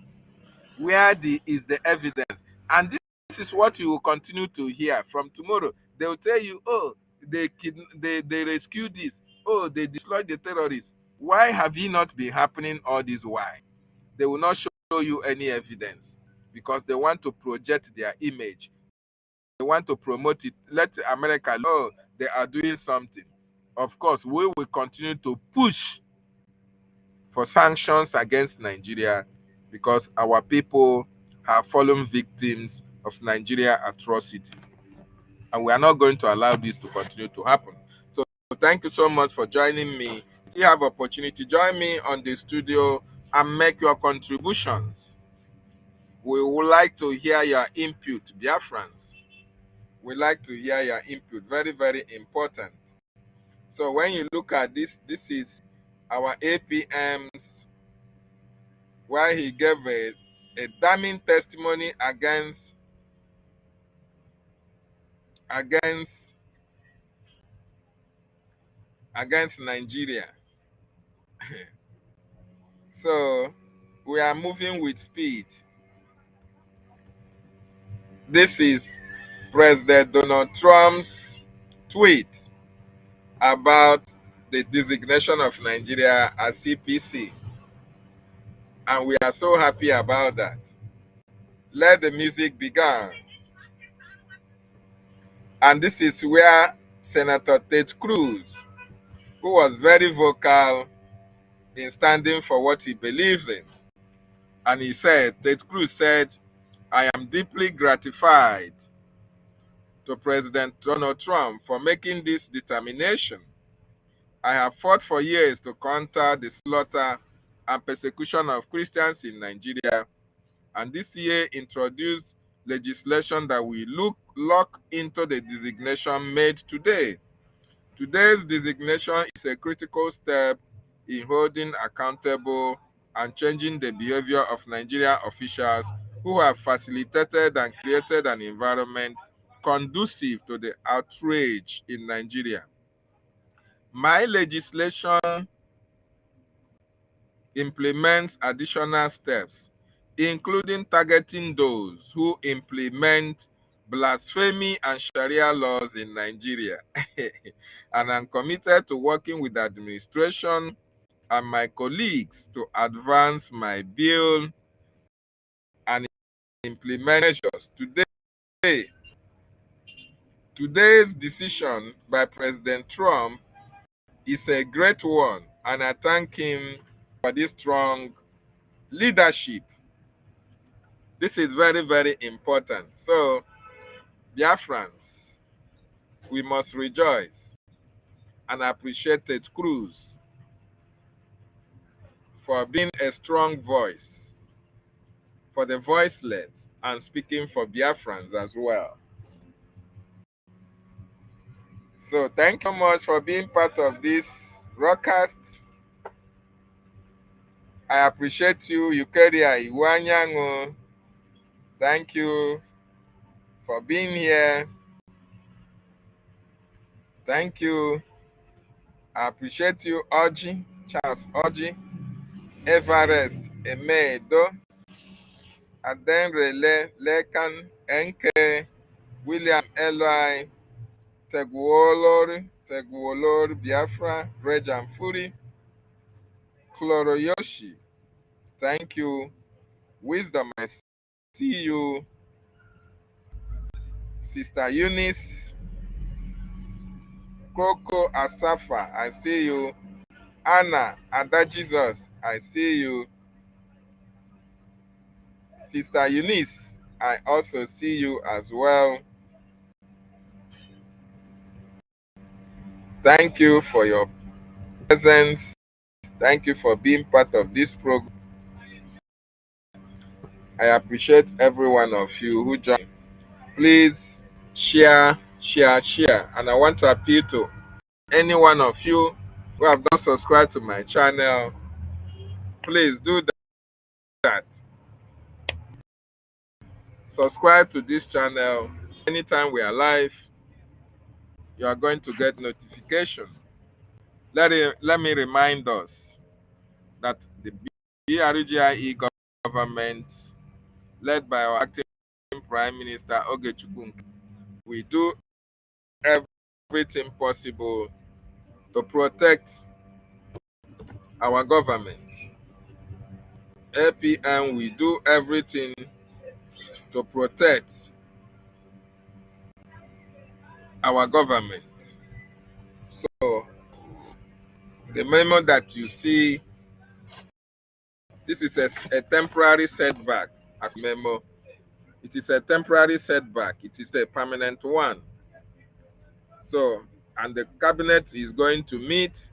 Where is the evidence? And this is what you will continue to hear from tomorrow. They will tell you, oh, they rescued this, oh, they destroyed the terrorists. Why have it not been happening all this while? They will not show you any evidence because they want to project their image. They want to promote it. Let America know they are doing something. Of course, we will continue to push for sanctions against Nigeria because our people have fallen victims of Nigeria atrocity. And we are not going to allow this to continue to happen. So thank you so much for joining me. If you have opportunity, join me on the studio and make your contributions. We would like to hear your input, Biafrans. We like to hear your input. Very, very important. So when you look at this, this is our APM's, where he gave a damning testimony against Nigeria. So we are moving with speed. This is President Donald Trump's tweet about the designation of Nigeria as CPC. And we are so happy about that. Let the music begin. And this is where Senator Ted Cruz, who was very vocal in standing for what he believes in, and he said, Ted Cruz said, I am deeply gratified to President Donald Trump for making this determination. I have fought for years to counter the slaughter and persecution of Christians in Nigeria, and this year introduced legislation that will lock into the designation made today. Today's designation is a critical step in holding accountable and changing the behavior of Nigerian officials who have facilitated and created an environment conducive to the outrage in Nigeria. My legislation implements additional steps, including targeting those who implement blasphemy and Sharia laws in Nigeria. And I'm committed to working with the administration and my colleagues to advance my bill and implement measures. Today's decision by President Trump is a great one, and I thank him for this strong leadership. This is very, very important. So, Biafrans, we must rejoice and appreciate Ted Cruz for being a strong voice for the voiceless and speaking for Biafrans as well. So thank you much for being part of this broadcast. I appreciate you, Eukeria Iwanyango. Thank you for being here. Thank you. I appreciate you, Oji, Charles Oji, Everest Emedo, Adenrele Lekan Enke, William Eloi, Teguolor Biafra, Rejan Furi, Chloroyoshi. Thank you. Wisdom, I see you. Sister Eunice, Coco Asafa, I see you. Anna, Ada Jesus, I see you. Sister Eunice, I also see you as well. Thank you for your presence. Thank you for being part of this program. I appreciate every one of you who joined. Please share. And I want to appeal to any one of you who have not subscribed to my channel. Please do that. Subscribe to this channel. Anytime we are live, you are going to get notification. Let me remind us that the BRGIE government, led by our acting Prime Minister Ogechukwu, we do everything possible to protect our government. APM, we do everything to protect our government. So, the memo that you see, this is a temporary setback at memo. It is a temporary setback. It is a permanent one. So, and the cabinet is going to meet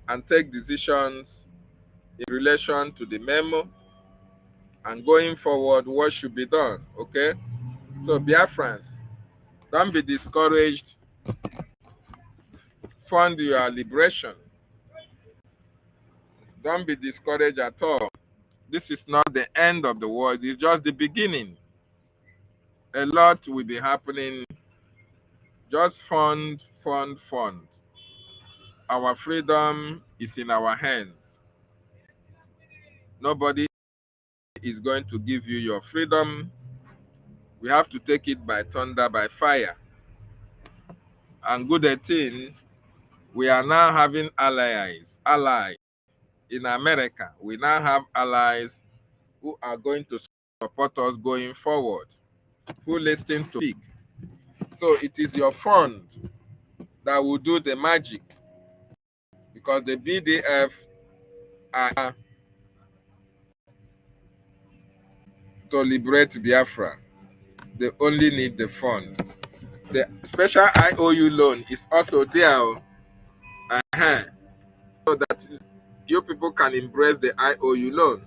and take decisions in relation to the memo and going forward what should be done. Okay? So, Biafrans, don't be discouraged. Fund your liberation. Don't be discouraged at all. This is not the end of the world. It's just the beginning. A lot will be happening. Just fund. Our freedom is in our hands. Nobody is going to give you your freedom. We have to take it by thunder, by fire. And good thing, we are now having allies in America. We now have allies who are going to support us going forward, who listen to speak. So it is your fund that will do the magic, because the BDF are to liberate Biafra. they only need the fund. The special IOU loan is also there, so that you people can embrace the IOU loan.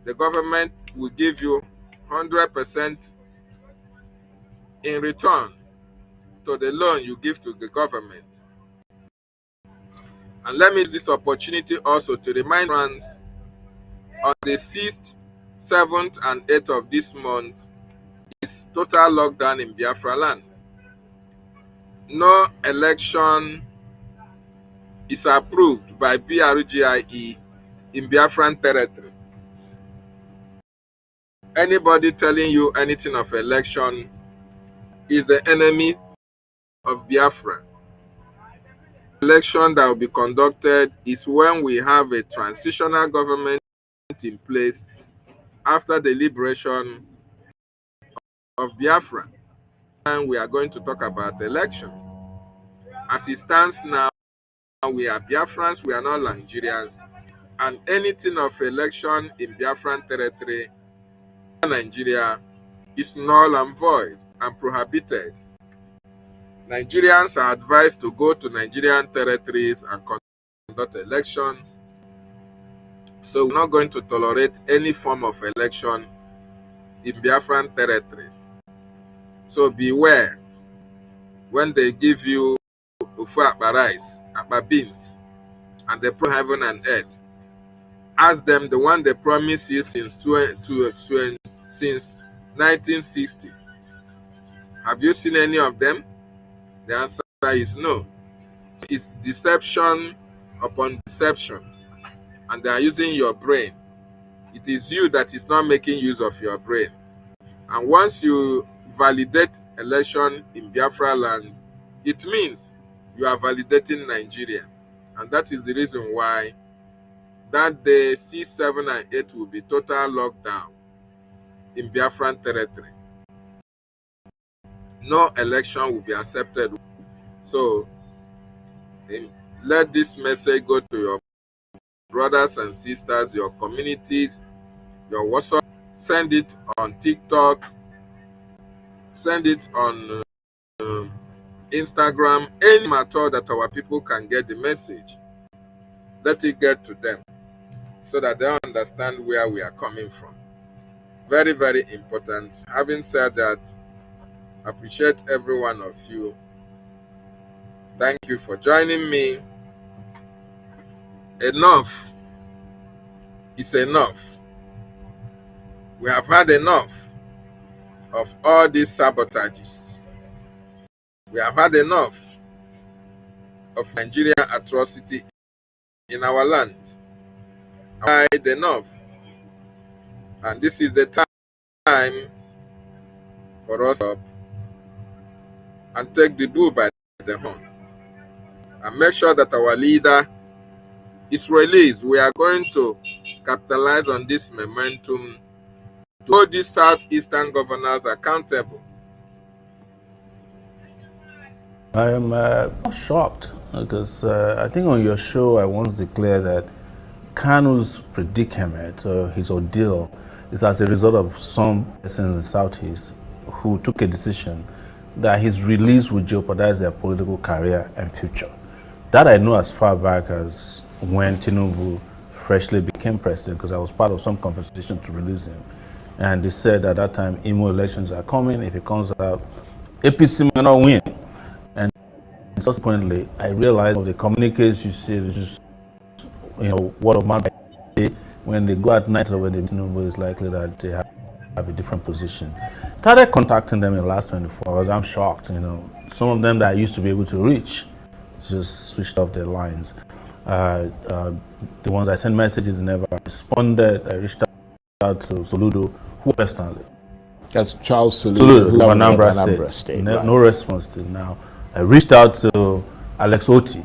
The government will give you 100% in return to the loan you give to the government. And let me use this opportunity also to remind friends, on the 6th, 7th, and 8th of this month is total lockdown in Biafra land. No election is approved by Brgie in Biafran territory. Anybody telling you anything of election is the enemy of Biafra. Election that will be conducted is when we have a transitional government in place after the liberation of Biafra. And we are going to talk about election. As it stands now, we are Biafrans, we are not Nigerians, and anything of election in Biafran territory, Nigeria, is null and void and prohibited. Nigerians are advised to go to Nigerian territories and conduct election. So we're not going to tolerate any form of election in Biafran territories. So beware when they give you ufu akpa rice, akpa beans, and they promise heaven and earth. Ask them the one they promised you since 1960. Have you seen any of them? The answer is no. It's deception upon deception, and they are using your brain. It is you that is not making use of your brain. And once you validate election in Biafra land, it means you are validating Nigeria. And that is the reason why that day 6, 7, and 8 will be total lockdown in Biafran territory. No election will be accepted. So let this message go to your brothers and sisters, your communities, your WhatsApp. Send it on TikTok. Send it on Instagram. Any matter that our people can get the message. Let it get to them so that they understand where we are coming from. Very, very important. Having said that, I appreciate every one of you. Thank you for joining me. Enough is enough. We have had enough of all these sabotages. We have had enough of Nigerian atrocity in our land. We have had enough. And this is the time for us to and take the bull by the horn and make sure that our leader is released. We are going to capitalize on this momentum to hold these southeastern governors accountable. I am shocked because I think on your show I once declared that Kanu's predicament or his ordeal is as a result of some persons in the Southeast who took a decision that his release would jeopardize their political career and future. That I know as far back as when Tinubu freshly became president, because I was part of some conversation to release him. And they said at that time, Imo elections are coming. If it comes out, APC may not win. And subsequently, I realized of the communiques you see, it's just, word of mouth. When they go at night or when they Tinubu, it's likely that they have a different position. Started contacting them in the last 24 hours. I'm shocked. Some of them that I used to be able to reach just switched off their lines. The ones I sent messages never responded. I reached out to Soludo, who personally. That's Charles Soludo, who Anambra State. No response till now. I reached out to Alex Oti.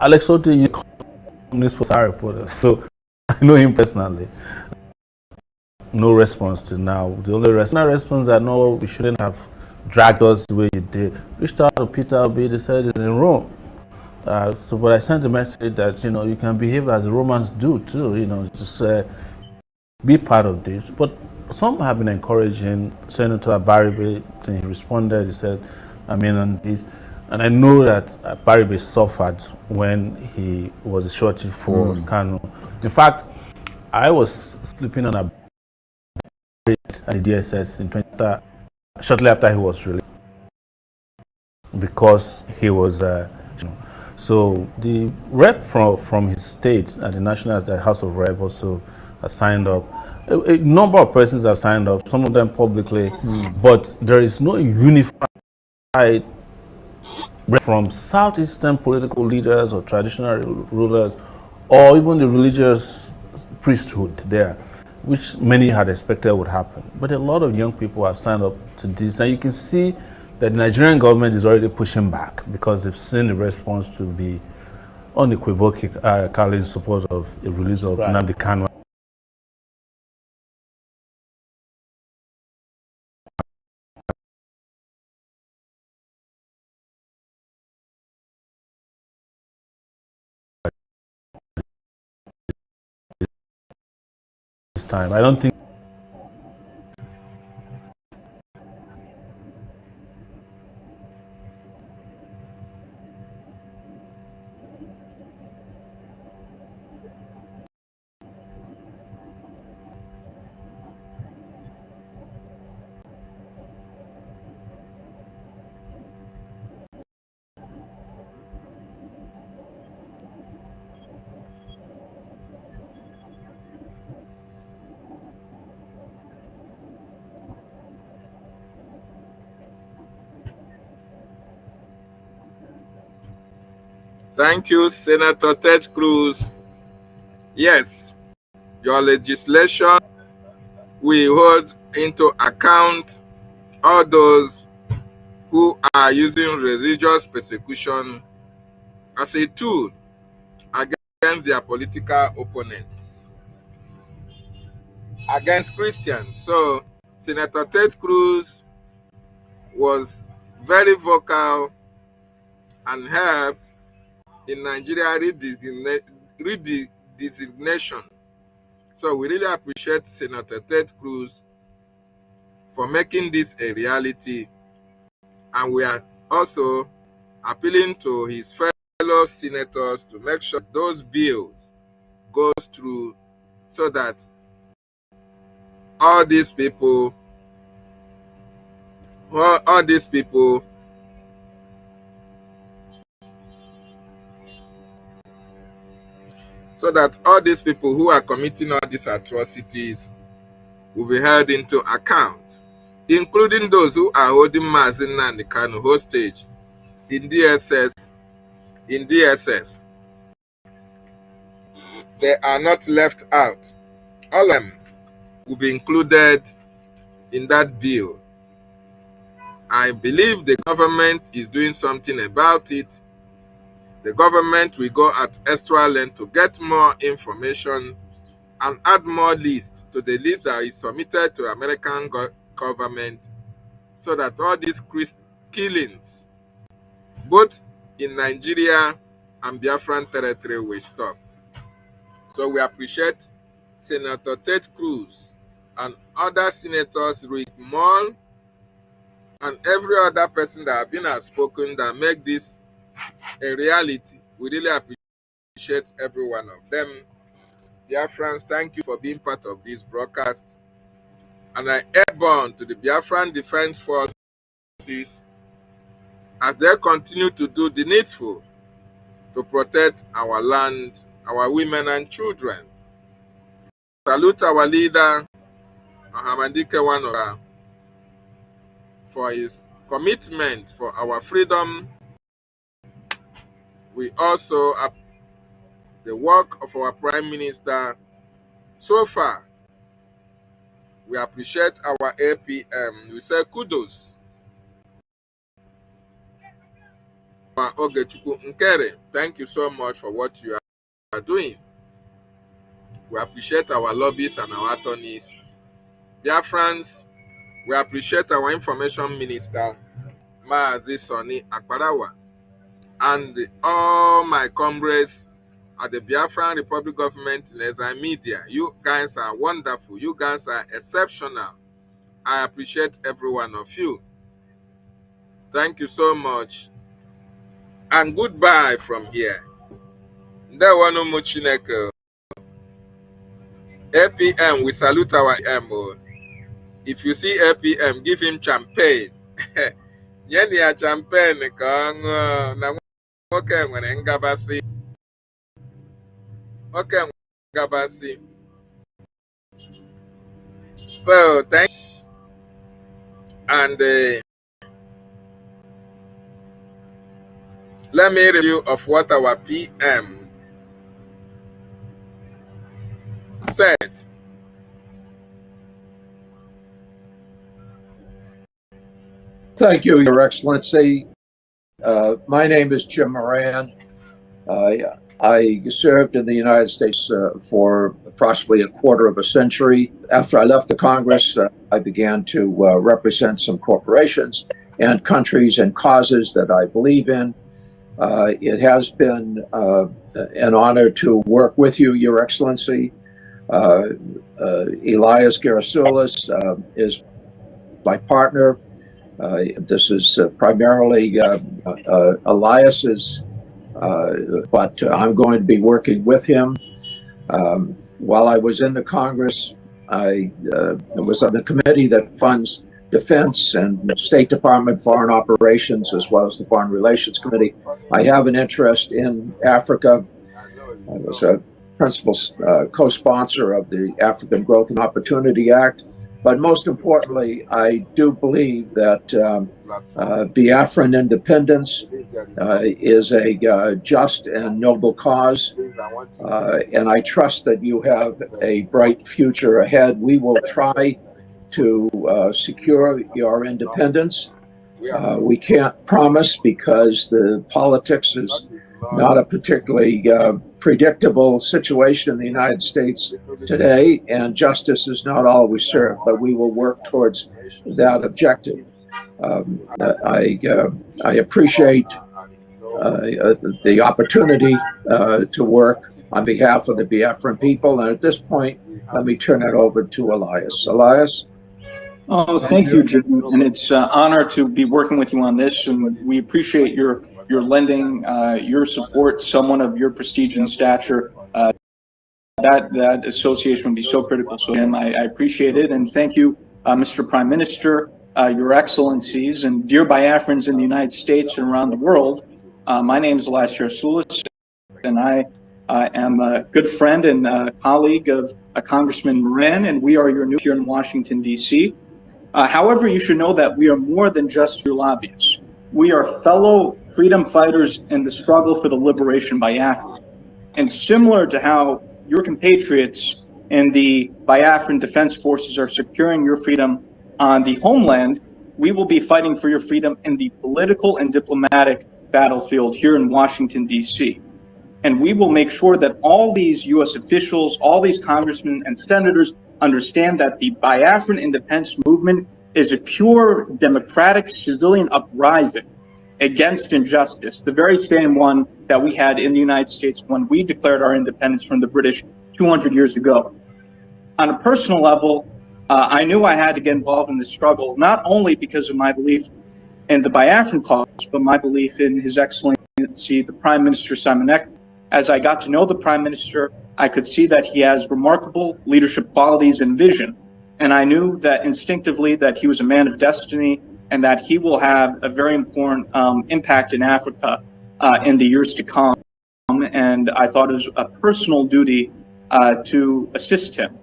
Alex Oti, you columnist for Sahara Reporter, so I know him personally. No response till now. The only response I know, we shouldn't have dragged us the way you did. Reached out to Peter Obi, they said he's in Rome. But I sent a message that, you can behave as the Romans do too, just be part of this. But some have been encouraging Senator Baribe. He responded, he said, I'm in on this. And I know that Baribe suffered when he was shorted for Kanu. In fact, I was sleeping on a bed at the DSS in 20, shortly after he was released, because he was so the rep from his state at the national, the House of Rep also signed up. A number of persons have signed up, some of them publicly, but there is no unified from southeastern political leaders or traditional rulers, or even the religious priesthood there, which many had expected would happen. But a lot of young people have signed up to this, and you can see that the Nigerian government is already pushing back because they've seen the response to be unequivocally in support of the release of Nnamdi Kanu. This time, I don't think. Thank you, Senator Ted Cruz. Yes, your legislation will hold into account all those who are using religious persecution as a tool against their political opponents, against Christians. So Senator Ted Cruz was very vocal and helped in Nigeria redesignation. So we really appreciate Senator Ted Cruz for making this a reality, and we are also appealing to his fellow senators to make sure those bills goes through, so that all these people who are committing all these atrocities will be held into account, including those who are holding Mazi Nnamdi Kanu hostage in DSS. They are not left out. All of them will be included in that bill. I believe the government is doing something about it. The government will go at extra length to get more information and add more lists to the list that is submitted to American government, so that all these killings, both in Nigeria and Biafran territory, will stop. So we appreciate Senator Ted Cruz and other senators, Rick Moll, and every other person that have been outspoken that make this a reality. We really appreciate every one of them. Biafrans, thank you for being part of this broadcast. And I airborne to the Biafran Defense Forces as they continue to do the needful to protect our land, our women and children. Salute our leader, Mahamadike Wanora, for his commitment for our freedom. We also appreciate the work of our Prime Minister. So far, we appreciate our APM. We say kudos. Thank you so much for what you are doing. We appreciate our lobbyists and our attorneys. Dear friends, we appreciate our Information Minister, Maazi Sonny Akparawa, and all my comrades at the Biafran Republic government in ENEMITY. You guys are wonderful. You guys are exceptional. I appreciate every one of you. Thank you so much. And goodbye from here. Ndewonu Muchineke. APM, we salute our APM. If you see APM, give him champagne. Nyeni ya champagne ka na nwoke nwere ngabasị. Nwoke nwere ngabasị. So, thank you. And let me review of what our PM said. Thank you, Your Excellency. My name is Jim Moran. I served in the United States for approximately a quarter of a century. After I left the Congress, I began to represent some corporations and countries and causes that I believe in. It has been an honor to work with you, Your Excellency. Elias Gerasulis is my partner. This is primarily Elias's, but I'm going to be working with him. While I was in the Congress, I was on the committee that funds defense and State Department foreign operations, as well as the Foreign Relations Committee. I have an interest in Africa. I was a principal co-sponsor of the African Growth and Opportunity Act. But most importantly, I do believe that Biafran independence is a just and noble cause. And I trust that you have a bright future ahead. We will try to secure your independence. We can't promise because the politics is not a particularly predictable situation in the United States today, and justice is not always served, but we will work towards that objective. I appreciate the opportunity to work on behalf of the Biafran people, and at this point, let me turn it over to Elias. Elias? Oh, thank you, Jim, and it's an honor to be working with you on this, and we appreciate your lending your support, someone of your prestige and stature. That association would be so critical. So again, I appreciate it, and thank you, Mr. Prime Minister, Your Excellencies, and dear Biafrans in the United States and around the world. My name is Elias Gerasulis, and I am a good friend and colleague of Congressman Moran, and we are your new here in Washington, D.C. However, you should know that we are more than just your lobbyists. We are fellow freedom fighters in the struggle for the liberation Biafran. And similar to how your compatriots in the Biafran Defense Forces are securing your freedom on the homeland, we will be fighting for your freedom in the political and diplomatic battlefield here in Washington, D.C. And we will make sure that all these U.S. officials, all these congressmen and senators understand that the Biafran independence movement is a pure democratic civilian uprising against injustice, the very same one that we had in the United States when we declared our independence from the British 200 years ago. On a personal level, I knew I had to get involved in this struggle, not only because of my belief in the Biafran cause, but my belief in His Excellency, the Prime Minister Simon Ekpa. As I got to know the Prime Minister, I could see that he has remarkable leadership qualities and vision. And I knew that instinctively that he was a man of destiny and that he will have a very important impact in Africa in the years to come. And I thought it was a personal duty to assist him.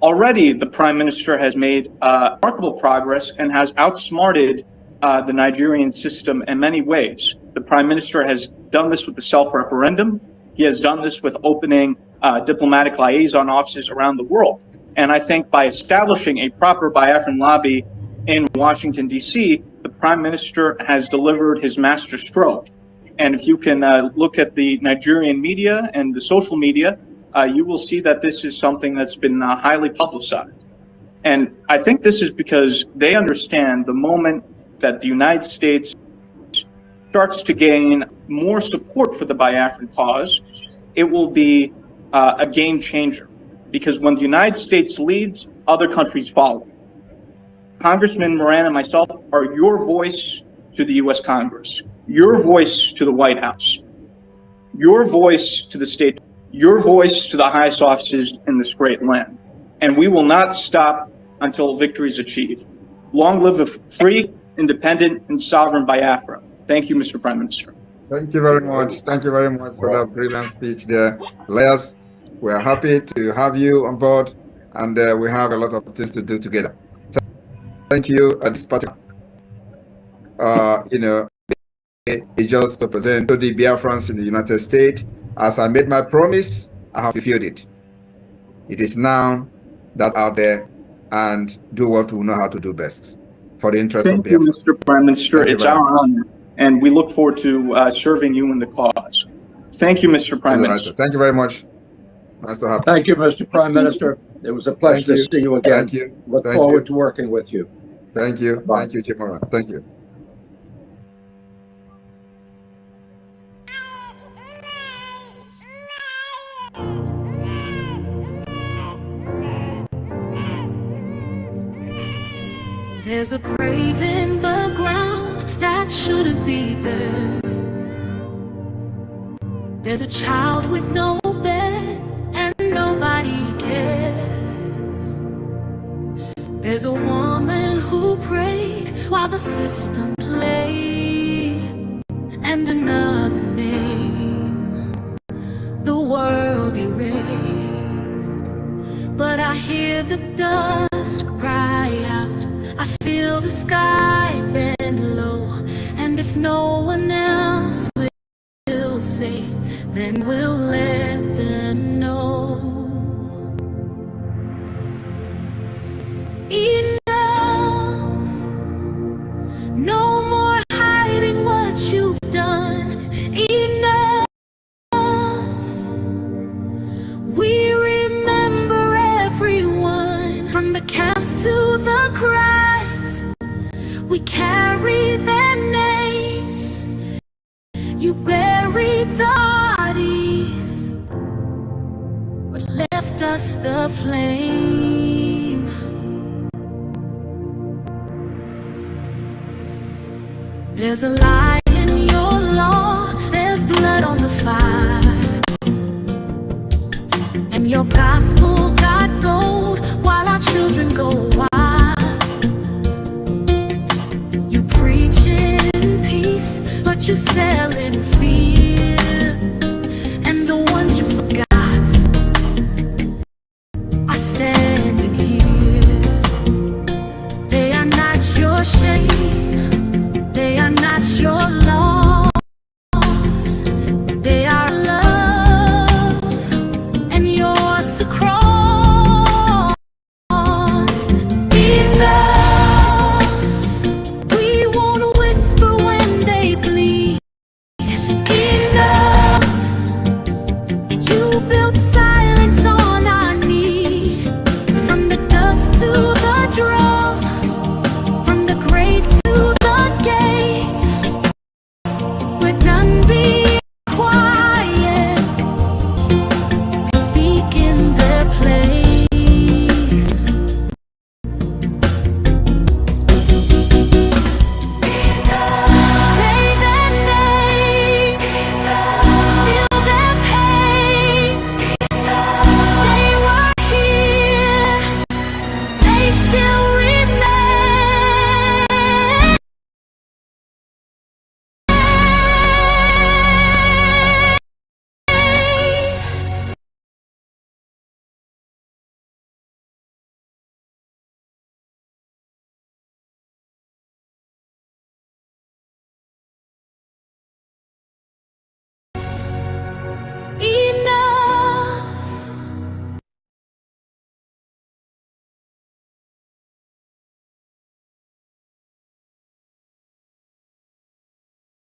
Already, the Prime Minister has made remarkable progress and has outsmarted the Nigerian system in many ways. The Prime Minister has done this with the self-referendum. He has done this with opening diplomatic liaison offices around the world. And I think by establishing a proper Biafran lobby in Washington, D.C., the Prime Minister has delivered his master stroke. And if you can look at the Nigerian media and the social media, you will see that this is something that's been highly publicized. And I think this is because they understand the moment that the United States starts to gain more support for the Biafran cause, it will be a game changer, because when the United States leads, other countries follow. Congressman Moran and myself are your voice to the U.S. Congress, your voice to the White House, your voice to the state, your voice to the highest offices in this great land. And we will not stop until victory is achieved. Long live the free, independent, and sovereign Biafra. Thank you, Mr. Prime Minister. Thank you very much. Thank you very much for that brilliant speech there. Lawyers, we are happy to have you on board, and we have a lot of things to do together. Thank you. At this particular, it's just to present to the Biafrans in the United States. As I made my promise, I have fulfilled it. It is now that out there and do what we know how to do best for the interest of Biafra. Thank you, Mr. Prime Minister. It's our honor, and we look forward to serving you in the cause. Thank you, Mr. Prime Minister. Thank you very much. Nice to have you. Thank you, Mr. Prime Minister. It was a pleasure to see you again. Thank you. Look forward to working with you. Thank you. Bye. Thank you, Chief Moran. Thank you. There's a grave in the ground that shouldn't be there. There's a child with no bed and nobody cares. There's a woman who prayed while the system played, and another name the world erased. But I hear the dust cry out, I feel the sky bend low, and if no one else will say it, then we'll let them know. Enough, no more hiding what you've done. Enough, we remember everyone, from the camps to the cries. We carry their names. You buried the bodies, but left us the flame. There's a lie in your law, there's blood on the fire, and your gospel got gold while our children go wild. You preach in peace, but you sell in fear.